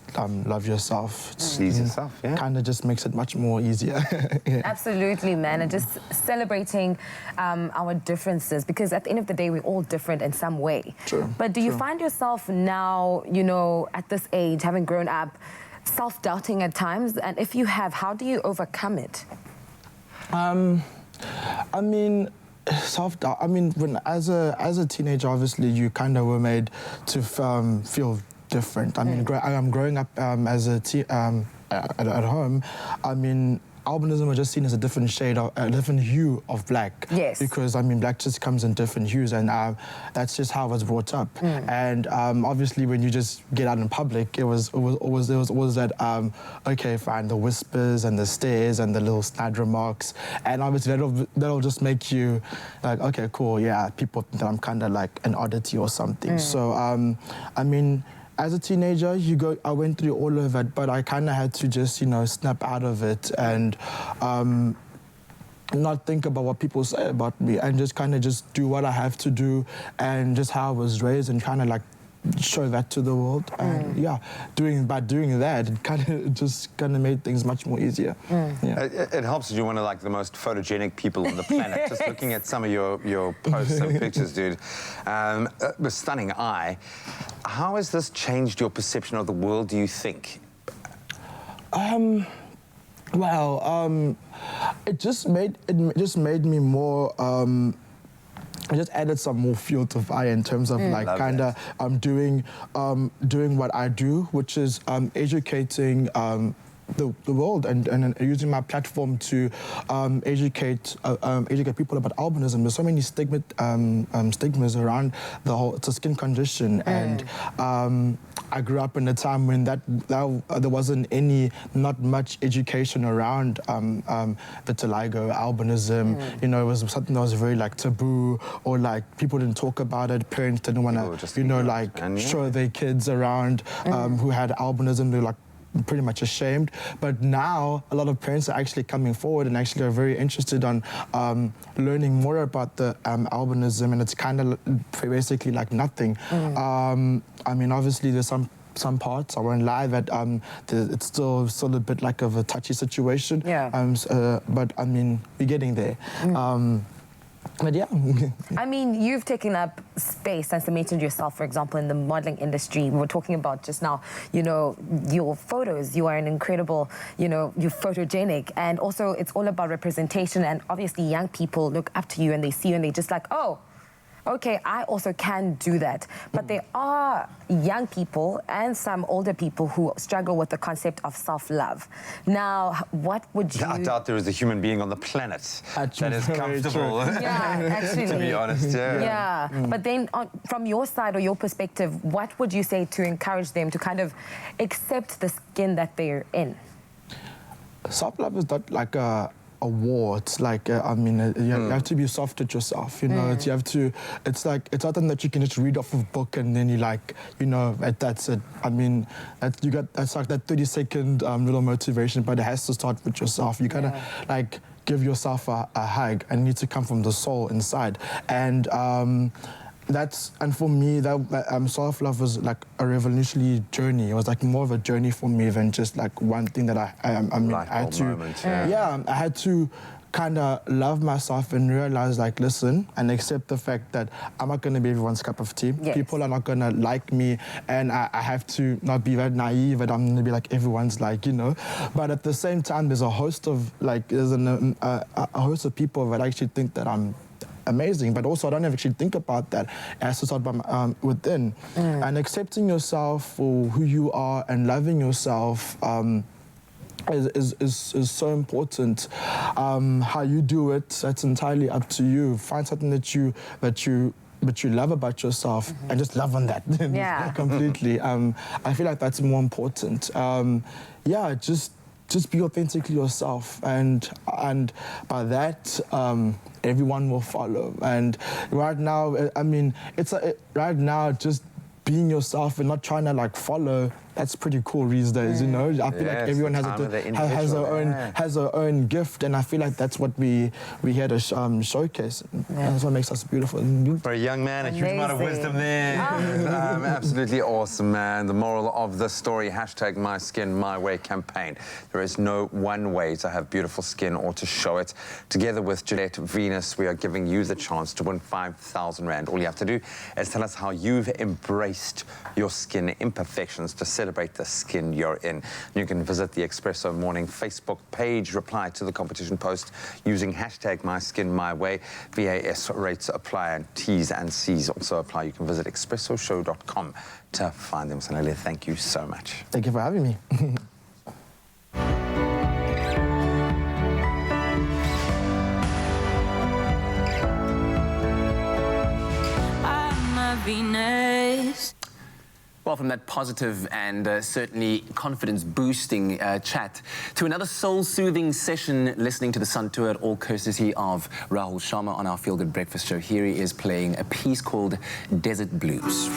love yourself. Please yourself, yeah. Kind of just makes it much more easier. Absolutely, man, and just celebrating our differences, because at the end of the day, we're all different in some way. True. But do you find yourself now, you know, at this age, having grown up, self-doubting at times? And if you have, how do you overcome it? I mean, self-doubt. I mean, as a teenager, obviously, you kind of were made to feel different. I mean, I'm growing up as a at home. I mean, albinism was just seen as a different shade, a different hue of black. Yes. Because, I mean, black just comes in different hues, and that's just how I was brought up. And obviously, when you just get out in public, there was always that, okay, fine, the whispers and the stares and the little snide remarks. And obviously, that'll just make you like, okay, cool, yeah, people think that I'm kind of like an oddity or something. So, I mean, as a teenager, I went through all of it, but I kind of had to just, you know, snap out of it and not think about what people say about me and just kind of just do what I have to do and just how I was raised and kind of like show that to the world. And yeah, by doing that, it kind of just made things much more easier. Yeah. It helps that you're one of like the most photogenic people on the planet. Just looking at some of your posts and pictures, dude, with stunning eye. How has this changed your perception of the world, do you think? Well, it just made me more. I just added some more fuel to fire in terms of like kind of doing what I do, which is educating the world and using my platform to educate people about albinism. There's so many stigmas around it's a skin condition, and I grew up in a time when there wasn't not much education around vitiligo, albinism. You know, it was something that was very like taboo, or like people didn't talk about it. Parents didn't want to, you know, like show their kids around who had albinism. They're like, pretty much ashamed. But now a lot of parents are actually coming forward and actually are very interested on learning more about the albinism, and it's kind of basically like nothing. I mean, obviously there's some parts, I won't lie, that it's still a bit like of a touchy situation. But I mean, we're getting there. But yeah. I mean, you've taken up space and cemented yourself, for example, in the modeling industry. We were talking about just now, you know, your photos. You are an incredible, you know, you're photogenic. And also, it's all about representation. And obviously, young people look up to you and they see you and they're just like, oh, okay, I also can do that. But there are young people and some older people who struggle with the concept of self-love. Now, what would you... I doubt there is a human being on the planet that is comfortable. Yeah, actually. To be honest, Yeah. But then from your side or your perspective, what would you say to encourage them to kind of accept the skin that they're in? Self-love is not like a war. It's like, I mean, you have to be soft with yourself, you know. You have to, it's like, it's not something that you can just read off a book and then you like, you know, that's it. I mean, that's like that 30-second little motivation, but it has to start with yourself. You gotta like give yourself a hug, and it needs to come from the soul inside. And and for me, that self-love was like a revolutionary journey. It was like more of a journey for me than just like one thing that I had to, I had to kind of love myself and realize, like, listen, and accept the fact that I'm not going to be everyone's cup of tea. People are not going to like me, and I have to not be that naive that I'm going to be like everyone's, like, you know. But at the same time, there's a host of a host of people that actually think that I'm amazing, but also I don't actually think about that. It has to start by within. And accepting yourself for who you are and loving yourself is so important. How you do it, that's entirely up to you. Find something that you love about yourself and just love on that completely. I feel like that's more important. Just be authentically yourself, and by that, everyone will follow. And right now, I mean, right now, just being yourself and not trying to like follow, that's pretty cool these days, you know. I feel like everyone has their own gift, and I feel like that's what we here to showcase. That's what makes us beautiful. For a young man, a huge amount of wisdom there. Absolutely awesome, man. The moral of the story, #MySkinMyWay campaign. There is no one way to have beautiful skin or to show it. Together with Gillette Venus, we are giving you the chance to win 5,000 Rand. All you have to do is tell us how you've embraced your skin imperfections to celebrate the skin you're in. You can visit the Expresso Morning Facebook page, reply to the competition post using #MySkinMyWay. VAS rates apply and T's and C's also apply. You can visit expressoshow.com to find them. Sanele, thank you so much. Thank you for having me. Venus. Well, from that positive and certainly confidence-boosting chat to another soul-soothing session listening to the Sun Tour, all courtesy of Rahul Sharma on our Feel Good Breakfast show. Here he is playing a piece called Desert Blues.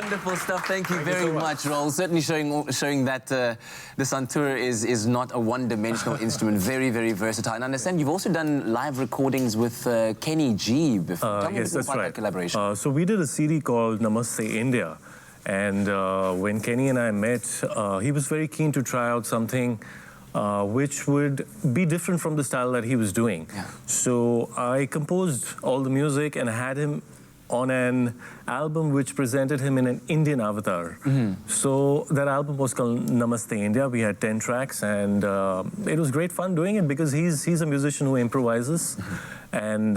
Wonderful stuff. Thank you very much, Roll. Certainly showing that the santoor is not a one-dimensional instrument. Very, very versatile. And I understand you've also done live recordings with Kenny G before. Tell me Yes, that's about right. that collaboration. So we did a CD called Namaste India. And when Kenny and I met, he was very keen to try out something which would be different from the style that he was doing. Yeah. So I composed all the music and had him on an album which presented him in an Indian avatar. So that album was called Namaste India. We had 10 tracks, and it was great fun doing it because he's a musician who improvises. And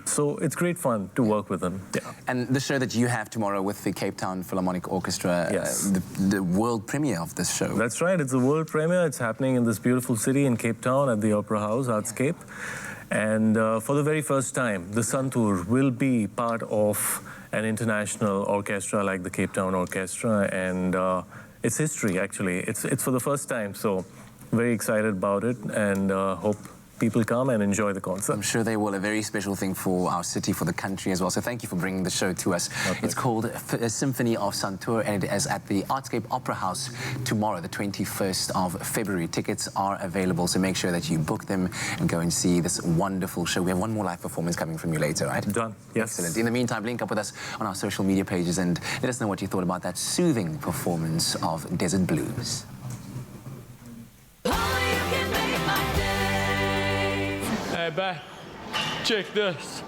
so it's great fun to work with him. Yeah. And the show that you have tomorrow with the Cape Town Philharmonic Orchestra, yes. The world premiere of this show. That's right, it's a world premiere. It's happening in this beautiful city in Cape Town at the Opera House, Artscape. And for the very first time, the santoor will be part of an international orchestra like the Cape Town Orchestra, and it's history, actually. It's for the first time, so very excited about it, and hope people come and enjoy the concert. I'm sure they will. A very special thing for our city, for the country as well. So thank you for bringing the show to us. It's called a Symphony of Santoor, and it is at the Artscape Opera House tomorrow, the 21st of February. Tickets are available, so make sure that you book them and go and see this wonderful show. We have one more live performance coming from you later, right? Done. Yes. Excellent. In the meantime, link up with us on our social media pages and let us know what you thought about that soothing performance of Desert Blues. Hey, babe, check this.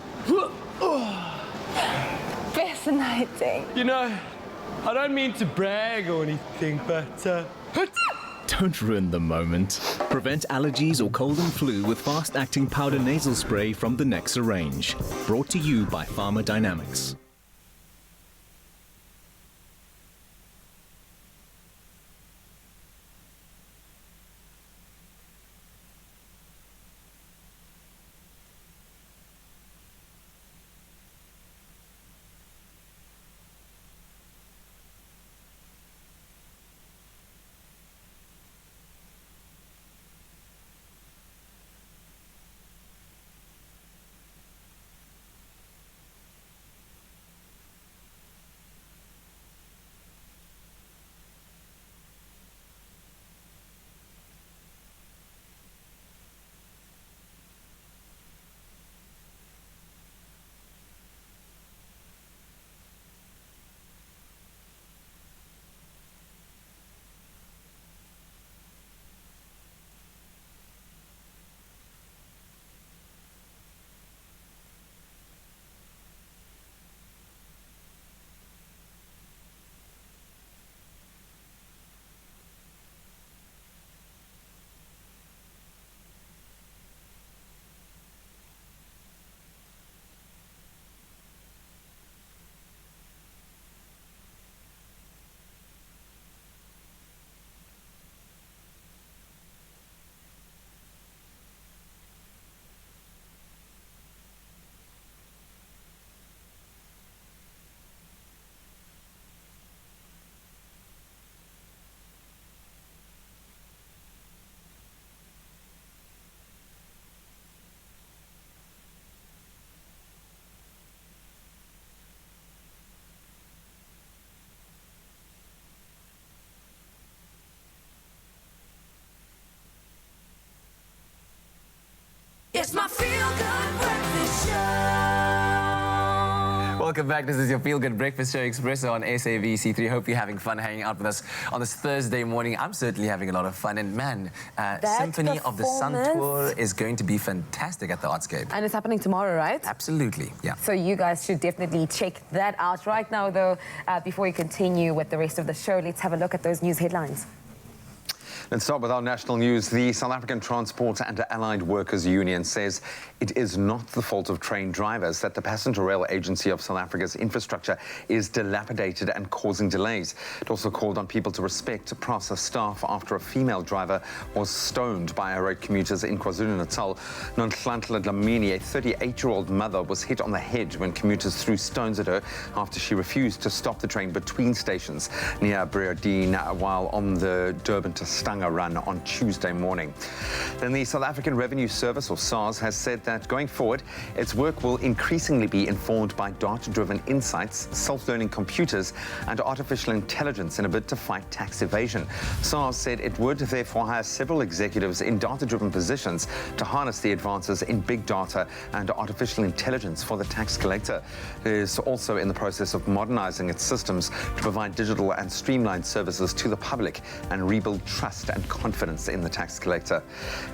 Fascinating. You know, I don't mean to brag or anything, but Don't ruin the moment. Prevent allergies or cold and flu with fast-acting powder nasal spray from the Nexa range. Brought to you by Pharmadynamics. It's my feel-good breakfast show. Welcome back. This is your Feel Good Breakfast Show, Expresso on SABC3. Hope you're having fun hanging out with us on this Thursday morning. I'm certainly having a lot of fun. And man, Symphony of the Santoor is going to be fantastic at the Artscape. And it's happening tomorrow, right? Absolutely, yeah. So you guys should definitely check that out. Right now, though, before we continue with the rest of the show, let's have a look at those news headlines. Let's start with our national news. The South African Transport and Allied Workers Union says it is not the fault of train drivers that the Passenger Rail Agency of South Africa's infrastructure is dilapidated and causing delays. It also called on people to respect PRASA staff after a female driver was stoned by irate commuters in KwaZulu-Natal. Nonhlanhla Dlamini, a 38-year-old mother, was hit on the head when commuters threw stones at her after she refused to stop the train between stations near Breodine while on the Durban to Stanger hunger run on Tuesday morning. Then the South African Revenue Service, or SARS, has said that going forward, its work will increasingly be informed by data-driven insights, self-learning computers, and artificial intelligence in a bid to fight tax evasion. SARS said it would therefore hire several executives in data-driven positions to harness the advances in big data and artificial intelligence for the tax collector. It is also in the process of modernizing its systems to provide digital and streamlined services to the public and rebuild trust and confidence in the tax collector.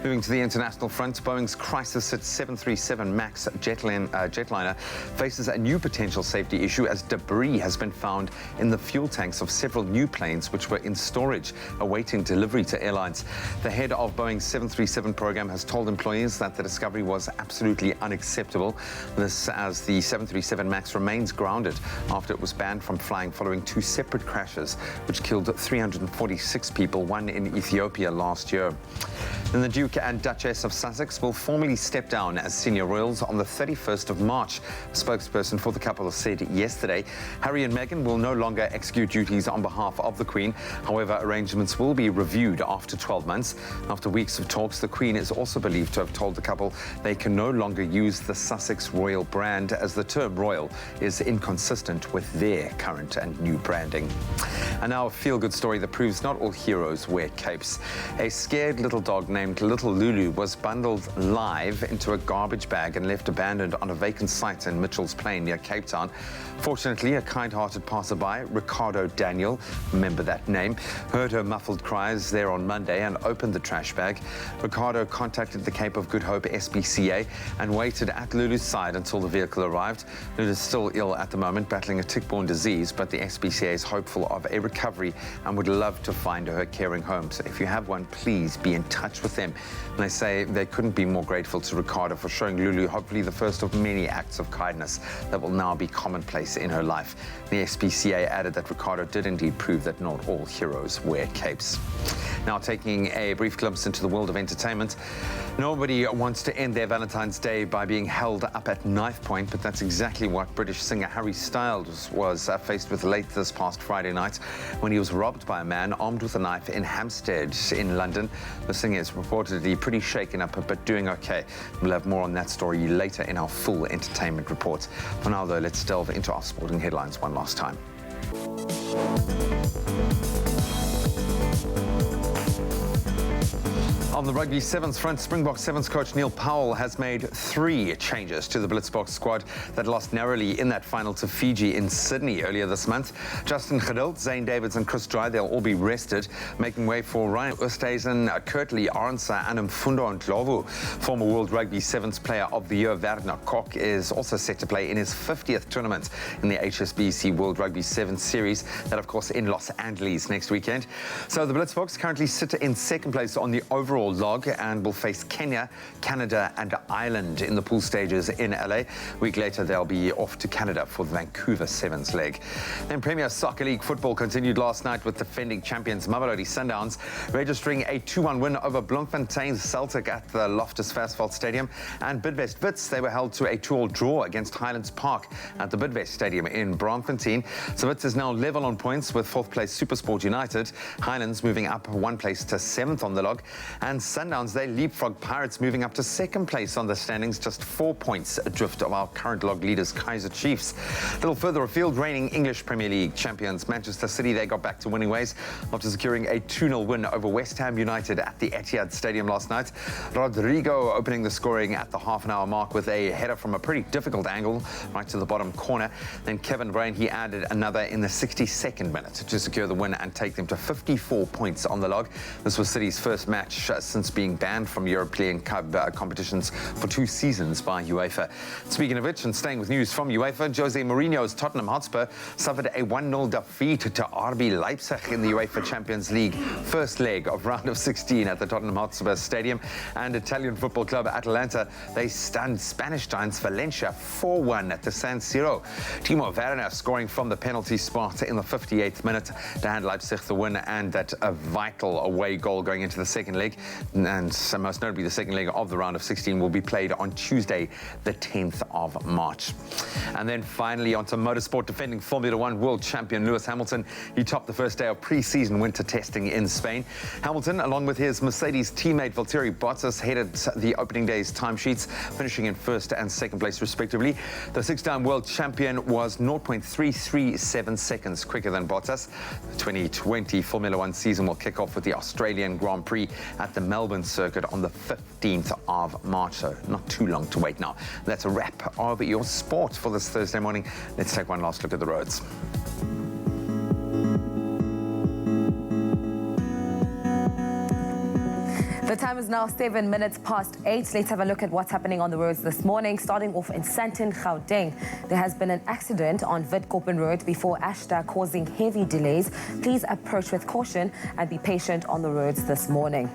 Moving to the international front, Boeing's crisis-hit 737 MAX jetliner faces a new potential safety issue as debris has been found in the fuel tanks of several new planes which were in storage awaiting delivery to airlines. The head of Boeing's 737 program has told employees that the discovery was absolutely unacceptable. This as the 737 MAX remains grounded after it was banned from flying following two separate crashes which killed 346 people, one in Ethiopia last year. Then the Duke and Duchess of Sussex will formally step down as senior royals on the 31st of March. A spokesperson for the couple said yesterday Harry and Meghan will no longer execute duties on behalf of the Queen. However, arrangements will be reviewed after 12 months. After weeks of talks, the Queen is also believed to have told the couple they can no longer use the Sussex royal brand as the term royal is inconsistent with their current and new branding. And now a feel-good story that proves not all heroes wear capes. A scared little dog named Little Lulu was bundled live into a garbage bag and left abandoned on a vacant site in Mitchell's Plain near Cape Town. Fortunately, a kind-hearted passerby, Ricardo Daniel, remember that name, heard her muffled cries there on Monday and opened the trash bag. Ricardo contacted the Cape of Good Hope SPCA and waited at Lulu's side until the vehicle arrived. Lulu is still ill at the moment, battling a tick-borne disease, but the SPCA is hopeful of a recovery and would love to find her caring home. So if you have one, please be in touch with them. And they say they couldn't be more grateful to Ricardo for showing Lulu hopefully the first of many acts of kindness that will now be commonplace in her life. The SPCA added that Ricardo did indeed prove that not all heroes wear capes. Now, taking a brief glimpse into the world of entertainment, nobody wants to end their Valentine's Day by being held up at knife point, but that's exactly what British singer Harry Styles was faced with late this past Friday night when he was robbed by a man armed with a knife in Hampstead in London. The singer is reportedly pretty shaken up, but doing okay. We'll have more on that story later in our full entertainment report. For now, though, let's delve into our sporting headlines one last time. On the Rugby Sevens front, Springbok Sevens coach Neil Powell has made 3 changes to the Blitzboks squad that lost narrowly in that final to Fiji in Sydney earlier this month. Justin Geduld, Zane Davids and Chris Dry, they'll all be rested, making way for Ryan Oosthuizen, Kurtley Arnsa and Mfundo Ndlovu. Former World Rugby Sevens Player of the Year Werner Kok is also set to play in his 50th tournament in the HSBC World Rugby Sevens Series, that of course in Los Angeles next weekend. So the Blitzboks currently sit in second place on the overall log and will face Kenya, Canada and Ireland in the pool stages in LA. A week later, they'll be off to Canada for the Vancouver Sevens leg. Then Premier Soccer League football continued last night with defending champions Mamelodi Sundowns registering a 2-1 win over Bloemfontein's Celtic at the Loftus Versfeld Stadium, and Bidvest Wits, they were held to a 2-2 draw against Highlands Park at the Bidvest Stadium in Braamfontein. So Wits is now level on points with 4th place Supersport United. Highlands moving up 1 place to 7th on the log, and Sundowns, they leapfrog Pirates, moving up to 2nd place on the standings, just 4 points adrift of our current log leaders, Kaizer Chiefs. A little further afield, reigning English Premier League champions Manchester City, they got back to winning ways after securing a 2-0 win over West Ham United at the Etihad Stadium last night. Rodrigo opening the scoring at the half-an-hour mark with a header from a pretty difficult angle right to the bottom corner. Then Kevin Bryan, he added another in the 62nd minute to secure the win and take them to 54 points on the log. This was City's first match since being banned from European competitions for 2 seasons by UEFA. Speaking of which, and staying with news from UEFA, Jose Mourinho's Tottenham Hotspur suffered a 1-0 defeat to RB Leipzig in the UEFA Champions League first leg of round of 16 at the Tottenham Hotspur Stadium. And Italian football club Atalanta, they stunned Spanish giants Valencia 4-1 at the San Siro. Timo Werner scoring from the penalty spot in the 58th minute to hand Leipzig the win and that a vital away goal going into the second leg. and so most notably the second leg of the round of 16 will be played on Tuesday, the 10th of March. And then finally onto motorsport, defending Formula One world champion Lewis Hamilton. He topped the first day of pre-season winter testing in Spain. Hamilton, along with his Mercedes teammate Valtteri Bottas, headed the opening day's timesheets, finishing in first and second place respectively. The six-time world champion was 0.337 seconds quicker than Bottas. The 2020 Formula One season will kick off with the Australian Grand Prix at the Melbourne circuit on the 15th of March, so not too long to wait now. That's a wrap of your sport for this Thursday morning. Let's take one last look at the roads. The time is now 7 minutes past 8. Let's have a look at what's happening on the roads this morning. Starting off in Sandton, Gauteng. There has been an accident on Witkoppen Road before Ashta, causing heavy delays. Please approach with caution and be patient on the roads this morning.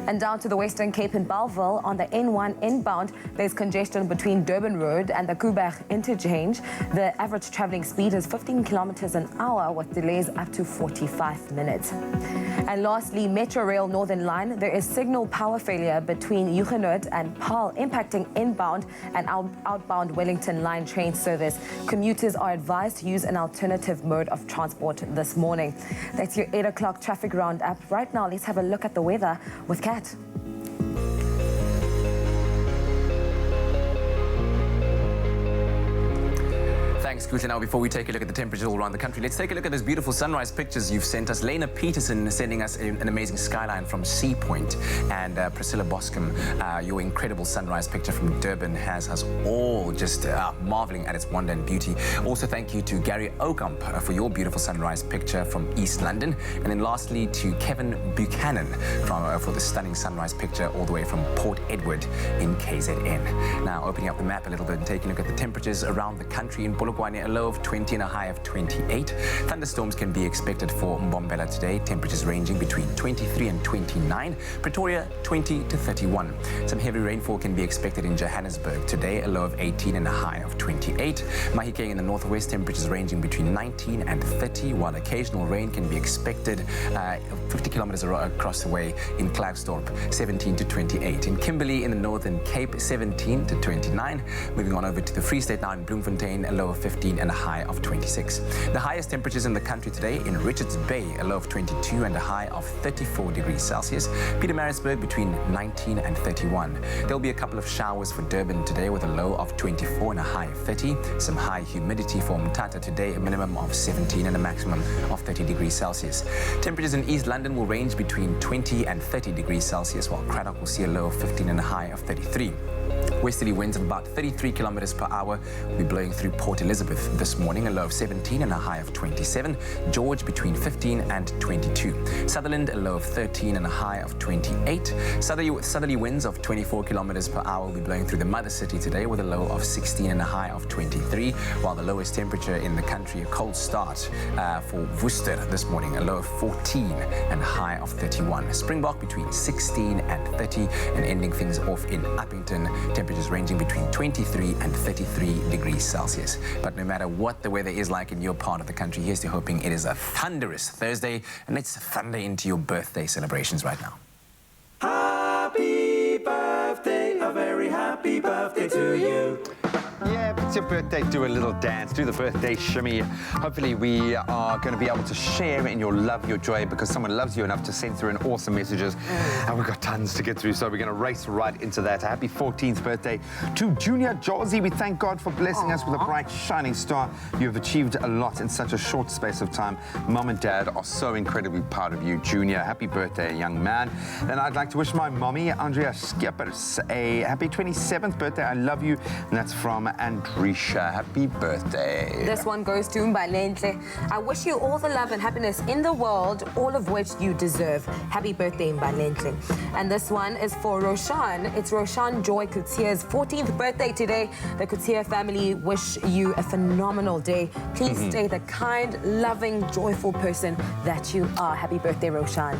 And down to the Western Cape in Bellville, on the N1 inbound, there's congestion between Durban Road and the Kuberg interchange. The average traveling speed is 15 kilometers an hour with delays up to 45 minutes. And lastly, Metro Rail Northern Line, there is signal power failure between Huguenot and Paarl, impacting inbound and outbound Wellington Line train service. Commuters are advised to use an alternative mode of transport this morning. That's your 8 o'clock traffic roundup. Right now, let's have a look at the weather with Kat. Thanks, Kuta. Now, before we take a look at the temperatures all around the country, let's take a look at those beautiful sunrise pictures you've sent us. Lena Peterson sending us an amazing skyline from Sea Point, and Priscilla Boscombe, your incredible sunrise picture from Durban has us all just marveling at its wonder and beauty. Also, thank you to Gary Okamp for your beautiful sunrise picture from East London. And then lastly, to Kevin Buchanan for the stunning sunrise picture all the way from Port Edward in KZN. Now, opening up the map a little bit and taking a look at the temperatures around the country. In Polokwane, a low of 20 and a high of 28. Thunderstorms can be expected for Mbombela today. Temperatures ranging between 23 and 29. Pretoria, 20 to 31. Some heavy rainfall can be expected in Johannesburg today. A low of 18 and a high of 28. Mahikeng in the northwest, temperatures ranging between 19 and 30, while occasional rain can be expected 50 kilometers across the way in Klerksdorp, 17 to 28. In Kimberley in the Northern Cape, 17 to 29. Moving on over to the Free State now in Bloemfontein, a low of 15 and a high of 26. The highest temperatures in the country today in Richards Bay, a low of 22 and a high of 34 degrees Celsius. Pietermaritzburg between 19 and 31. There'll be a couple of showers for Durban today with a low of 24 and a high of 30. Some high humidity for Mthatha today, a minimum of 17 and a maximum of 30 degrees Celsius. Temperatures in East London will range between 20 and 30 degrees Celsius, while Cradock will see a low of 15 and a high of 33. Westerly winds of about 33 kilometers per hour will be blowing through Port Elizabeth this morning, a low of 17 and a high of 27. George between 15 and 22. Sutherland, a low of 13 and a high of 28. Southerly winds of 24 kilometers per hour will be blowing through the mother city today with a low of 16 and a high of 23, while the lowest temperature in the country, a cold start for Worcester this morning, a low of 14 and a high of 31. Springbok between 16 and 30, and ending things off in Uppington, temperatures ranging between 23 and 33 degrees Celsius. But no matter what the weather is like in your part of the country, here's to hoping it is a thunderous Thursday, and let's thunder into your birthday celebrations right now. Happy birthday, a very happy birthday to you. Yeah, if it's your birthday, do a little dance, do the birthday shimmy. Hopefully we are going to be able to share in your love, your joy, because someone loves you enough to send through an awesome messages. And we've got tons to get through, so we're going to race right into that. A happy 14th birthday to Junior Josie. We thank God for blessing us with a bright, shining star. You have achieved a lot in such a short space of time. Mom and Dad are so incredibly proud of you, Junior. Happy birthday, young man. And I'd like to wish my mommy, Andrea Skippers, a happy 27th birthday. I love you. And that's from Andrisha. Happy birthday. This one goes to Mbalenhle. I wish you all the love and happiness in the world, all of which you deserve. Happy birthday, Mbalenhle. And this one is for Roshan. It's Roshan Joy Kutier's 14th birthday today. The Kutier family wish you a phenomenal day. Please stay the kind, loving, joyful person that you are. Happy birthday, Roshan.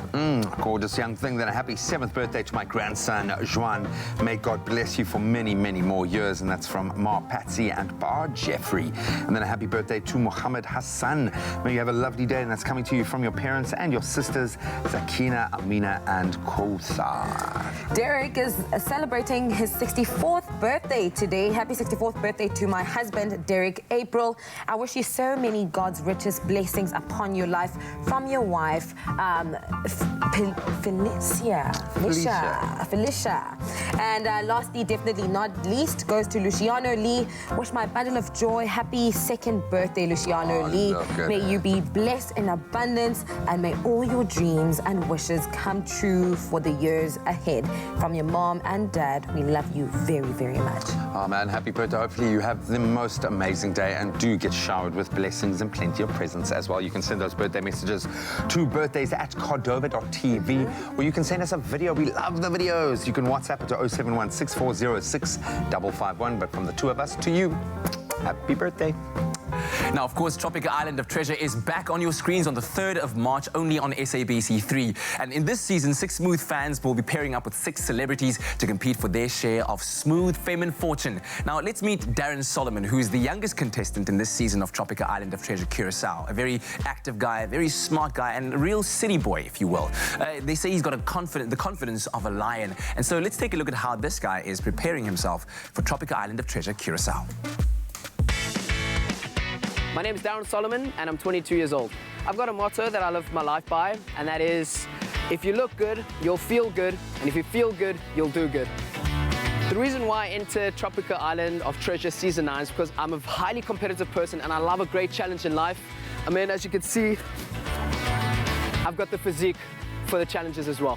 Gorgeous young thing. Then a happy 7th birthday to my grandson, Juan. May God bless you for many, many more years. And that's from Mark Bar Patsy and Bar Jeffrey. And then a happy birthday to Mohammed Hassan. May you have a lovely day, and that's coming to you from your parents and your sisters, Zakina, Amina, and Kothar. Derek is celebrating his 64th birthday today. Happy 64th birthday to my husband, Derek April. I wish you so many God's richest blessings upon your life from your wife, Felicia. And lastly, definitely not least, goes to Luciano Lee. Wish my bundle of joy happy second birthday, Luciano Lee. May you be blessed in abundance, and may all your dreams and wishes come true for the years ahead. From your mom and dad, we love you very, very much. Oh man, happy birthday. Hopefully you have the most amazing day and do get showered with blessings and plenty of presents as well. You can send those birthday messages to birthdays@cordova.tv, or you can send us a video. We love the videos. You can WhatsApp it to 071-6406-551. But from the two of us to you, happy birthday. Now, of course, Tropica Island of Treasure is back on your screens on the 3rd of March, only on SABC3. And in this season, 6 Smooth fans will be pairing up with 6 celebrities to compete for their share of Smooth fame and fortune. Now, let's meet Darren Solomon, who is the youngest contestant in this season of Tropica Island of Treasure Curacao. A very active guy, a very smart guy, and a real city boy, if you will. They say he's got the confidence of a lion. And so let's take a look at how this guy is preparing himself for Tropica Island of Treasure Curacao. My name is Darren Solomon, and I'm 22 years old. I've got a motto that I live my life by, and that is, if you look good, you'll feel good, and if you feel good, you'll do good. The reason why I entered Tropica Island of Treasure Season 9 is because I'm a highly competitive person, and I love a great challenge in life. I mean, as you can see, I've got the physique for the challenges as well.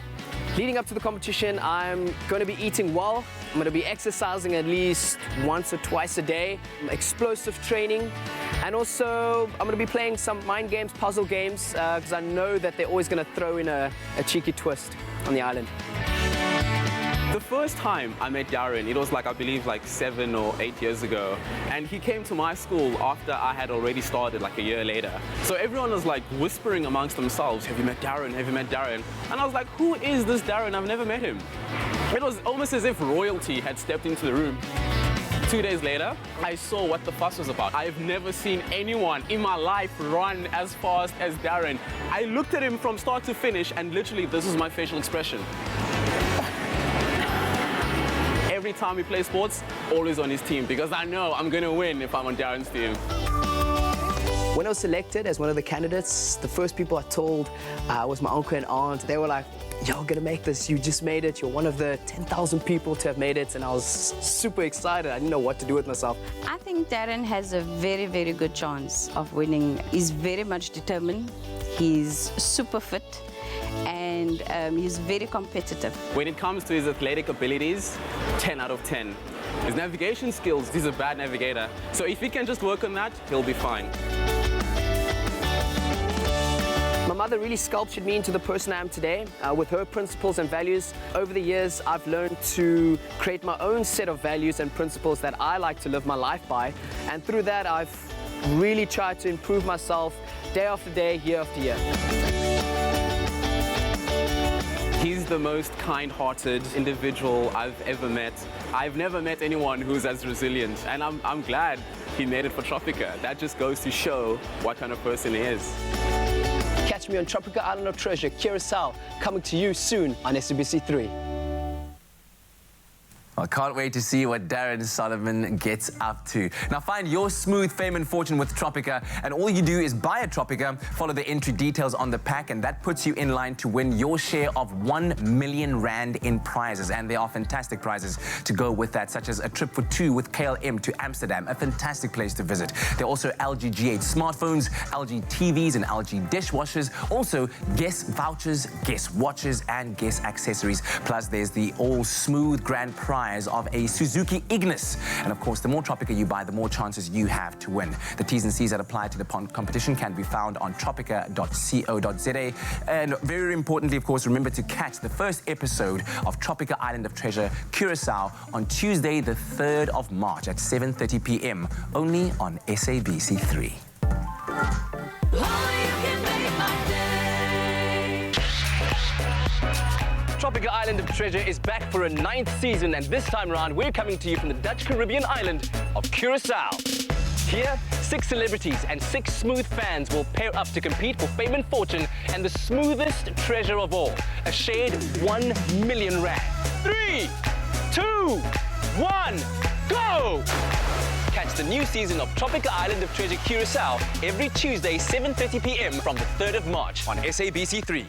Leading up to the competition, I'm going to be eating well. I'm going to be exercising at least once or twice a day, explosive training, and also I'm going to be playing some mind games, puzzle games, because I know that they're always going to throw in a cheeky twist on the island. The first time I met Darren, it was like, I believe, like 7 or 8 years ago. And he came to my school after I had already started, like a year later. So everyone was like whispering amongst themselves, have you met Darren? Have you met Darren? And I was like, who is this Darren? I've never met him. It was almost as if royalty had stepped into the room. 2 days later, I saw what the fuss was about. I've never seen anyone in my life run as fast as Darren. I looked at him from start to finish, and literally this is my facial expression. Every time we play sports, always on his team, because I know I'm going to win if I'm on Darren's team. When I was selected as one of the candidates, the first people I told was my uncle and aunt. They were like, you're gonna make this, you just made it, you're one of the 10,000 people to have made it, and I was super excited. I didn't know what to do with myself. I think Darren has a very, very good chance of winning. He's very much determined, he's super fit, and he's very competitive. When it comes to his athletic abilities, 10 out of 10. His navigation skills, he's a bad navigator. So if he can just work on that, he'll be fine. My mother really sculptured me into the person I am today with her principles and values. Over the years, I've learned to create my own set of values and principles that I like to live my life by. And through that, I've really tried to improve myself day after day, year after year. He's the most kind-hearted individual I've ever met. I've never met anyone who's as resilient, and I'm glad he made it for Tropica. That just goes to show what kind of person he is. Catch me on Tropica Island of Treasure, Curacao, coming to you soon on SABC3. I can't wait to see what Darren Solomon gets up to. Now find your smooth fame and fortune with Tropica, and all you do is buy a Tropica, follow the entry details on the pack, and that puts you in line to win your share of 1 million rand in prizes. And there are fantastic prizes to go with that, such as a trip for 2 with KLM to Amsterdam, a fantastic place to visit. There are also LG G8 smartphones, LG TVs, and LG dishwashers. Also, Guess vouchers, Guess watches, and Guess accessories. Plus, there's the all smooth grand prize of a Suzuki Ignis. And of course, the more Tropica you buy, the more chances you have to win. The T's and C's that apply to the competition can be found on tropica.co.za. And very importantly, of course, remember to catch the first episode of Tropica Island of Treasure Curacao on Tuesday, the 3rd of March at 7:30 p.m. only on SABC3. Tropical Island of Treasure is back for a 9th season, and this time around we're coming to you from the Dutch Caribbean island of Curacao. Here, 6 celebrities and 6 smooth fans will pair up to compete for fame and fortune and the smoothest treasure of all, a shade 1 million rand. 3, 2, 1, go! Catch the new season of Tropical Island of Treasure Curacao every Tuesday, 7:30 p.m. from the 3rd of March on SABC3.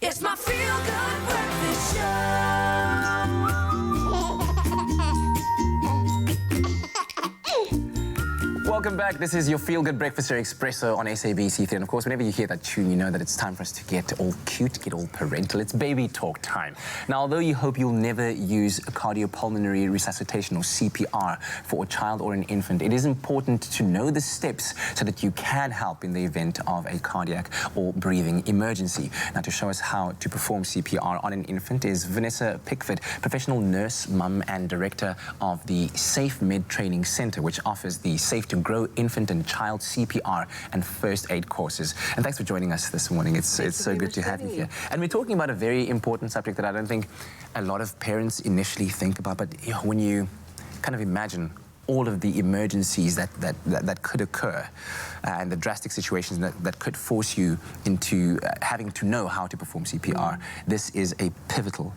It's my feel-good breakfast show. Welcome back. This is your feel-good breakfast show, Expresso on SABC3. And of course, whenever you hear that tune, you know that it's time for us to get all cute, get all parental. It's baby talk time. Now, although you hope you'll never use cardiopulmonary resuscitation or CPR for a child or an infant, it is important to know the steps so that you can help in the event of a cardiac or breathing emergency. Now, to show us how to perform CPR on an infant is Vanessa Pickford, professional nurse, mum, and director of the Safe Med Training Center, which offers the Safe to Grow infant and child CPR and first aid courses. And thanks for joining us this morning. It's so good to have you here. And we're talking about a very important subject that I don't think a lot of parents initially think about, but you know, when you kind of imagine all of the emergencies that could occur and the drastic situations that could force you into having to know how to perform CPR. This is a pivotal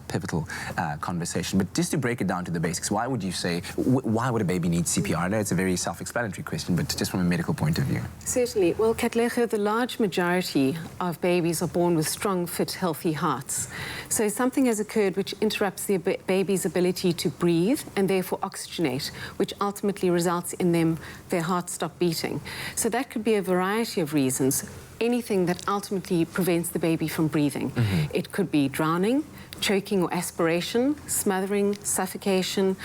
conversation. But just to break it down to the basics, why would you say, why would a baby need CPR? I know it's a very self-explanatory question, but just from a medical point of view. Certainly. Well, Katlego, the large majority of babies are born with strong, fit, healthy hearts. So something has occurred which interrupts the baby's ability to breathe and therefore oxygenate, which ultimately results in their heart stop beating. So that could be a variety of reasons. Anything that ultimately prevents the baby from breathing. It could be drowning, choking or aspiration, smothering, suffocation,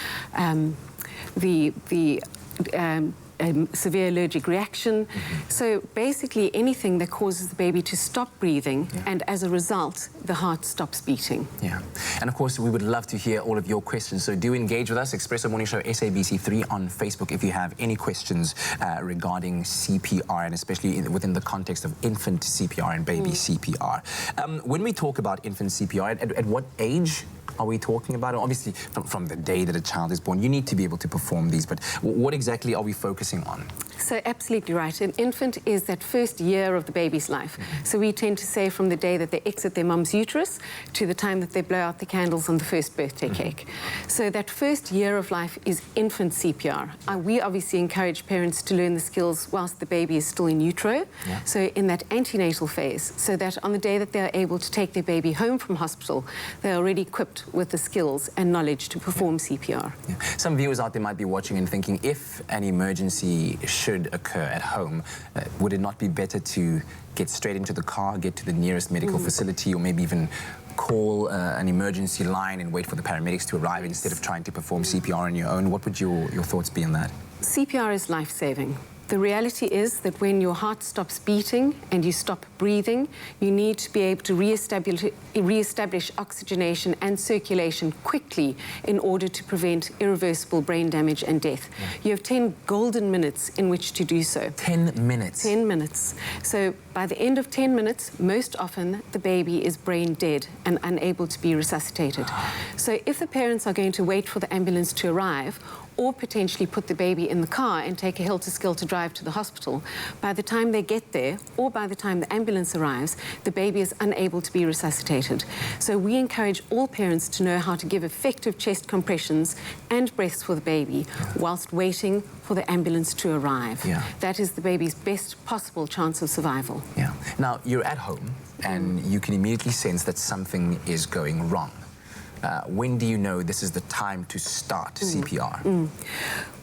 severe allergic reaction. So basically anything that causes the baby to stop breathing and as a result the heart stops beating. Yeah, and of course we would love to hear all of your questions, so do engage with us. Expresso Morning Show SABC3 on Facebook if you have any questions regarding CPR, and especially within the context of infant CPR and baby CPR. When we talk about infant CPR, at what age are we talking about? Obviously, from the day that a child is born, you need to be able to perform these, but what exactly are we focusing on? So absolutely right. An infant is that first year of the baby's life. So we tend to say from the day that they exit their mum's uterus to the time that they blow out the candles on the first birthday cake. So that first year of life is infant CPR. We obviously encourage parents to learn the skills whilst the baby is still in utero. So in that antenatal phase, so that on the day that they're able to take their baby home from hospital, they're already equipped with the skills and knowledge to perform CPR. Some viewers out there might be watching and thinking, if an emergency should occur at home, would it not be better to get straight into the car, get to the nearest medical facility, or maybe even call an emergency line and wait for the paramedics to arrive instead of trying to perform CPR on your own? What would your thoughts be on that? CPR is life-saving. The reality is that when your heart stops beating and you stop breathing, you need to be able to re-establish oxygenation and circulation quickly in order to prevent irreversible brain damage and death. You have 10 golden minutes in which to do so. 10 minutes? 10 minutes. So by the end of 10 minutes, most often the baby is brain dead and unable to be resuscitated. So if the parents are going to wait for the ambulance to arrive, or potentially put the baby in the car and take a helter-skelter drive to the hospital, by the time they get there, or by the time the ambulance arrives, the baby is unable to be resuscitated. So we encourage all parents to know how to give effective chest compressions and breaths for the baby whilst waiting for the ambulance to arrive. That is the baby's best possible chance of survival. Now, you're at home and you can immediately sense that something is going wrong. When do you know this is the time to start CPR?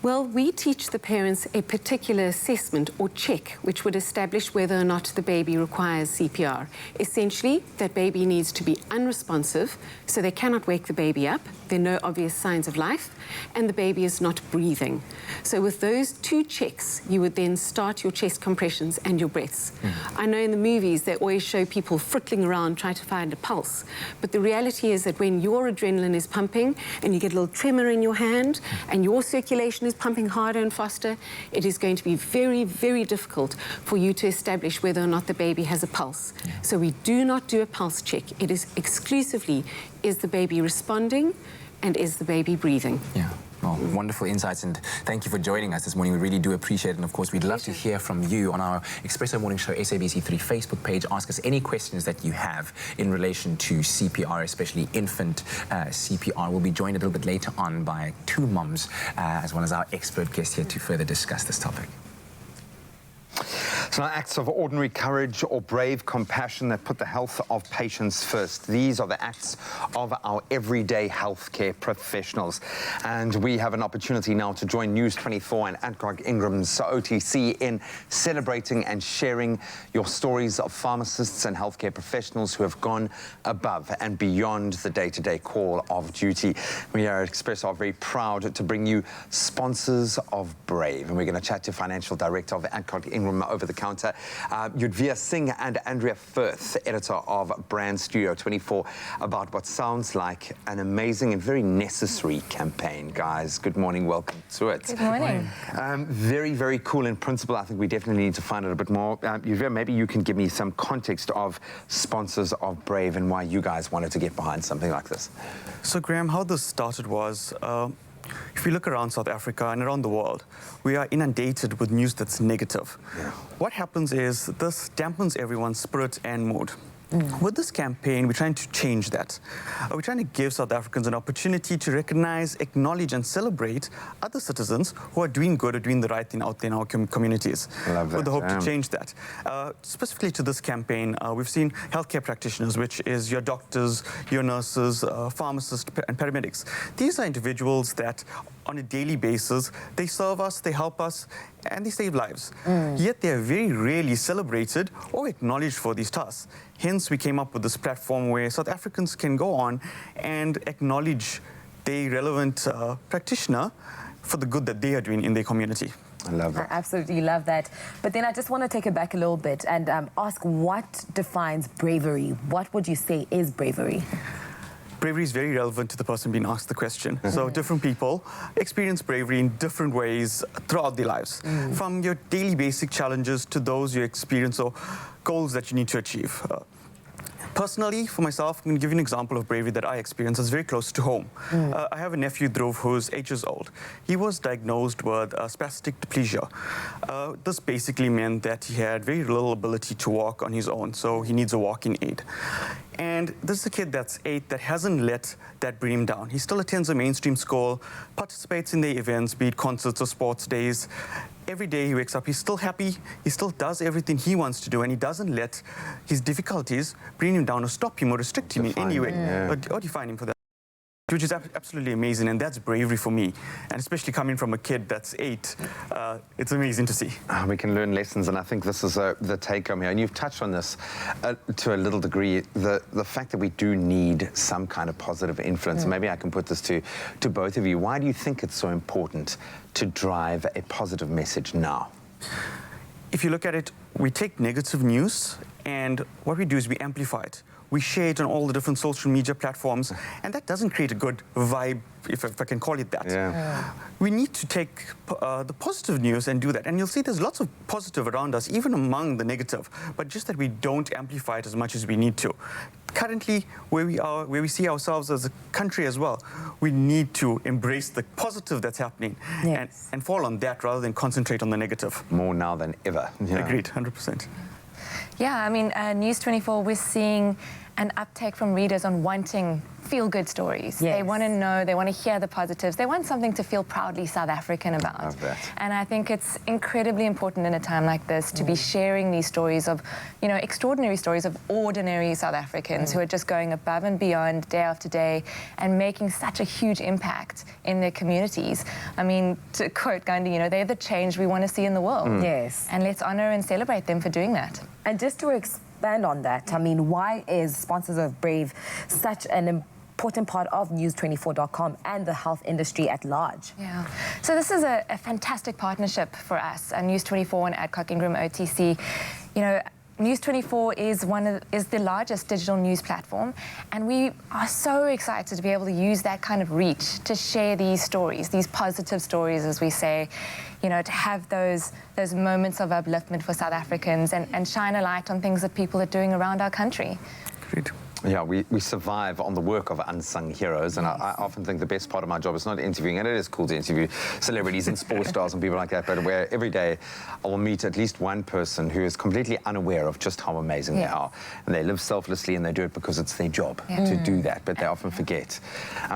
Well, we teach the parents a particular assessment or check which would establish whether or not the baby requires CPR. Essentially, that baby needs to be unresponsive, so they cannot wake the baby up, there are no obvious signs of life, and the baby is not breathing. So with those two checks, you would then start your chest compressions and your breaths. I know in the movies they always show people frittling around trying to find a pulse, but the reality is that when your adrenaline is pumping and you get a little tremor in your hand and your circulation is pumping harder and faster, it is going to be very, very difficult for you to establish whether or not the baby has a pulse. So we do not do a pulse check. It is exclusively, is the baby responding and is the baby breathing? Well, wonderful insights, and thank you for joining us this morning. We really do appreciate it, and of course we'd love to hear from you on our Expresso Morning Show SABC3 Facebook page. Ask us any questions that you have in relation to CPR, especially infant CPR. We'll be joined a little bit later on by two moms, as well as our expert guest here to further discuss this topic. So now, acts of ordinary courage or brave compassion that put the health of patients first. These are the acts of our everyday healthcare professionals. And we have an opportunity now to join News 24 and Adcock Ingram's OTC in celebrating and sharing your stories of pharmacists and healthcare professionals who have gone above and beyond the day-to-day call of duty. We here at Expresso are very proud to bring you sponsors of Brave. And we're going to chat to Financial Director of Adcock Ingram over the counter, Yudhvir Singh and Andrea Firth, editor of Brand Studio 24, about what sounds like an amazing and very necessary campaign. Guys, good morning, welcome to it. Good morning. Very, very cool in principle. I think we definitely need to find out a bit more. Yudhvir, maybe you can give me some context of sponsors of Brave and why you guys wanted to get behind something like this. So, Graham, how this started was, if we look around South Africa and around the world, we are inundated with news that's negative. What happens is this dampens everyone's spirit and mood. With this campaign, we're trying to change that. We're trying to give South Africans an opportunity to recognize, acknowledge, and celebrate other citizens who are doing good or doing the right thing out there in our communities. With the hope to change that. Specifically to this campaign, we've seen healthcare practitioners, which is your doctors, your nurses, pharmacists, and paramedics. These are individuals that, on a daily basis, they serve us, they help us, and they save lives. Yet they are very rarely celebrated or acknowledged for these tasks. Hence, we came up with this platform where South Africans can go on and acknowledge the relevant practitioner for the good that they are doing in their community. I love that. I absolutely love that. But then I just want to take it back a little bit and ask, what defines bravery? What would you say is bravery? Bravery is very relevant to the person being asked the question. So different people experience bravery in different ways throughout their lives. From your daily basic challenges to those you experience or goals that you need to achieve. Personally, for myself, I'm going to give you an example of bravery that I experienced that's very close to home. I have a nephew, Dhruv, who's 8 years old. He was diagnosed with spastic diplegia. This basically meant that he had very little ability to walk on his own, so he needs a walking aid. And this is a kid that's 8 that hasn't let that bring him down. He still attends a mainstream school, participates in the events, be it concerts or sports days. Every day he wakes up, he's still happy, he still does everything he wants to do, and he doesn't let his difficulties bring him down or stop him or restrict him in any way or define him for that. Which is absolutely amazing, and that's bravery for me. And especially coming from a kid that's 8, it's amazing to see. We can learn lessons, and I think this is the take-home here. And you've touched on this to a little degree, the fact that we do need some kind of positive influence. Maybe I can put this to both of you. Why do you think it's so important to drive a positive message now? If you look at it, we take negative news, and what we do is we amplify it. We share it on all the different social media platforms, and that doesn't create a good vibe, if I can call it that. We need to take the positive news and do that. And you'll see there's lots of positive around us, even among the negative, but just that we don't amplify it as much as we need to. Currently, where we are, where we see ourselves as a country as well, we need to embrace the positive that's happening and fall on that rather than concentrate on the negative. More now than ever. Agreed, 100%. Yeah, I mean, News 24, we're seeing an uptake from readers on wanting feel-good stories. They want to know, they want to hear the positives. They want something to feel proudly South African about. Love that. And I think it's incredibly important in a time like this to be sharing these stories of, you know, extraordinary stories of ordinary South Africans who are just going above and beyond day after day and making such a huge impact in their communities. I mean, to quote Gandhi, you know, they're the change we want to see in the world. Yes. And let's honor and celebrate them for doing that. And just to expand on that, I mean, why is Sponsors of Brave such an important part of News24.com and the health industry at large? Yeah. So this is a fantastic partnership for us, News24 and Adcock Ingram OTC. You know, News24 is the largest digital news platform, and we are so excited to be able to use that kind of reach to share these stories, these positive stories, as we say, you know, to have those moments of upliftment for South Africans and shine a light on things that people are doing around our country. Great. Yeah, we survive on the work of unsung heroes, and I often think the best part of my job is not interviewing, and it is cool to interview celebrities and sports stars and people like that, but where every day I will meet at least one person who is completely unaware of just how amazing they are, and they live selflessly and they do it because it's their job to do that, but they often forget.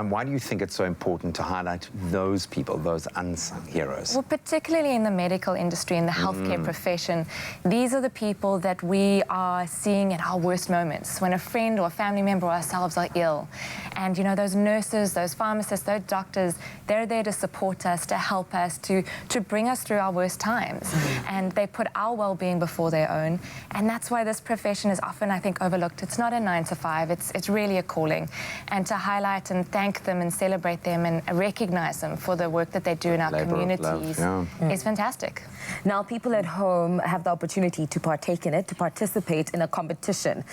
Why do you think it's so important to highlight those people, those unsung heroes? Well, particularly in the medical industry, in the healthcare profession, these are the people that we are seeing at our worst moments, when a friend or family member or ourselves are ill. And, you know, those nurses, those pharmacists, those doctors, they're there to support us, to help us, to bring us through our worst times. And they put our well-being before their own. And that's why this profession is often, I think, overlooked. It's not a 9 to 5. It's really a calling. And to highlight and thank them and celebrate them and recognize them for the work that they do in our communities is fantastic. Now, people at home have the opportunity to partake in it, to participate in a competition.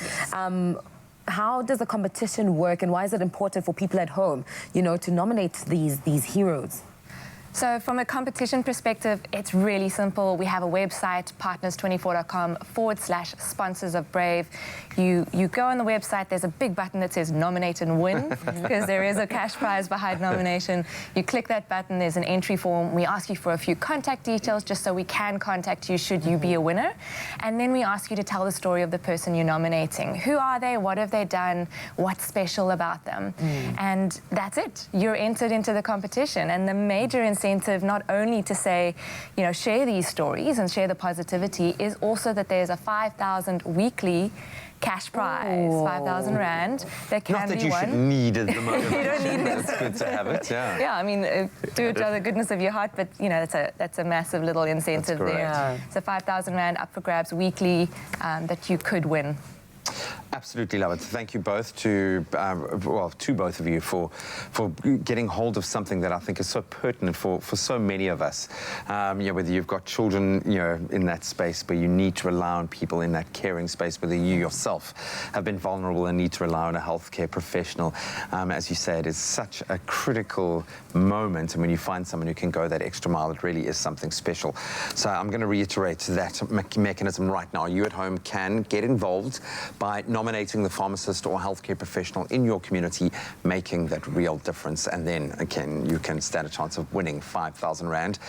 How does the competition work, and why is it important for people at home, you know, to nominate these heroes? So from a competition perspective, it's really simple. We have a website, partners24.com/sponsors of Brave. You go on the website, there's a big button that says nominate and win, because there is a cash prize behind nomination. You click that button, there's an entry form. We ask you for a few contact details just so we can contact you should you be a winner. And then we ask you to tell the story of the person you're nominating. Who are they? What have they done? What's special about them? And that's it. You're entered into the competition. And the major incentive not only to say, you know, share these stories and share the positivity, is also that there's a 5,000 weekly cash prize, 5,000 Rand, that can be won. Not that you should need at the moment. You don't need it. It's good to have it, Yeah, I mean, do it out of the goodness of your heart, but, you know, that's a massive little incentive there. So 5,000 Rand up for grabs weekly that you could win. Absolutely love it. Thank you both to both of you for getting hold of something that I think is so pertinent for so many of us. You know, whether you've got children, you know, in that space where you need to rely on people in that caring space, whether you yourself have been vulnerable and need to rely on a healthcare professional. As you say, it is such a critical moment, and when you find someone who can go that extra mile, it really is something special. So I'm going to reiterate that mechanism right now. You at home can get involved by nominating the pharmacist or healthcare professional in your community, making that real difference. And then, again, you can stand a chance of winning 5,000 Rand.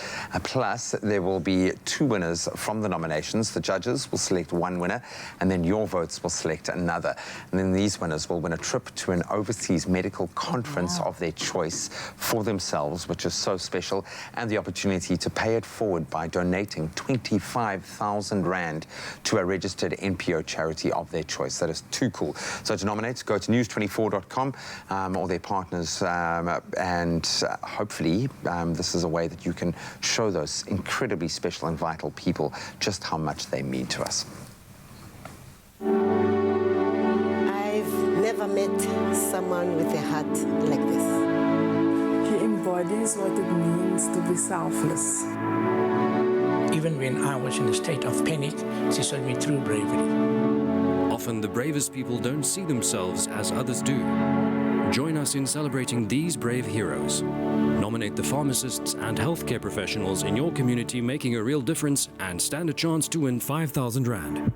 Plus, there will be 2 winners from the nominations. The judges will select 1 winner, and then your votes will select another. And then these winners will win a trip to an overseas medical conference of their choice for themselves, which is so special, and the opportunity to pay it forward by donating 25,000 Rand to a registered NPO charity of their choice. That is too cool. So to nominate, go to news24.com or their partners, and hopefully this is a way that you can show those incredibly special and vital people just how much they mean to us. I've never met someone with a heart like this. He embodies what it means to be selfless. Even when I was in a state of panic, she showed me true bravery. Often the bravest people don't see themselves as others do. Join us in celebrating these brave heroes. Nominate the pharmacists and healthcare professionals in your community making a real difference and stand a chance to win 5,000 Rand.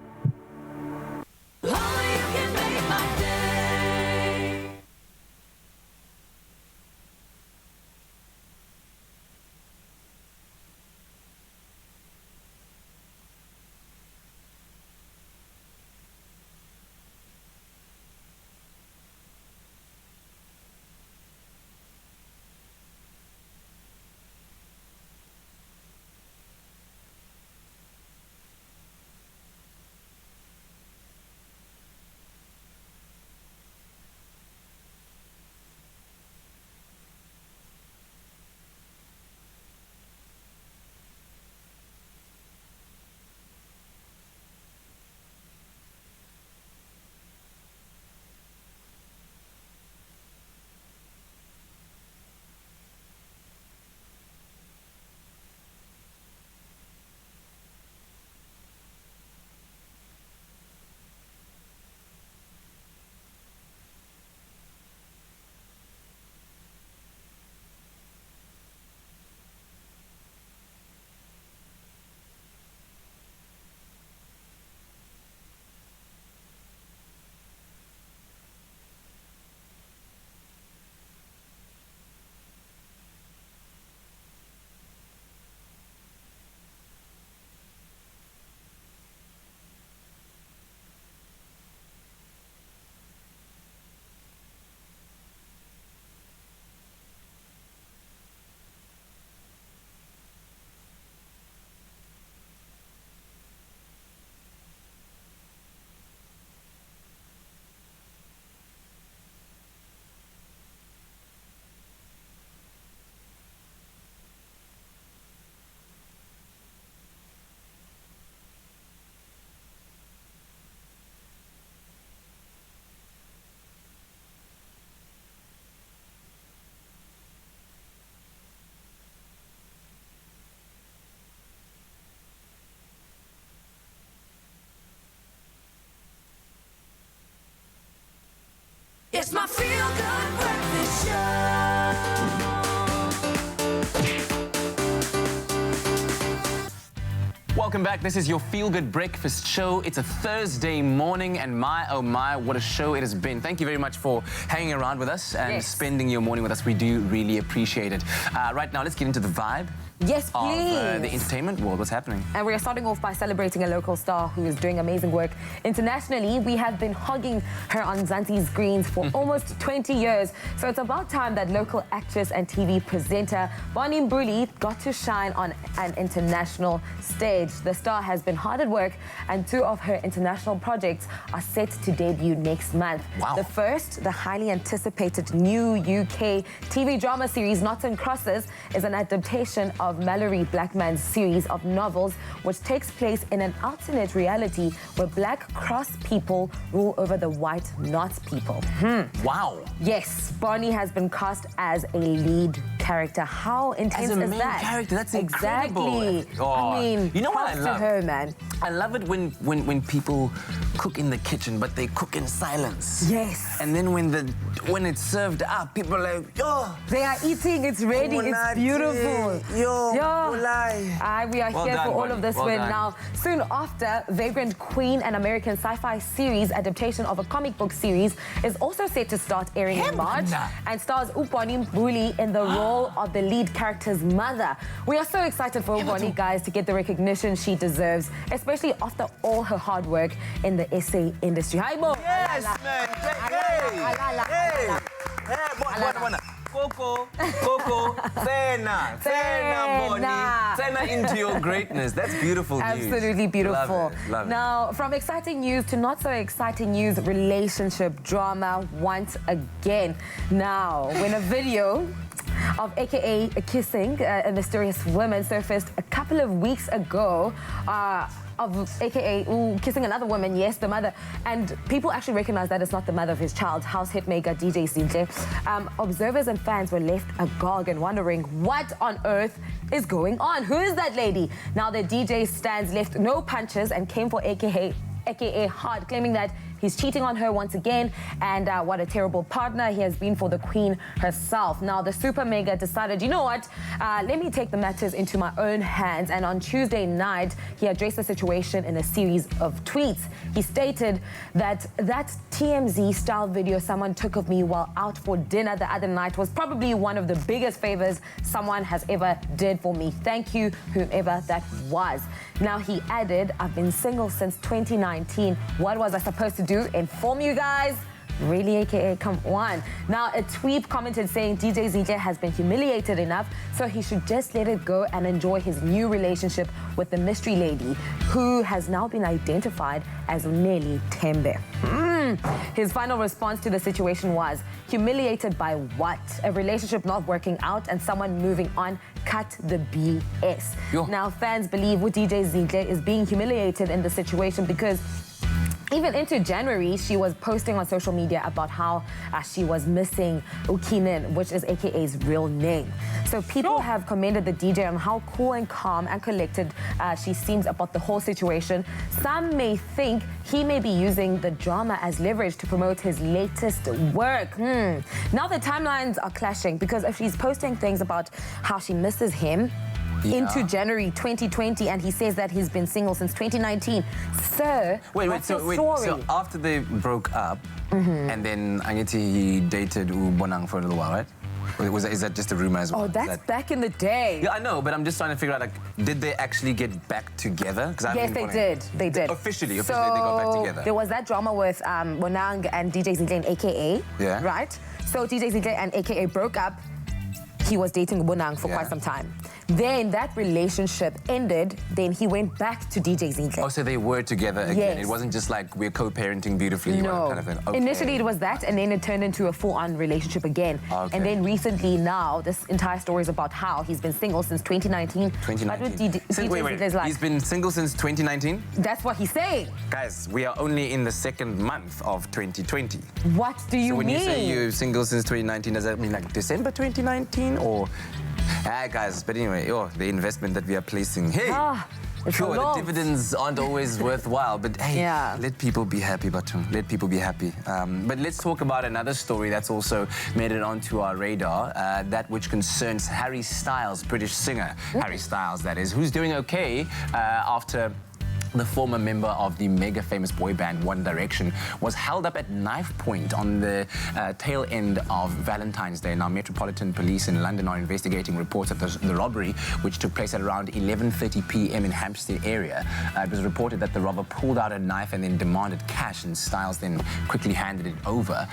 It's my feel-good breakfast show. Welcome back. This is your Feel Good Breakfast Show. It's a Thursday morning, and my, oh my, what a show it has been. Thank you very much for hanging around with us and spending your morning with us. We do really appreciate it. Right now, let's get into the vibe. Yes, please. Of the entertainment world. What's happening? And we're starting off by celebrating a local star who is doing amazing work internationally. We have been hogging her on Mzansi's screens for almost 20 years. So it's about time that local actress and TV presenter Bonnie Mbuli got to shine on an international stage. The star has been hard at work, and 2 of her international projects are set to debut next month. Wow. The first, the highly anticipated new UK TV drama series Noughts and Crosses, is an adaptation of Mallory Blackman's series of novels, which takes place in an alternate reality where black cross people rule over the white not people. Wow. Yes, Bonnie has been cast as a lead character. How intense As a is main that? character, that's exactly. incredible. Oh, I mean, you know what I props love? to her, man. I love it when people cook in the kitchen, but they cook in silence. Yes. And then when it's served up, people are like, oh. They are eating, it's ready, it's beautiful. Yo, we are Well here done, for all Bonnie. of this Well win done. now. Soon after, Vagrant Queen, an American sci-fi series adaptation of a comic book series, is also set to start airing in March and stars Bonnie Mbuli in the role of the lead character's mother. We are so excited for Bonnie, guys, to get the recognition she deserves, especially after all her hard work in the SA industry. Hi, Bo. Yes, man. Hey, Coco, Sena, Bonnie, Sena into your greatness. That's beautiful news. Absolutely beautiful. Love it. Now, from exciting news to not so exciting news, relationship drama once again. Now, when a video of AKA kissing a mysterious woman surfaced a couple of weeks ago. Of AKA kissing another woman, yes, the mother. And people actually recognize that it's not the mother of his child, house hitmaker DJ Zinhle. Observers and fans were left agog and wondering what on earth is going on. Who is that lady? Now the DJ stands left no punches and came for AKA hard, claiming that he's cheating on her once again, and what a terrible partner he has been for the queen herself. Now, the super mega decided, you know what, let me take the matters into my own hands. And on Tuesday night, he addressed the situation in a series of tweets. He stated that TMZ-style video someone took of me while out for dinner the other night was probably one of the biggest favors someone has ever did for me. Thank you, whomever that was. Now, he added, I've been single since 2019. What was I supposed to do? Inform you guys? Really, AKA, come on. Now, a tweet commented saying DJ Zinhle has been humiliated enough, so he should just let it go and enjoy his new relationship with the mystery lady, who has now been identified as Nelly Tembe. His final response to the situation was, humiliated by what? A relationship not working out and someone moving on? Cut the BS. Now, fans believe DJ Zinhle is being humiliated in the situation because even into January, she was posting on social media about how she was missing Ukinen, which is AKA's real name. So people have commended the DJ on how cool and calm and collected she seems about the whole situation. Some may think he may be using the drama as leverage to promote his latest work. Now the timelines are clashing because if she's posting things about how she misses him, into January 2020, and he says that he's been single since 2019. Sir, so after they broke up, and then he dated Bonang for a little while, right? Is that just a rumor as well? Oh, that's back in the day. Yeah, I know, but I'm just trying to figure out, like, did they actually get back together? Yes, they did. They did. Officially, they got back together. There was that drama with Bonang and DJ Zinhle and AKA, right? So DJ Zinhle and AKA broke up. He was dating Bonang for quite some time. Then that relationship ended. Then he went back to DJ Zinhle. Oh, so they were together again. Yes. It wasn't just like we're co-parenting beautifully. No. Kind of thing. Okay. Initially it was that, and then it turned into a full-on relationship again. Okay. And then recently now, this entire story is about how he's been single since 2019. 2019. Wait. He's been single since 2019? That's what he's saying. Guys, we are only in the second month of 2020. What do you mean? So when you say you're single since 2019, does that mean like December 2019 or... guys, but anyway, the investment that we are placing. Hey, sure, the dividends aren't always worthwhile, but hey, let people be happy, Batum. Let people be happy. But let's talk about another story that's also made it onto our radar, that which concerns Harry Styles, British singer. Harry Styles, that is, who's doing okay after... the former member of the mega famous boy band One Direction was held up at knife point on the tail end of Valentine's Day. Now, Metropolitan Police in London are investigating reports of the robbery, which took place at around 11:30 p.m. in Hampstead area. It was reported that the robber pulled out a knife and then demanded cash, and Styles then quickly handed it over.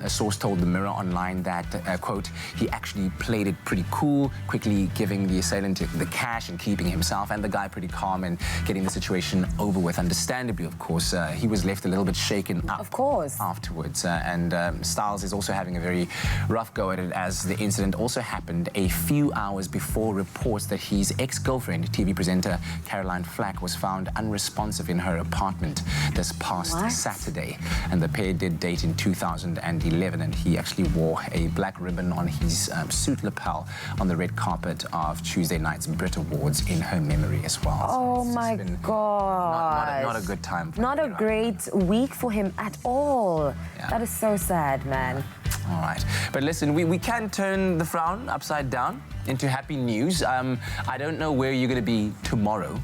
A source told the Mirror Online that, quote, he actually played it pretty cool, quickly giving the assailant the cash and keeping himself and the guy pretty calm and getting the situation over with. Understandably, of course, he was left a little bit shaken up. Of course. Afterwards. And Styles is also having a very rough go at it, as the incident also happened a few hours before reports that his ex-girlfriend, TV presenter Caroline Flack, was found unresponsive in her apartment this past Saturday. And the pair did date in 2011, and he actually wore a black ribbon on his suit lapel on the red carpet of Tuesday night's Brit Awards in her memory as well. Oh, my God. Not a good time. Not a great week for him at all. That is so sad, man. All right. But listen, we can turn the frown upside down into happy news. I don't know where you're going to be tomorrow,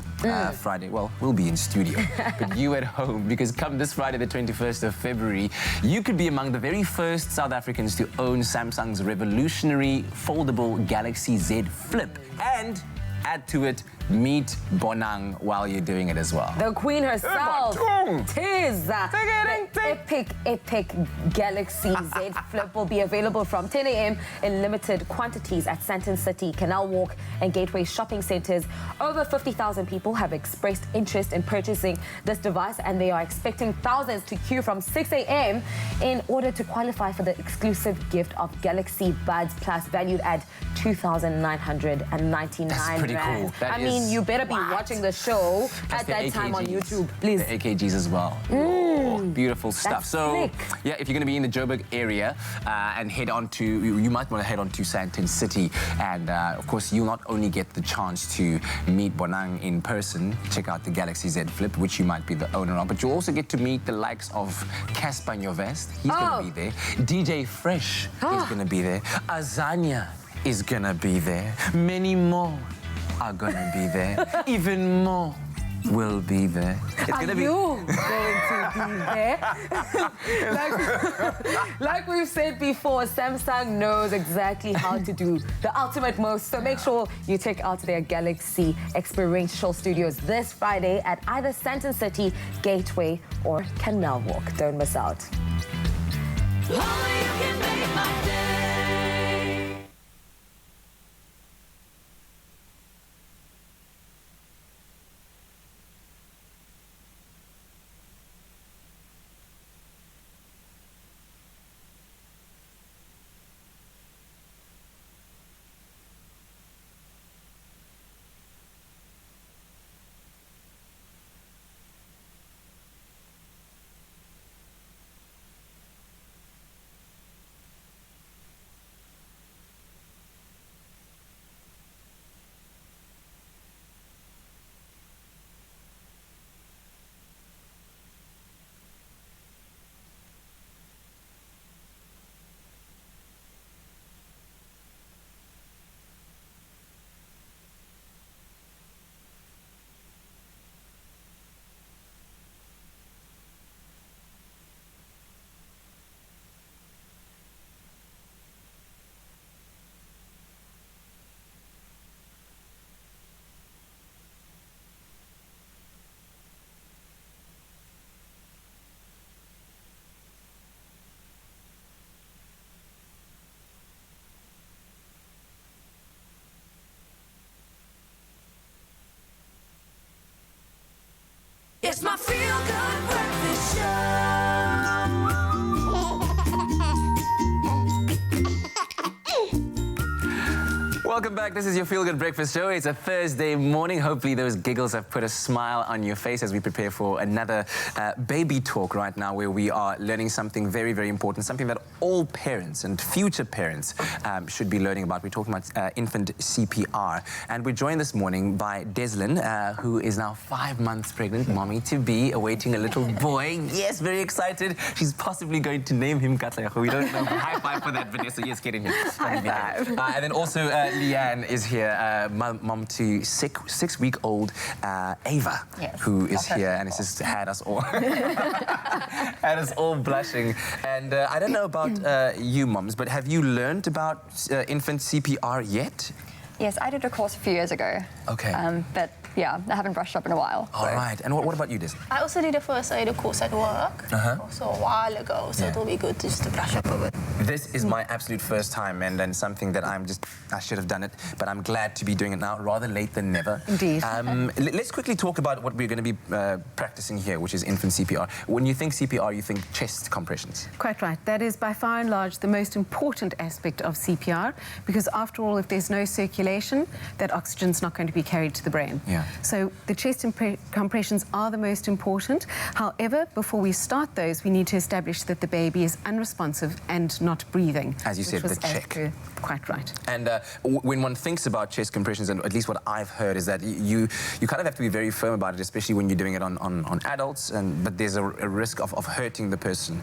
Friday. Well, we'll be in studio, but you at home, because come this Friday, the 21st of February, you could be among the very first South Africans to own Samsung's revolutionary foldable Galaxy Z Flip and add to it meet Bonang while you're doing it as well. The queen herself. Tis. The epic Galaxy Z Flip will be available from 10 a.m. in limited quantities at Sandton City, Canal Walk and Gateway shopping centres. Over 50,000 people have expressed interest in purchasing this device, and they are expecting thousands to queue from 6 a.m. in order to qualify for the exclusive gift of Galaxy Buds Plus, valued at 2,999. That's pretty cool. I mean, you better be watching the show at that time on YouTube, please. The AKGs as well. Oh, beautiful stuff. That's So, slick. yeah, if you're going to be in the Joburg area and head on to, you might want to head on to Sandton City. And, of course, you'll not only get the chance to meet Bonang in person, check out the Galaxy Z Flip, which you might be the owner of, but you'll also get to meet the likes of Casper Nyovest. He's going to be there. DJ Fresh is going to be there. Azania is going to be there. Many more are going to be there. Even more will be there. It's Are gonna be... you going to be there? like we've said before, Samsung knows exactly how to do the ultimate most. So make sure you check out their Galaxy Experiential Studios this Friday at either Sandton City, Gateway, or Canal Walk. Don't miss out. It's my feel-good breakfast show. Welcome back. This is your Feel Good Breakfast Show. It's a Thursday morning. Hopefully those giggles have put a smile on your face as we prepare for another baby talk right now, where we are learning something very, very important, something that all parents and future parents should be learning about. We're talking about infant CPR. And we're joined this morning by Deslin, who is now 5 months pregnant, mommy-to-be, awaiting a little boy. Yes, very excited. She's possibly going to name him Katleho. We don't know. High five for that, Vanessa. Yes, get in here. High five. And then also Leanne is here, mom to six-week-old Ava, Yes, who is here and has just had us all blushing. And I don't know about you moms, but have you learned about infant CPR yet? Yes, I did a course a few years ago. Okay. But yeah, I haven't brushed up in a while. All right. And what about you, Dis? I also did a first aid course at work, also a while ago, so it'll be good just to brush up a bit. This is my absolute first time, and something that I should have done it, but I'm glad to be doing it now, rather late than never. Indeed. Let's quickly talk about what we're going to be practicing here, which is infant CPR. When you think CPR, you think chest compressions. Quite right. That is by far and large the most important aspect of CPR, because after all, if there's no circulation, that oxygen's not going to be carried to the brain. Yeah. So the chest compressions are the most important. However, before we start those, we need to establish that the baby is unresponsive and not breathing. As you said, the check. Quite right. And when one thinks about chest compressions, and at least what I've heard is that you kind of have to be very firm about it, especially when you're doing it on adults, but there's a risk of hurting the person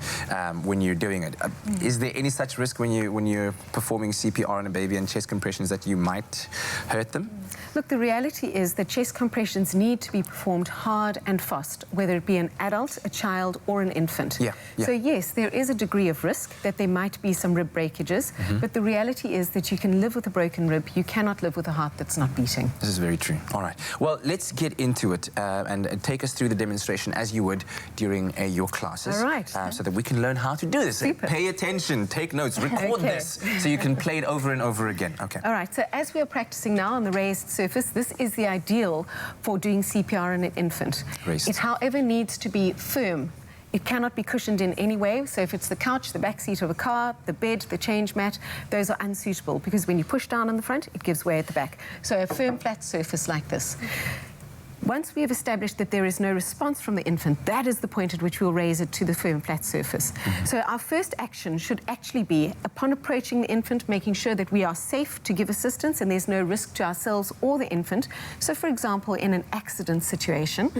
when you're doing it. Is there any such risk when you're performing CPR on a baby and chest compressions that you might hurt them? Look, the reality is that chest chest compressions need to be performed hard and fast, whether it be an adult, a child, or an infant. Yeah. So yes, there is a degree of risk that there might be some rib breakages, but the reality is that you can live with a broken rib. You cannot live with a heart that's not beating. This is very true. All right. Well, let's get into it and take us through the demonstration as you would during your classes. All right. So that we can learn how to do this. Super. Pay attention, take notes, record this so you can play it over and over again. Okay. All right, so as we are practicing now on the raised surface, this is the ideal for doing CPR in an infant. Raised. It, however, needs to be firm. It cannot be cushioned in any way. So if it's the couch, the back seat of a car, the bed, the change mat, those are unsuitable because when you push down on the front, it gives way at the back. So a firm, flat surface like this. Once we have established that there is no response from the infant, that is the point at which we'll raise it to the firm, flat surface. So our first action should actually be, upon approaching the infant, making sure that we are safe to give assistance and there's no risk to ourselves or the infant. So, for example, in an accident situation,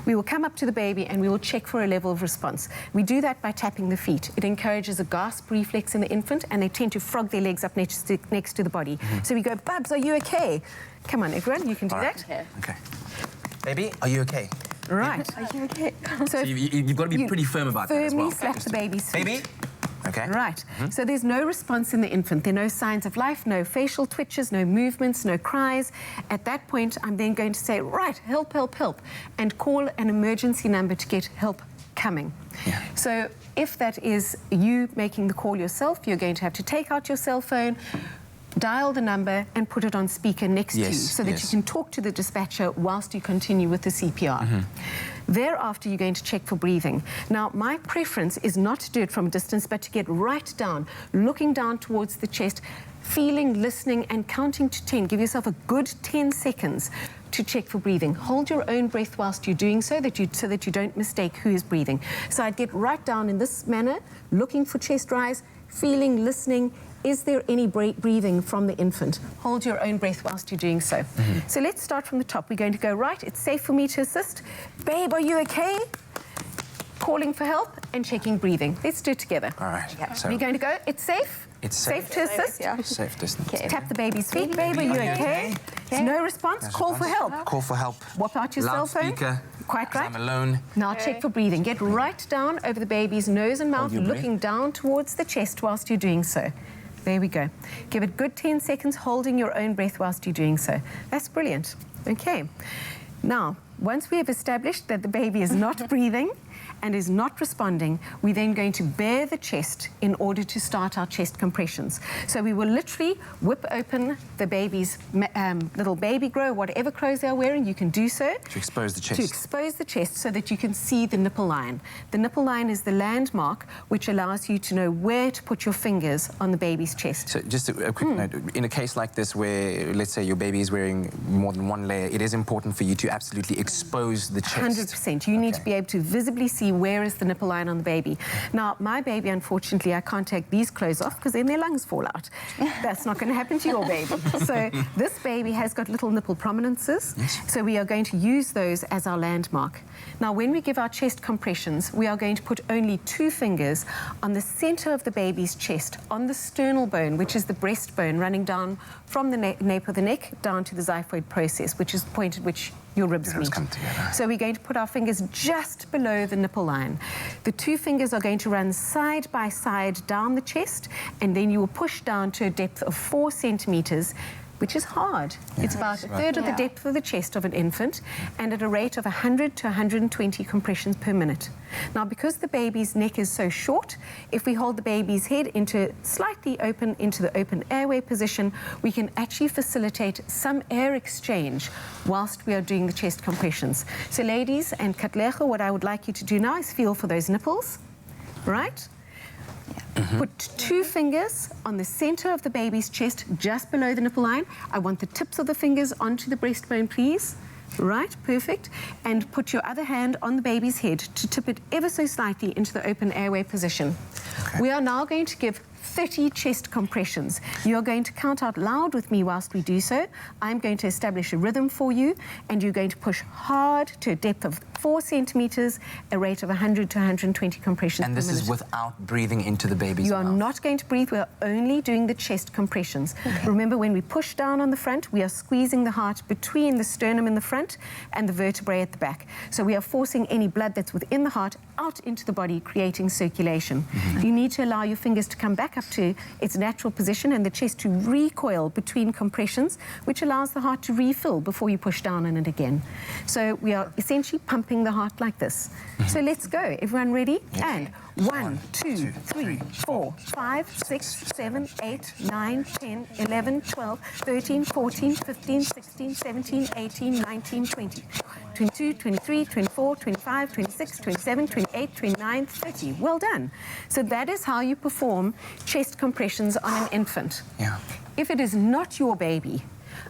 we will come up to the baby and we will check for a level of response. We do that by tapping the feet. It encourages a gasp reflex in the infant and they tend to frog their legs up next to the body. So we go, Bubs, are you okay? Come on, everyone, you can do that. Okay. Baby, are you okay? Right. Are you okay? So you've got to be pretty firm about that as well. Firmly slap the baby's feet. Baby? Okay. Right. So there's no response in the infant. There are no signs of life, no facial twitches, no movements, no cries. At that point, I'm then going to say, right, help, help, help, and call an emergency number to get help coming. So if that is you making the call yourself, you're going to have to take out your cell phone, dial the number and put it on speaker next to you so that you can talk to the dispatcher whilst you continue with the CPR. Thereafter, you're going to check for breathing. Now, my preference is not to do it from a distance, but to get right down, looking down towards the chest, feeling, listening, and counting to 10. Give yourself a good 10 seconds to check for breathing. Hold your own breath whilst you're doing so that you don't mistake who is breathing. So I'd get right down in this manner, looking for chest rise, feeling, listening. Is there any breathing from the infant? Hold your own breath whilst you're doing so. So let's start from the top. We're going to go right. It's safe for me to assist. Babe, are you okay? Calling for help and checking breathing. Let's do it together. All right. So we're going to go. It's safe. It's safe to assist. Safe distance. Tap the baby's feet. Babe, are you okay? No response. Call for help. Call for help. Whip out your cell phone. Loudspeaker. Quite right. I'm alone. Now check for breathing. Get right down over the baby's nose and mouth, looking down towards the chest whilst you're doing so. There we go. Give it good 10 seconds, holding your own breath whilst you're doing so. That's brilliant. Okay. Now, once we have established that the baby is not breathing and is not responding, we're then going to bare the chest in order to start our chest compressions. So we will literally whip open the baby's little baby grow, whatever clothes they're wearing, you can do so. To expose the chest. To expose the chest so that you can see the nipple line. The nipple line is the landmark which allows you to know where to put your fingers on the baby's chest. So just a quick note, in a case like this where, let's say, your baby is wearing more than one layer, it is important for you to absolutely expose the chest. 100%. You need to be able to visibly see where is the nipple line on the baby. Now, my baby, unfortunately, I can't take these clothes off because then their lungs fall out. That's not going to happen to your baby. So this baby has got little nipple prominences. So we are going to use those as our landmark. Now, when we give our chest compressions, we are going to put only 2 fingers on the center of the baby's chest, on the sternal bone, which is the breastbone, running down from the nape of the neck down to the xiphoid process, which is the point at which your ribs meet. Come together. So we're going to put our fingers just below the nipple line. The 2 fingers are going to run side by side down the chest, and then you will push down to a depth of 4 centimeters, which is hard. It's about a third of the depth of the chest of an infant and at a rate of 100 to 120 compressions per minute. Now, because the baby's neck is so short, if we hold the baby's head slightly open into the open airway position, we can actually facilitate some air exchange whilst we are doing the chest compressions. So ladies and Katlego, what I would like you to do now is feel for those nipples, right? Put 2 fingers on the center of the baby's chest, just below the nipple line. I want the tips of the fingers onto the breastbone, please. Right, perfect. And put your other hand on the baby's head to tip it ever so slightly into the open airway position. We are now going to give 30 chest compressions. You're going to count out loud with me whilst we do so. I'm going to establish a rhythm for you, and you're going to push hard to a depth of 4 centimeters, a rate of 100 to 120 compressions per minute. And this is without breathing into the baby's mouth? You are not going to breathe. We're only doing the chest compressions. Okay. Remember, when we push down on the front, we are squeezing the heart between the sternum in the front and the vertebrae at the back. So we are forcing any blood that's within the heart out into the body, creating circulation. You need to allow your fingers to come back up to its natural position and the chest to recoil between compressions, which allows the heart to refill before you push down on it again. So we are essentially pumping the heart like this. So let's go. Everyone ready? And 1, 2, 3, 4, 5, 6, 7, 8, 9, 10, 11, 12, 13, 14, 15, 16, 17, 18, 19, 20. 22, 23, 24, 25, 26, 27, 28, 29, 30. Well done. So that is how you perform chest compressions on an infant. Yeah. If it is not your baby,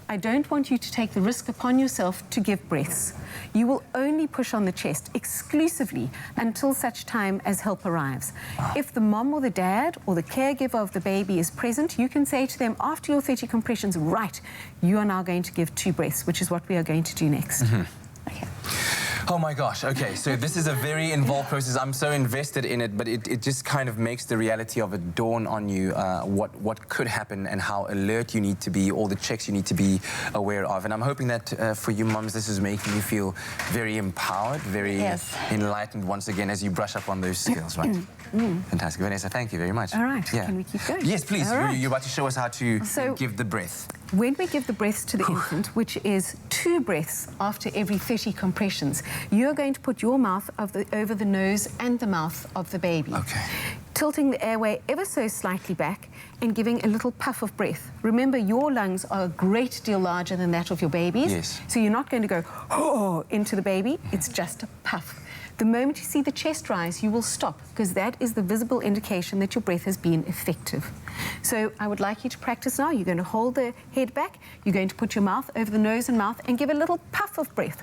I don't want you to take the risk upon yourself to give breaths. You will only push on the chest exclusively until such time as help arrives. If the mom or the dad or the caregiver of the baby is present, you can say to them after your 30 compressions, right, you are now going to give 2 breaths, which is what we are going to do next. Okay. Oh my gosh, okay, so this is a very involved process. I'm so invested in it, but it just kind of makes the reality of it dawn on you, what could happen and how alert you need to be, all the checks you need to be aware of. And I'm hoping that for you mums, this is making you feel very empowered, very enlightened once again as you brush up on those skills, right? Fantastic. Vanessa, thank you very much. All right, can we keep going? Yes, please. Right. You're about to show us how to give the breath. When we give the breaths to the infant, which is 2 breaths after every 30 compressions, you're going to put your mouth over the nose and the mouth of the baby. Okay. Tilting the airway ever so slightly back and giving a little puff of breath. Remember, your lungs are a great deal larger than that of your baby's. Yes. So you're not going to go, oh, into the baby. It's just a puff. The moment you see the chest rise, you will stop, because that is the visible indication that your breath has been effective. So I would like you to practice now. You're going to hold the head back. You're going to put your mouth over the nose and mouth and give a little puff of breath.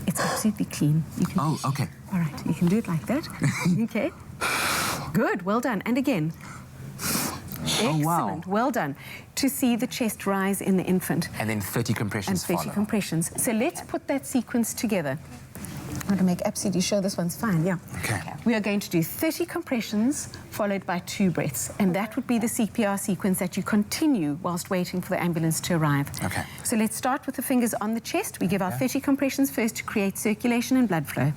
It's absolutely clean. You can okay. All right, you can do it like that. Okay. Good, well done. And again. Excellent, wow. Well done. To see the chest rise in the infant. And then 30 compressions And 30 compressions. So let's put that sequence together. I'm going to make absolutely sure this one's fine, yeah. Okay. We are going to do 30 compressions followed by 2 breaths, and that would be the CPR sequence that you continue whilst waiting for the ambulance to arrive. Okay. So let's start with the fingers on the chest. We give our 30 compressions first to create circulation and blood flow.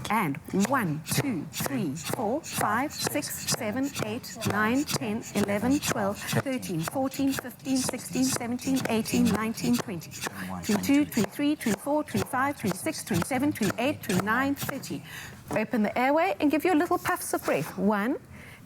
And 1, 2, 3, 4, 5, 6, 7, 8, 9, 10, 11, 12, 13, 14, 15, 16, 17, 18, 19, 20, 22, 23, 24, 25, 26, 27, 28, 29, 30. Open the airway and give you a little puffs of breath. 1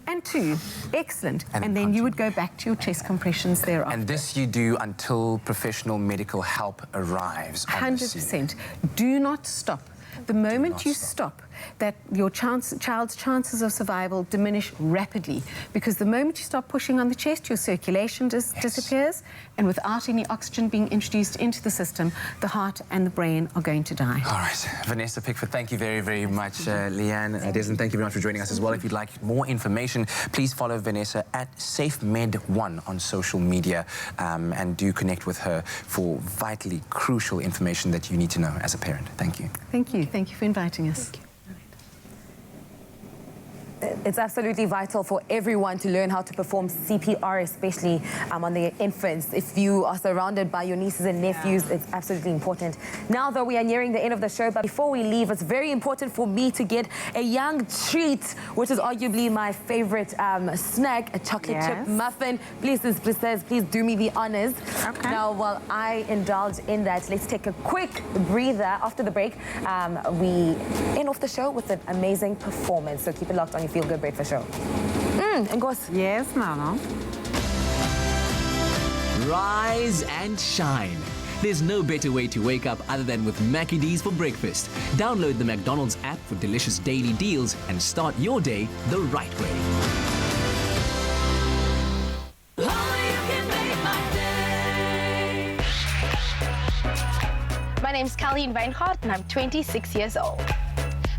and 2. Excellent. And then you would go back to your chest compressions thereafter. And this you do until professional medical help arrives on the scene. 100%. Do not stop. The moment you stop, that your child's chances of survival diminish rapidly, because the moment you stop pushing on the chest, your circulation disappears, and without any oxygen being introduced into the system, the heart and the brain are going to die. All right. Vanessa Pickford, thank you very, very much. Leanne, Desmond, thank you very much for joining us as well. If you'd like more information, please follow Vanessa at SafeMed1 on social media, and do connect with her for vitally crucial information that you need to know as a parent. Thank you. Thank you. Thank you for inviting us. It's absolutely vital for everyone to learn how to perform CPR, especially on the infants. If you are surrounded by your nieces and nephews, it's absolutely important. Now, though, we are nearing the end of the show, but before we leave, it's very important for me to get a young treat, which is arguably my favorite snack, a chocolate chip muffin. Please do me the honors. Okay. Now, while I indulge in that, let's take a quick breather. After the break, we end off the show with an amazing performance. So keep it locked on your Feel Good Breakfast Show. Ngozi. Yes, Mama. Rise and shine. There's no better way to wake up other than with Mackie D's for breakfast. Download the McDonald's app for delicious daily deals and start your day the right way. My name's Colleen Weinhardt and I'm 26 years old.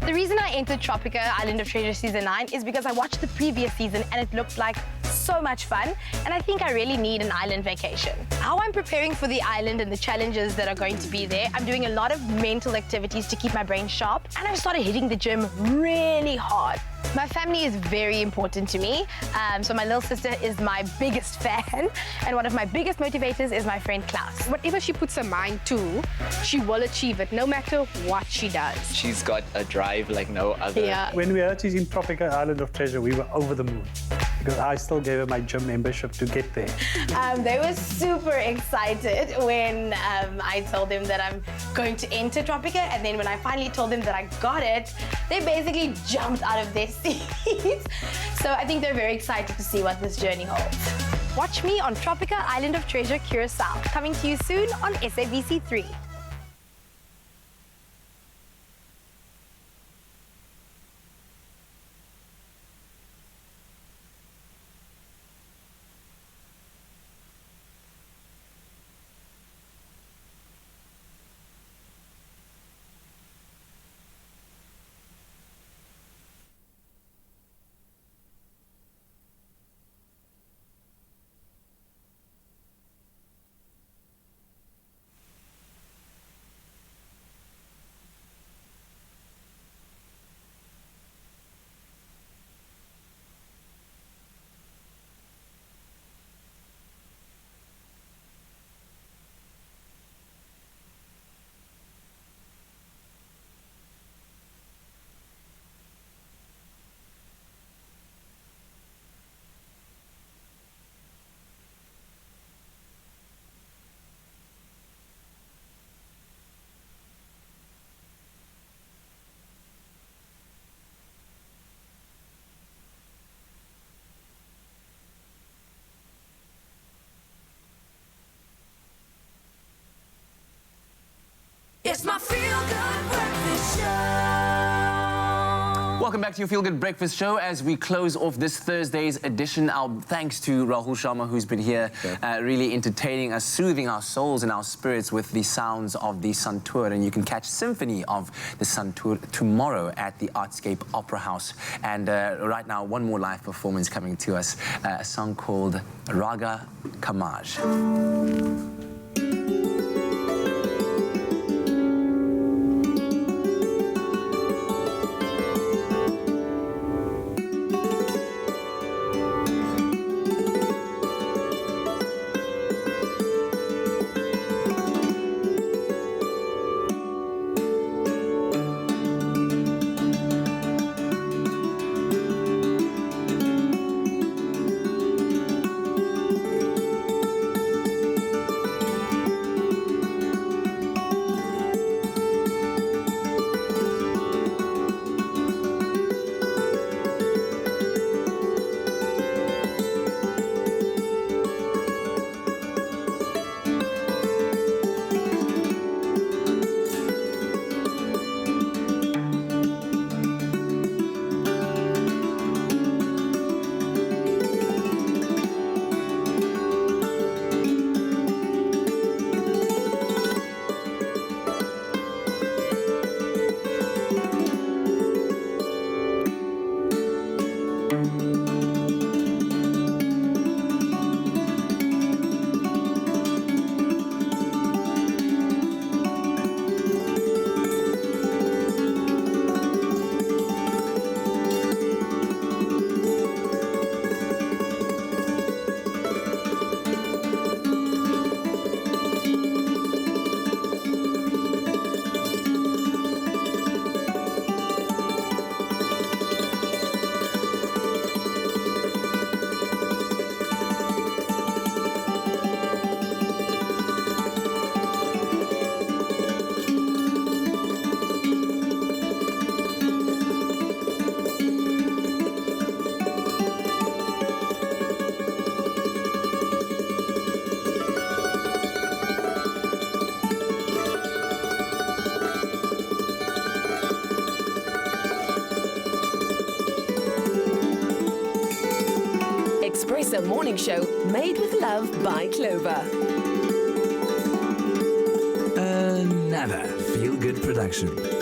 The reason I entered Tropica Island of Treasure Season 9 is because I watched the previous season and it looked like so much fun, and I think I really need an island vacation. How I'm preparing for the island and the challenges that are going to be there, I'm doing a lot of mental activities to keep my brain sharp, and I've started hitting the gym really hard. My family is very important to me, so my little sister is my biggest fan, and one of my biggest motivators is my friend Klaus. Whatever she puts her mind to, she will achieve it, no matter what she does. She's got a drive like no other. Yeah. When we heard she's in Tropica Island of Treasure, we were over the moon, because I still gave her my gym membership to get there. They were super excited when I told them that I'm going to enter Tropica, and then when I finally told them that I got it, they basically jumped out of their seats. So I think they're very excited to see what this journey holds. Watch me on Tropica Island of Treasure Curacao, coming to you soon on SABC3. It's my feel-good breakfast show. Welcome back to your Feel Good Breakfast Show. As we close off this Thursday's edition, our thanks to Rahul Sharma, who's been here really entertaining us, soothing our souls and our spirits with the sounds of the Santoor. And you can catch Symphony of the Santoor tomorrow at the Artscape Opera House. And right now, one more live performance coming to us, a song called Raga Kamaj. Expresso Morning Show, made with love by Clover. Another feel-good production.